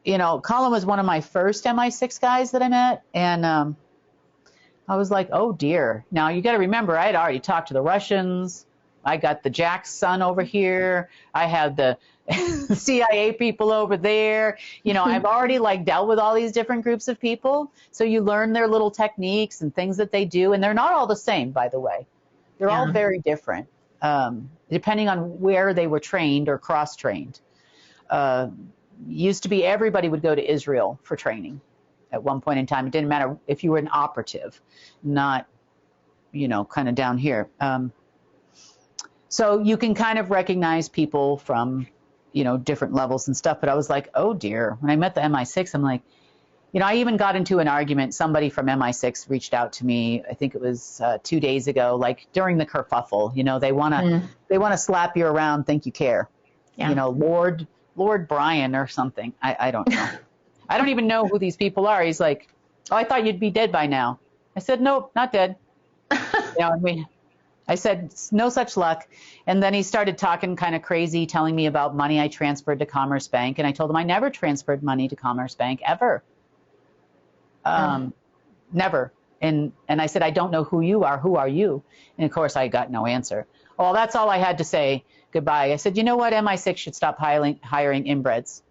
you know, Colin was one of my first MI6 guys that I met. And I was like, oh, dear. Now, you got to remember, I had already talked to the Russians. I got the Jack's son over here. I had the CIA people over there. You know, I've already like dealt with all these different groups of people. So you learn their little techniques and things that they do. And they're not all the same, by the way. They're all very different, depending on where they were trained or cross-trained. Used to be everybody would go to Israel for training at one point in time. It didn't matter if you were an operative, not, you know, kind of down here. So you can kind of recognize people from, you know, different levels and stuff. But I was like, oh, dear. When I met the MI6, I'm like, you know, I even got into an argument. Somebody from MI6 reached out to me. I think it was 2 days ago, like during the kerfuffle. You know, they want to slap you around, think you care. Yeah. You know, Lord Brian or something. I don't know. I don't even know who these people are. He's like, oh, I thought you'd be dead by now. I said, nope, not dead. You know, I said, no such luck. And then he started talking kind of crazy, telling me about money I transferred to Commerce Bank. And I told him I never transferred money to Commerce Bank, ever. Never. And I said, I don't know who you are. Who are you? And, of course, I got no answer. Well, that's all I had to say. Goodbye. I said, you know what? MI6 should stop hiring inbreds.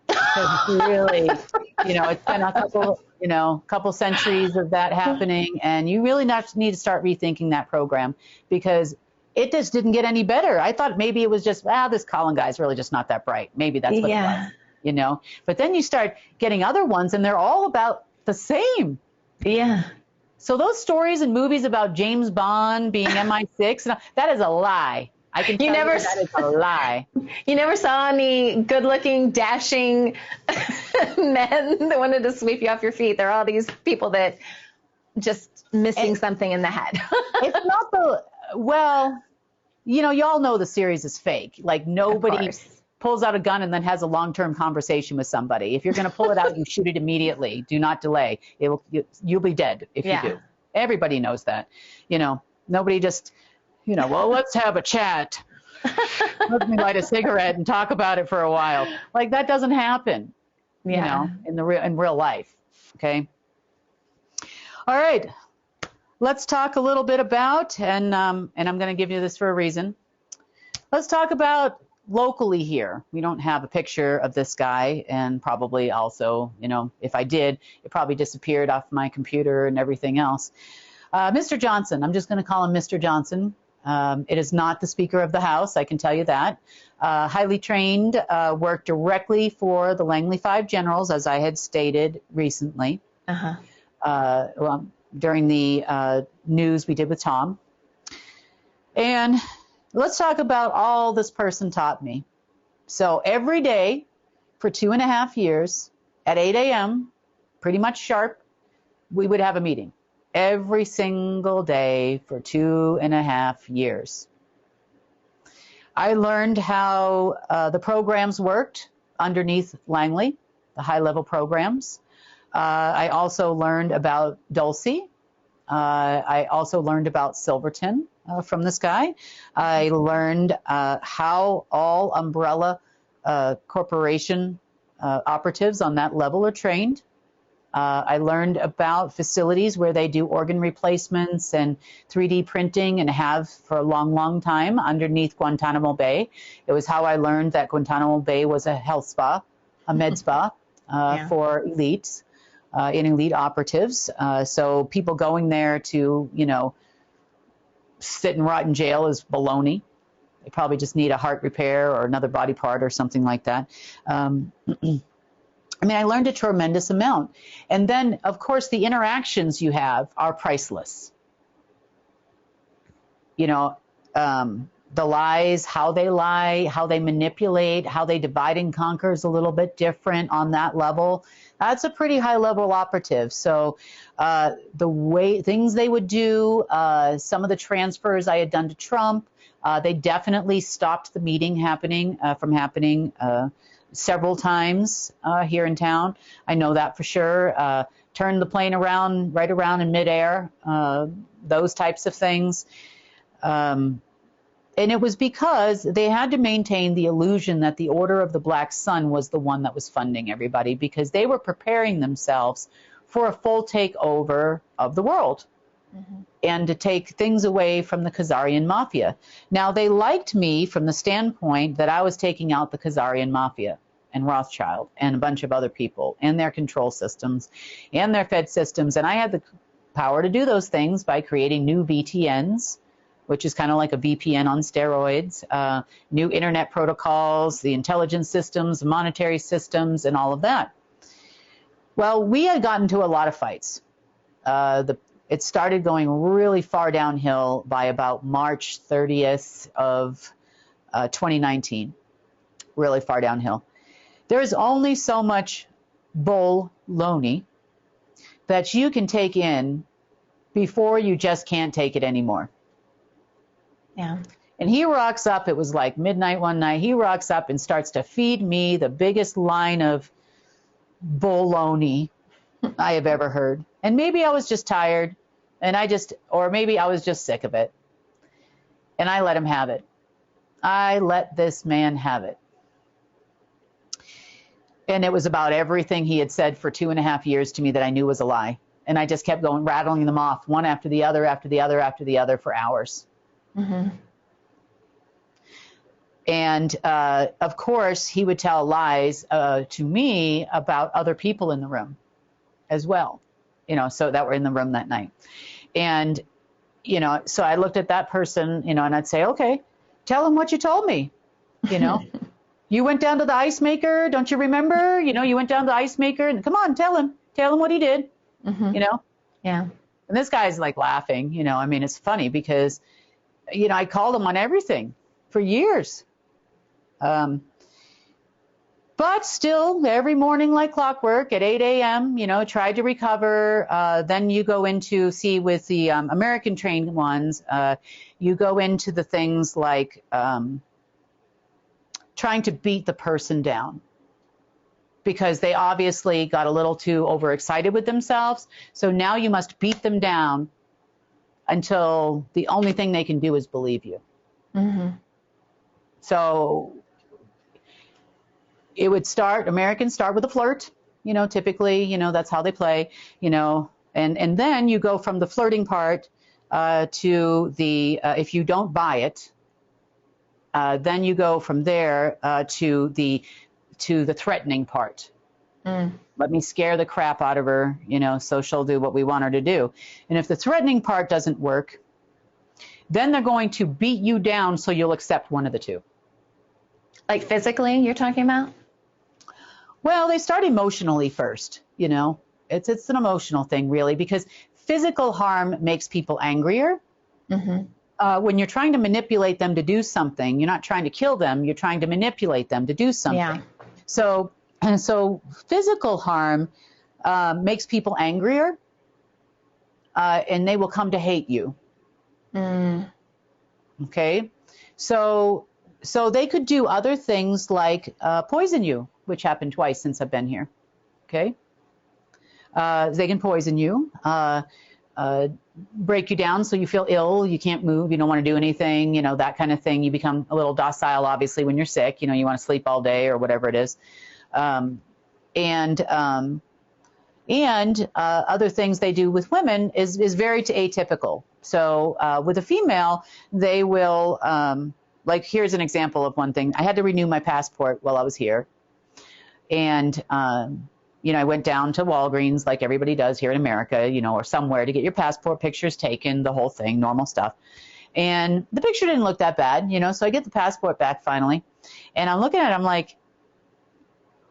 Because really, you know, it's been a couple centuries of that happening, and you really need to start rethinking that program, because it just didn't get any better. I thought maybe it was just, this Calen guy's really just not that bright. Maybe that's what it was, you know. But then you start getting other ones, and they're all about the same. Yeah. So those stories and movies about James Bond being MI6, that is a lie. I can tell you that is a lie. You never saw any good-looking, dashing men that wanted to sweep you off your feet. There are all these people that just missing something in the head. It's not well, you know, y'all know the series is fake. Like nobody pulls out a gun and then has a long-term conversation with somebody. If you're going to pull it out, you shoot it immediately. Do not delay. You'll be dead if you do. Everybody knows that. You know, nobody just, you know, well, let's have a chat. Let me light a cigarette and talk about it for a while. Like that doesn't happen, you know, in real life. Okay. All right. Let's talk a little bit about, and I'm going to give you this for a reason. Let's talk about locally here. We don't have a picture of this guy, and probably also, you know, if I did, it probably disappeared off my computer and everything else. Mr. Johnson, I'm just going to call him Mr. Johnson. It is not the Speaker of the House, I can tell you that. Highly trained, worked directly for the Langley 5 Generals, as I had stated recently. During the news we did with Tom. And let's talk about all this person taught me. So every day for 2.5 years at 8 a.m., pretty much sharp, we would have a meeting. Every single day for 2.5 years. I learned how the programs worked underneath Langley, the high-level programs. I also learned about Dulce. I also learned about Silverton from this guy. I learned how all umbrella corporation operatives on that level are trained. I learned about facilities where they do organ replacements and 3D printing and have for a long, long time underneath Guantanamo Bay. It was how I learned that Guantanamo Bay was a health spa, a med spa for elites. In elite operatives. So people going there to, you know, sit and rot in jail is baloney. They probably just need a heart repair or another body part or something like that. I mean, I learned a tremendous amount. And then, of course, the interactions you have are priceless. You know, the lies, how they lie, how they manipulate, how they divide and conquer is a little bit different on that level. That's a pretty high level operative. So the way things they would do, some of the transfers I had done to Trump, they definitely stopped the meeting from happening several times here in town. I know that for sure. Turned the plane right around in midair, those types of things. And it was because they had to maintain the illusion that the Order of the Black Sun was the one that was funding everybody, because they were preparing themselves for a full takeover of the world and to take things away from the Khazarian Mafia. Now, they liked me from the standpoint that I was taking out the Khazarian Mafia and Rothschild and a bunch of other people and their control systems and their Fed systems. And I had the power to do those things by creating new VTNs, which is kind of like a VPN on steroids, new internet protocols, the intelligence systems, monetary systems, and all of that. Well, we had gotten into a lot of fights. It started going really far downhill by about March 30th of 2019, really far downhill. There's only so much bull-loney that you can take in before you just can't take it anymore. Yeah. And he rocks up, it was like midnight one night, he rocks up and starts to feed me the biggest line of baloney I have ever heard. And maybe I was just tired, or maybe I was just sick of it. And I let him have it. I let this man have it. And it was about everything he had said for 2.5 years to me that I knew was a lie. And I just kept going, rattling them off, one after the other, after the other, after the other, for hours. And of course, he would tell lies to me about other people in the room as well, you know, so that were in the room that night. And you know, so I looked at that person, you know, and I'd say, okay, tell him what you told me, you know. You went down to the ice maker, don't you remember? You know, you went down to the ice maker, and come on, tell him what he did, you know. Yeah. And this guy's like laughing, you know. I mean, it's funny because, you know, I called him on everything for years. But still, every morning like clockwork at 8 a.m., you know, tried to recover. Then you go into, see, with the American trained ones, you go into the things like trying to beat the person down because they obviously got a little too overexcited with themselves. So now you must beat them down until the only thing they can do is believe you. So it would start, Americans start with a flirt, you know, typically, you know, that's how they play, you know, and then you go from the flirting part to the, if you don't buy it, then you go from there to the threatening part. Let me scare the crap out of her, you know, so she'll do what we want her to do. And if the threatening part doesn't work, then they're going to beat you down so you'll accept one of the two. Like physically, you're talking about? Well, they start emotionally first, you know. It's an emotional thing, really, because physical harm makes people angrier. When you're trying to manipulate them to do something, you're not trying to kill them, you're trying to manipulate them to do something. Yeah. So physical harm makes people angrier, and they will come to hate you. Okay? So they could do other things like poison you, which happened twice since I've been here. Okay? They can poison you, break you down so you feel ill, you can't move, you don't want to do anything, you know, that kind of thing. You become a little docile, obviously, when you're sick. You know, you want to sleep all day or whatever it is. And other things they do with women is very atypical. So with a female, they will, like, here's an example of one thing. I had to renew my passport while I was here. And, you know, I went down to Walgreens like everybody does here in America, you know, or somewhere to get your passport pictures taken, the whole thing, normal stuff. And the picture didn't look that bad, you know, so I get the passport back finally. And I'm looking at it, I'm like,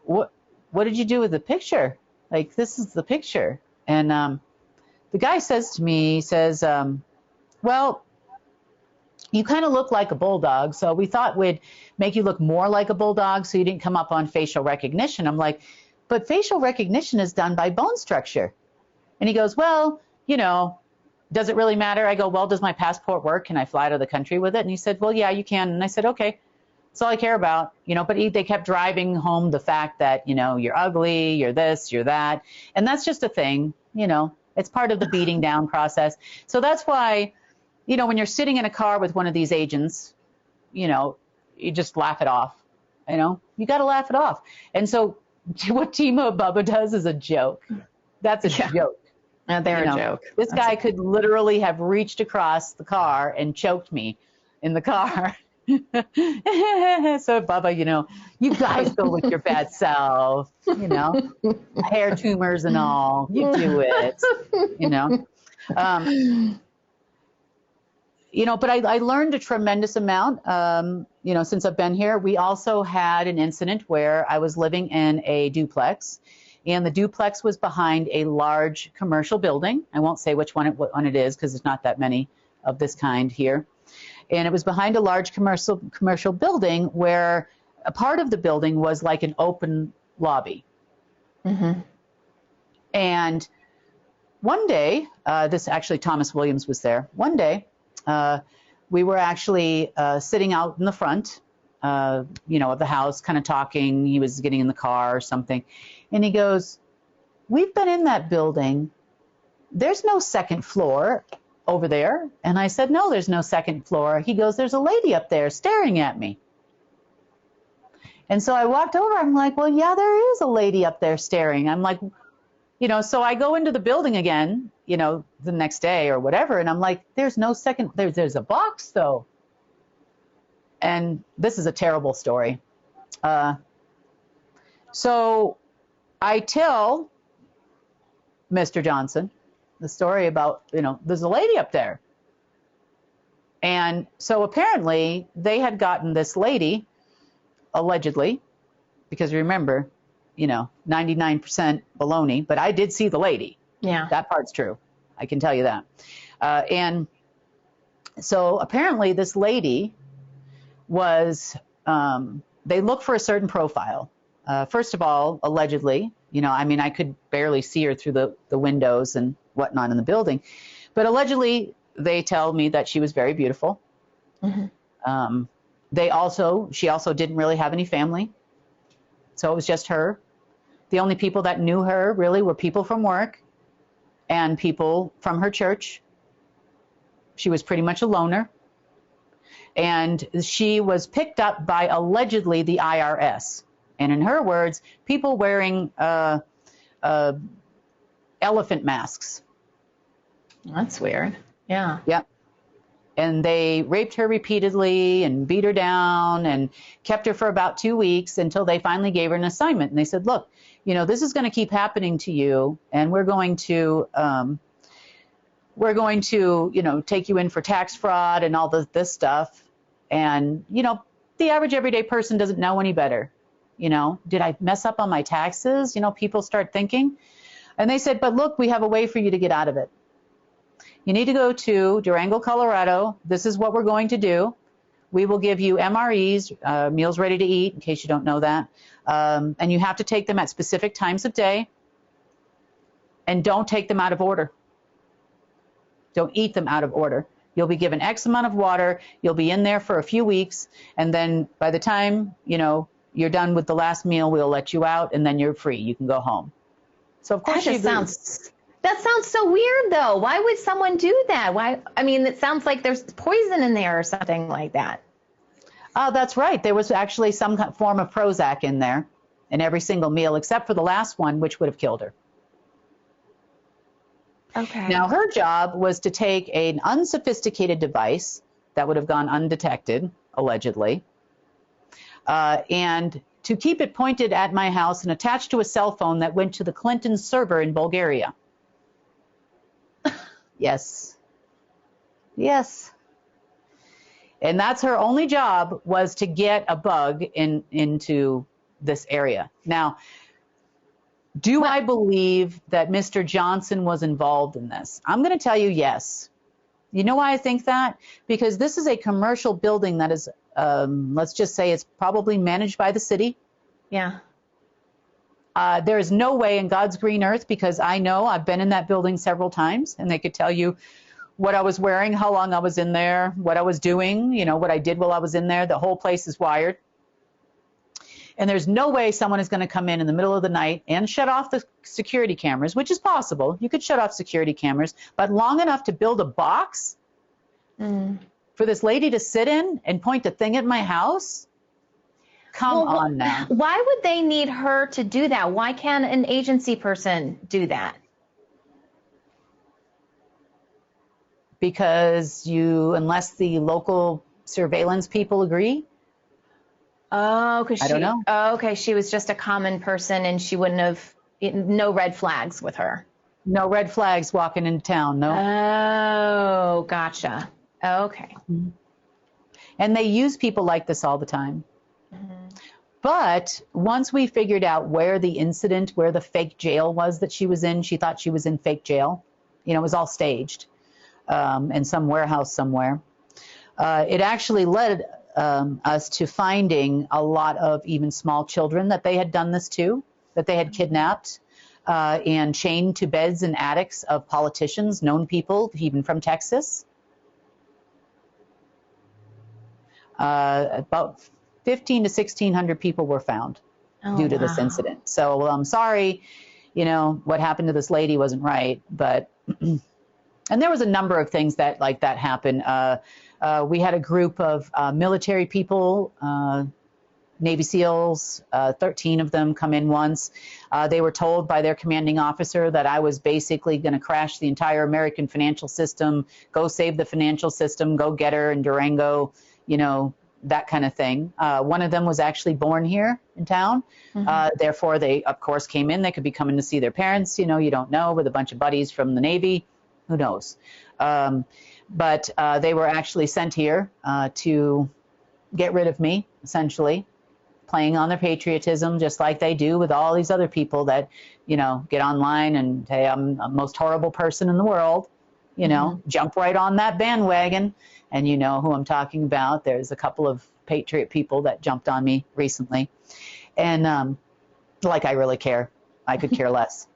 what did you do with the picture? Like, this is the picture. And the guy says to me, he says, well, you kind of look like a bulldog, so we thought we'd make you look more like a bulldog so you didn't come up on facial recognition. I'm like, but facial recognition is done by bone structure. And he goes, well, you know, does it really matter? I go, well, does my passport work? Can I fly out of the country with it? And he said, well, yeah, you can. And I said, okay, that's all I care about, you know. But they kept driving home the fact that, you know, you're ugly, you're this, you're that. And that's just a thing, you know, it's part of the beating down process. So that's why, you know, when you're sitting in a car with one of these agents, you know, you just laugh it off, you know, you got to laugh it off. And so what Timo Bubba does is a joke. That's a joke. They're a joke. This guy could literally have reached across the car and choked me in the car. So Bubba, you know, you guys go with your bad self, you know, hair tumors and all, you do it, you know. You know, but I learned a tremendous amount, you know, since I've been here. We also had an incident where I was living in a duplex, and the duplex was behind a large commercial building. I won't say which one it is because there's not that many of this kind here. And it was behind a large commercial building where a part of the building was like an open lobby. And one day, Thomas Williams was there. One day, we were actually sitting out in the front, you know, of the house, kind of talking. He was getting in the car or something. And he goes, we've been in that building. There's no second floor over there. And I said, no, there's no second floor. He goes, there's a lady up there staring at me. And so I walked over. I'm like, well, yeah, there is a lady up there staring. I'm like, you know, so I go into the building again, you know, the next day or whatever. And I'm like, there's no second, there's a box though. And this is a terrible story. So I tell Mr. Johnson the story about, you know, there's a lady up there. And so apparently they had gotten this lady, allegedly, because remember, 99% baloney, but I did see the lady. Yeah. That part's true. I can tell you that. And so apparently this lady was, they look for a certain profile. First of all, allegedly, I could barely see her through the windows and whatnot in the building, but allegedly they tell me that she was very beautiful. Mm-hmm. She also didn't really have any family. So it was just her. The only people that knew her really were people from work and people from her church. She was pretty much a loner. And she was picked up by allegedly the IRS. And in her words, people wearing elephant masks. That's weird. Yeah. Yep. And they raped her repeatedly and beat her down and kept her for about 2 weeks until they finally gave her an assignment. And they said, look, this is going to keep happening to you, and we're going to take you in for tax fraud and all this stuff. And, the average everyday person doesn't know any better. Did I mess up on my taxes? People start thinking. And they said, but look, we have a way for you to get out of it. You need to go to Durango, Colorado. This is what we're going to do. We will give you MREs, meals ready to eat, in case you don't know that. And you have to take them at specific times of day. And don't take them out of order. Don't eat them out of order. You'll be given X amount of water. You'll be in there for a few weeks. And then by the time, you're done with the last meal, we'll let you out, and then you're free. You can go home. So, of course, that sounds so weird, though. Why would someone do that? It sounds like there's poison in there or something like that. Oh, that's right. There was actually some form of Prozac in there in every single meal, except for the last one, which would have killed her. Okay. Now, her job was to take an unsophisticated device that would have gone undetected, allegedly, and to keep it pointed at my house and attached to a cell phone that went to the Clinton server in Bulgaria. Yes. Yes. And that's her only job, was to get a bug into this area. Now, do I believe that Mr. Johnson was involved in this? I'm going to tell you yes. You know why I think that? Because this is a commercial building that is, let's just say it's probably managed by the city. Yeah. There is no way in God's green earth, because I know I've been in that building several times, and they could tell you what I was wearing, how long I was in there, what I was doing, what I did while I was in there. The whole place is wired. And there's no way someone is going to come in the middle of the night and shut off the security cameras, which is possible. You could shut off security cameras, but long enough to build a box for this lady to sit in and point a thing at my house? Come on now. Why would they need her to do that? Why can't an agency person do that? Because unless the local surveillance people agree. Oh, because I don't know. Oh, okay. She was just a common person, and she wouldn't have no red flags with her. No red flags walking into town. No. Oh, gotcha. Okay. Mm-hmm. And they use people like this all the time. Mm-hmm. But once we figured out where the fake jail was that she was in, she thought she was in fake jail. It was all staged in some warehouse somewhere. It actually led us to finding a lot of even small children that they had done this to, that they had kidnapped and chained to beds and attics of politicians, known people, even from Texas. About 1,500 to 1,600 people were found due to this incident. So I'm sorry, what happened to this lady wasn't right, but, and there was a number of things that happened. We had a group of military people, Navy SEALs, 13 of them come in once. They were told by their commanding officer that I was basically going to crash the entire American financial system, go save the financial system, go get her in Durango, that kind of thing. One of them was actually born here in town. Mm-hmm. Therefore, they, of course, came in. They could be coming to see their parents, you don't know, with a bunch of buddies from the Navy. Who knows? But they were actually sent here to get rid of me, essentially, playing on their patriotism, just like they do with all these other people that, get online and say, I'm the most horrible person in the world, jump right on that bandwagon. And you know who I'm talking about. There's a couple of patriot people that jumped on me recently. And like I really care. I could care less.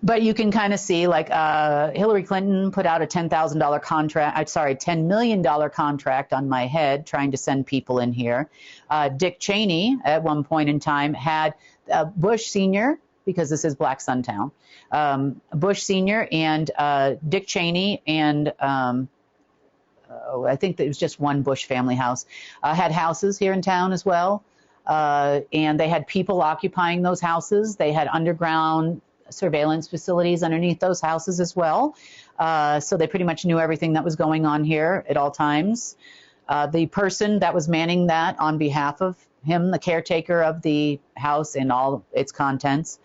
But you can kind of see, like, Hillary Clinton put out a $10 million contract on my head trying to send people in here. Dick Cheney, at one point in time, had Bush Sr., because this is Black Suntown, Bush Sr. and Dick Cheney and I think that it was just one Bush family house, had houses here in town as well. And they had people occupying those houses. They had underground surveillance facilities underneath those houses as well. So they pretty much knew everything that was going on here at all times. The person that was manning that on behalf of him, the caretaker of the house and all its contents,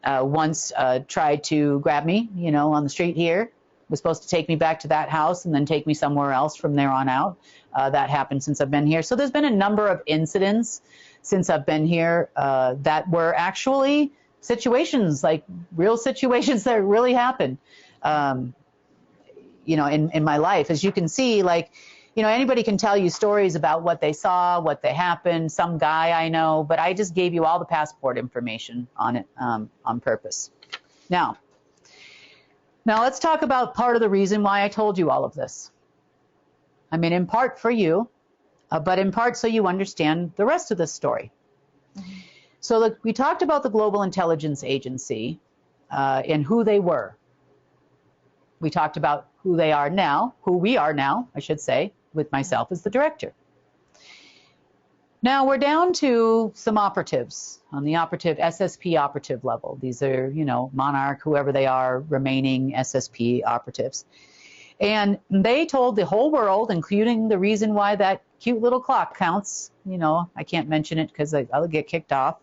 once tried to grab me, on the street here, was supposed to take me back to that house and then take me somewhere else from there on out. That happened since I've been here. So there's been a number of incidents since I've been here that were actually situations, like real situations that really happened, in my life. As you can see, like, anybody can tell you stories about what they saw, what they happened, some guy I know, but I just gave you all the passport information on it on purpose. Now let's talk about part of the reason why I told you all of this. I mean, in part for you, but in part so you understand the rest of this story. So look, we talked about the Global Intelligence Agency and who they were. We talked about who we are now, I should say, with myself as the director. Now we're down to some operatives on the SSP operative level. These are, Monarch, whoever they are, remaining SSP operatives. And they told the whole world, including the reason why that cute little clock counts, I can't mention it because I'll get kicked off,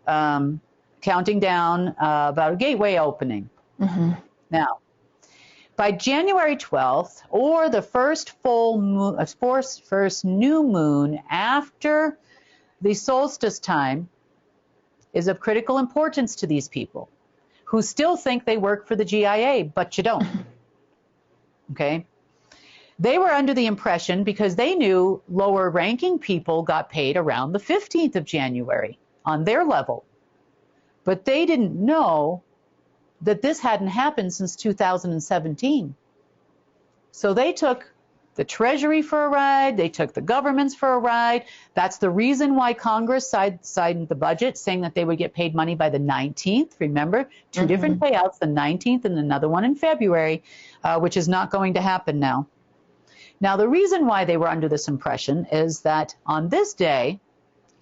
counting down about a gateway opening. Now, by January 12th, or the first first new moon after the solstice time, is of critical importance to these people who still think they work for the GIA, but you don't. Okay? They were under the impression, because they knew lower ranking people got paid around the 15th of January on their level, but they didn't know that this hadn't happened since 2017. So they took the Treasury for a ride, they took the governments for a ride. That's the reason why Congress signed the budget, saying that they would get paid money by the 19th. Remember, two different payouts, the 19th and another one in February, which is not going to happen now. Now, the reason why they were under this impression is that on this day,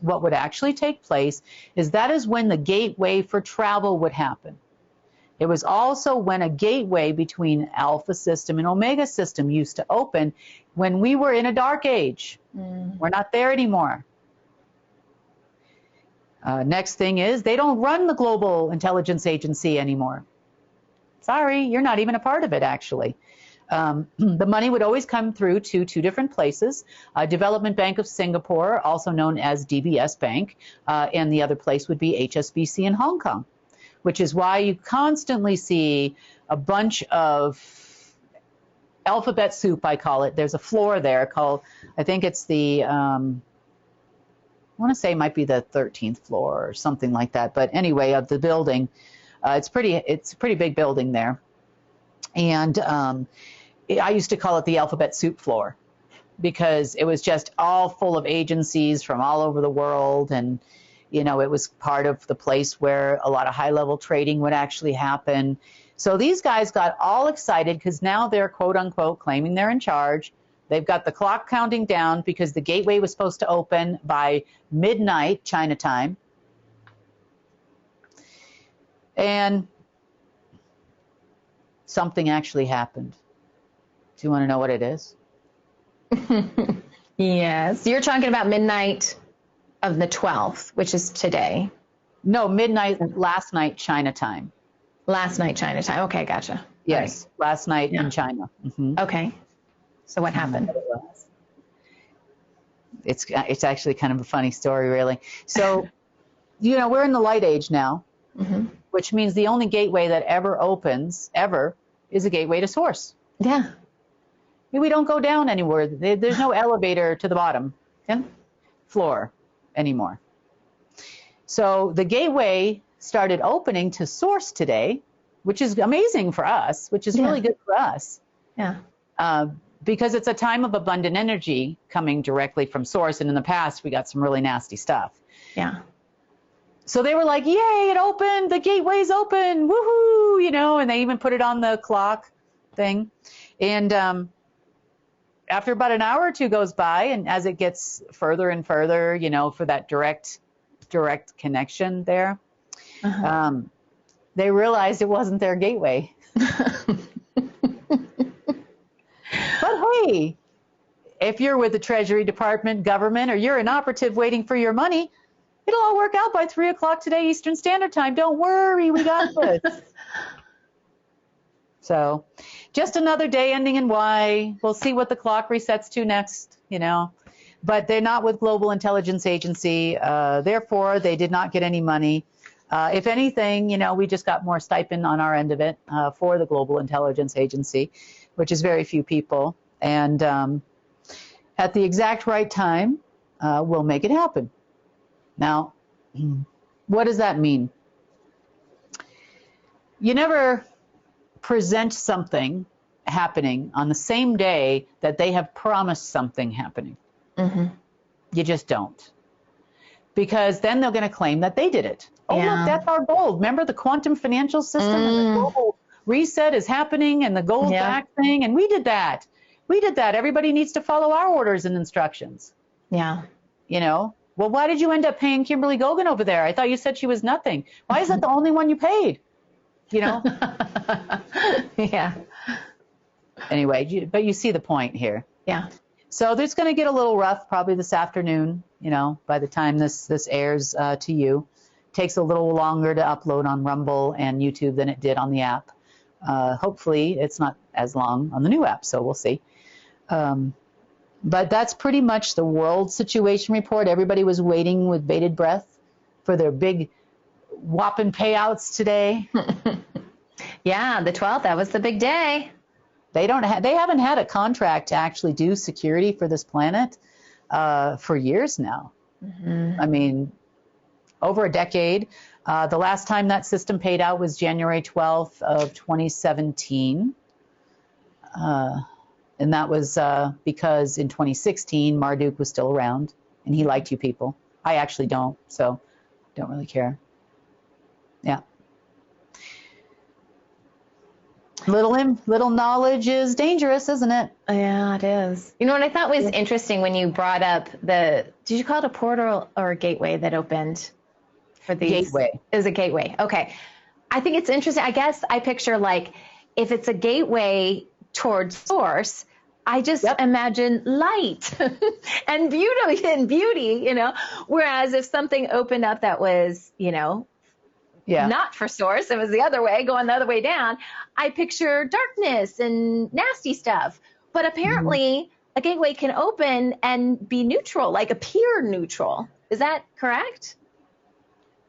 what would actually take place is that is when the gateway for travel would happen. It was also when a gateway between Alpha System and Omega System used to open when we were in a dark age. We're not there anymore. Next thing is, they don't run the Global Intelligence Agency anymore. Sorry, you're not even a part of it, actually. The money would always come through to two different places, Development Bank of Singapore, also known as DBS Bank, and the other place would be HSBC in Hong Kong, which is why you constantly see a bunch of alphabet soup, I call it. There's a floor there called, I think it's the, I want to say it might be the 13th floor or something like that. But anyway, of the building, it's a pretty big building there. And I used to call it the alphabet soup floor because it was just all full of agencies from all over the world. And it was part of the place where a lot of high-level trading would actually happen. So these guys got all excited because now they're, quote-unquote, claiming they're in charge. They've got the clock counting down because the gateway was supposed to open by midnight China time. And something actually happened. Do you want to know what it is? Yes. You're talking about midnight of the 12th, which is today. No, midnight last night China time. Last night, China time. Okay, gotcha. Yes, last night in China. Okay. So what happened? It's actually kind of a funny story, really. So, we're in the light age now, which means the only gateway that ever opens, is a gateway to source. Yeah. We don't go down anywhere. There's no elevator to the bottom floor anymore. So the gateway started opening to source today, which is amazing for us, which is really good for us. Yeah. Because it's a time of abundant energy coming directly from source. And in the past, we got some really nasty stuff. Yeah. So they were like, yay, it opened, the gateway's open, woohoo, and they even put it on the clock thing. And after about an hour or two goes by, and as it gets further and further, for that direct connection there, they realized it wasn't their gateway. But hey, if you're with the Treasury Department, government, or you're an operative waiting for your money, it'll all work out by 3 o'clock today Eastern Standard Time. Don't worry, we got this. So just another day ending in Y. We'll see what the clock resets to next, But they're not with Global Intelligence Agency. Therefore, they did not get any money. If anything, we just got more stipend on our end of it for the Global Intelligence Agency, which is very few people. And at the exact right time, we'll make it happen. Now, what does that mean? You never present something happening on the same day that they have promised something happening. You just don't. Because then they're going to claim that they did it. Oh, look, that's our gold. Remember the quantum financial system and the global reset is happening and the gold back thing? And we did that. Everybody needs to follow our orders and instructions. Yeah. Well, why did you end up paying Kimberly Gogan over there? I thought you said she was nothing. Why is that the only one you paid? Yeah. Anyway, but you see the point here. Yeah. So it's going to get a little rough probably this afternoon, by the time this airs to you. Takes a little longer to upload on Rumble and YouTube than it did on the app. Hopefully it's not as long on the new app, so we'll see. But that's pretty much the world situation report. Everybody was waiting with bated breath for their big whopping payouts today. Yeah, the 12th, that was the big day. They haven't had a contract to actually do security for this planet for years now. I mean, over a decade. The last time that system paid out was January 12th of 2017. And that was because in 2016, Marduk was still around and he liked you people. I actually don't, so don't really care. Yeah. Little knowledge is dangerous, isn't it? Yeah, it is. You know what I thought was interesting when you brought up did you call it a portal or a gateway that opened for these? Gateway. It was a gateway. Okay. I think it's interesting. I guess I picture if it's a gateway towards source, I just imagine light and beauty, whereas if something opened up that was, not for source, it was the other way, going the other way down, I picture darkness and nasty stuff. But apparently a gateway can open and be neutral, appear neutral. Is that correct?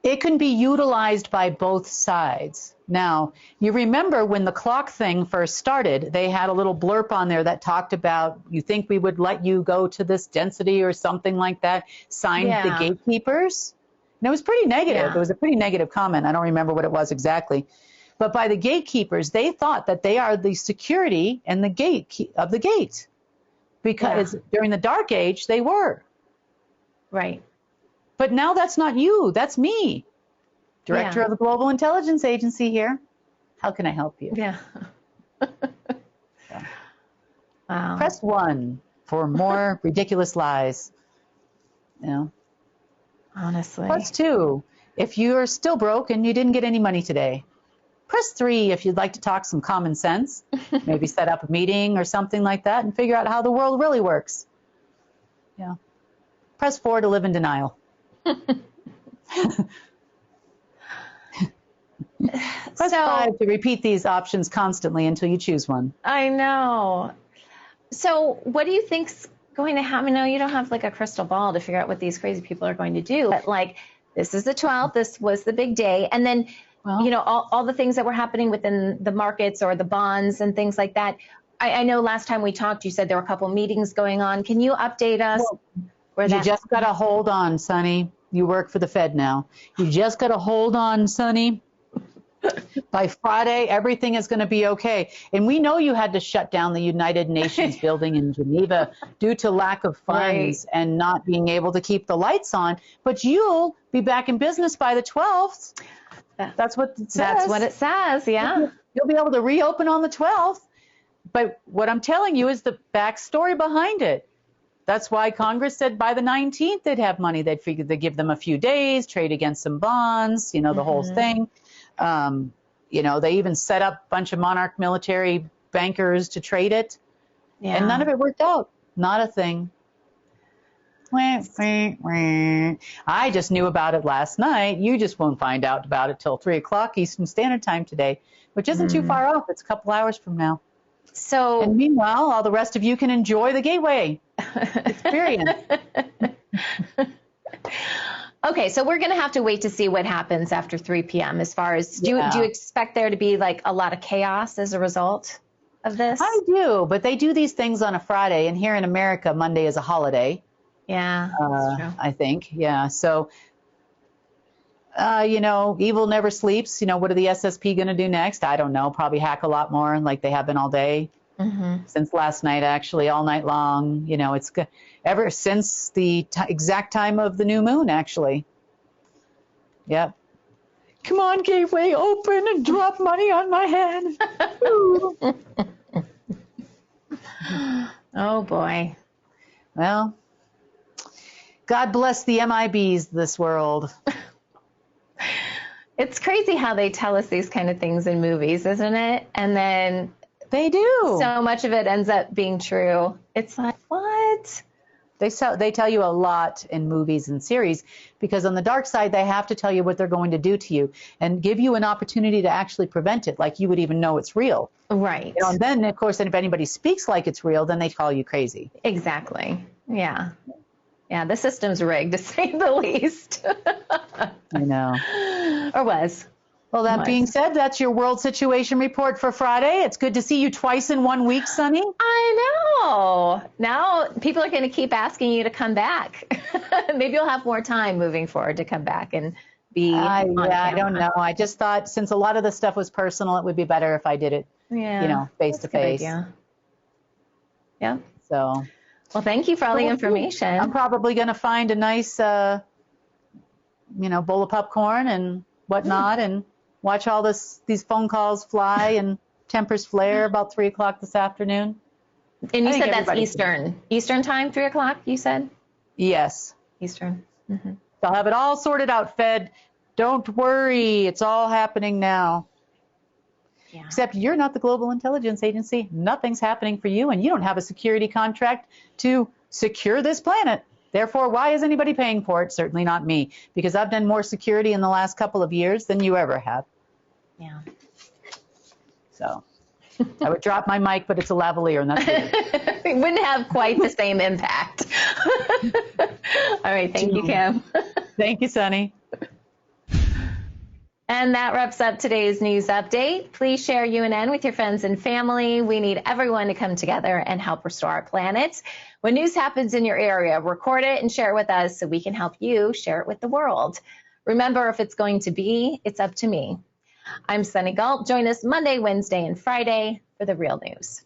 It can be utilized by both sides. Now, you remember when the clock thing first started, they had a little blurb on there that talked about, you think we would let you go to this density or something like that, signed the gatekeepers? And it was pretty negative. Yeah. It was a pretty negative comment. I don't remember what it was exactly. But by the gatekeepers, they thought that they are the security and the gate of the gate. Because during the Dark Age, they were. Right. But now that's not you. That's me. Director of the Global Intelligence Agency here. How can I help you? Yeah. Wow. Press 1 for more ridiculous lies. Honestly. Press 2 if you're still broke and you didn't get any money today. Press 3 if you'd like to talk some common sense. Maybe set up a meeting or something like that and figure out how the world really works. Yeah. Press 4 to live in denial. Press 5 to repeat these options constantly until you choose one. I know. So what do you think's going to happen? No, you don't have like a crystal ball to figure out what these crazy people are going to do. But like, this is the 12th. This was the big day. And then, you know, all the things that were happening within the markets or the bonds and things like that. I know last time we talked, you said there were a couple meetings going on. Can you update us? You just got to hold on, Sonny. You work for the Fed now. You just got to hold on, Sonny. By Friday, everything is going to be okay. And we know you had to shut down the United Nations building in Geneva due to lack of funds and not being able to keep the lights on. But you'll be back in business by the 12th. That's what it says. That's what it says, yeah. You'll be able to reopen on the 12th. But what I'm telling you is the backstory behind it. That's why Congress said by the 19th they'd have money. They'd figure they'd give them a few days, trade against some bonds, you know, the whole thing. You know, they even set up a bunch of monarch military bankers to trade it. Yeah. And none of it worked out. Not a thing. I just knew about it last night. You just won't find out about it till 3 o'clock Eastern Standard Time today, which isn't too far off. It's a couple hours from now. So, and meanwhile, all the rest of you can enjoy the Gateway experience. Okay, so we're going to have to wait to see what happens after 3 p.m. as far as, do you expect there to be like a lot of chaos as a result of this? I do, but they do these things on a Friday, and here in America, Monday is a holiday. Yeah, that's true. I think, yeah. So, you know, evil never sleeps. You know, what are the SSP going to do next? I don't know. Probably hack a lot more like they have been all day. Since last night, actually, all night long. You know, it's ever since the exact time of the new moon, actually. Yep. Come on, Gateway, open and drop money on my head. Oh, boy. Well, God bless the MIBs this world. It's crazy how they tell us these kind of things in movies, isn't it? And then they do. So much of it ends up being true. It's like, what? They tell you a lot in movies and series because on the dark side, they have to tell you what they're going to do to you and give you an opportunity to actually prevent it, like you would even know it's real. Right. You know, and then, of course, if anybody speaks like it's real, then they call you crazy. Exactly. Yeah. Yeah, the system's rigged, to say the least. I know. Or was. Well, that being said, that's your world situation report for Friday. It's good to see you twice in 1 week, Sunny. I know. Now people are going to keep asking you to come back. Maybe you'll have more time moving forward to come back and be I don't know. I just thought since a lot of the stuff was personal, it would be better if I did it, you know, face to face. Yeah. So. Well, thank you for all the information. I'm probably going to find a nice, you know, bowl of popcorn and whatnot and watch all these phone calls fly and tempers flare about 3 o'clock this afternoon. And you said that's Eastern time, 3 o'clock, you said? Yes. Eastern. They'll have it all sorted out, Fed. Don't worry. It's all happening now. Yeah. Except you're not the Global Intelligence Agency. Nothing's happening for you, and you don't have a security contract to secure this planet. Therefore, why is anybody paying for it? Certainly not me, because I've done more security in the last couple of years than you ever have. Yeah. So I would drop my mic, but it's a lavalier, and that's it. It wouldn't have quite the same impact. All right. Thank you, Kim. Thank you, Sunny. And that wraps up today's news update. Please share UNN with your friends and family. We need everyone to come together and help restore our planet. When news happens in your area, record it and share it with us so we can help you share it with the world. Remember, if it's going to be, it's up to me. I'm Sunny Galt. Join us Monday, Wednesday, and Friday for the real news.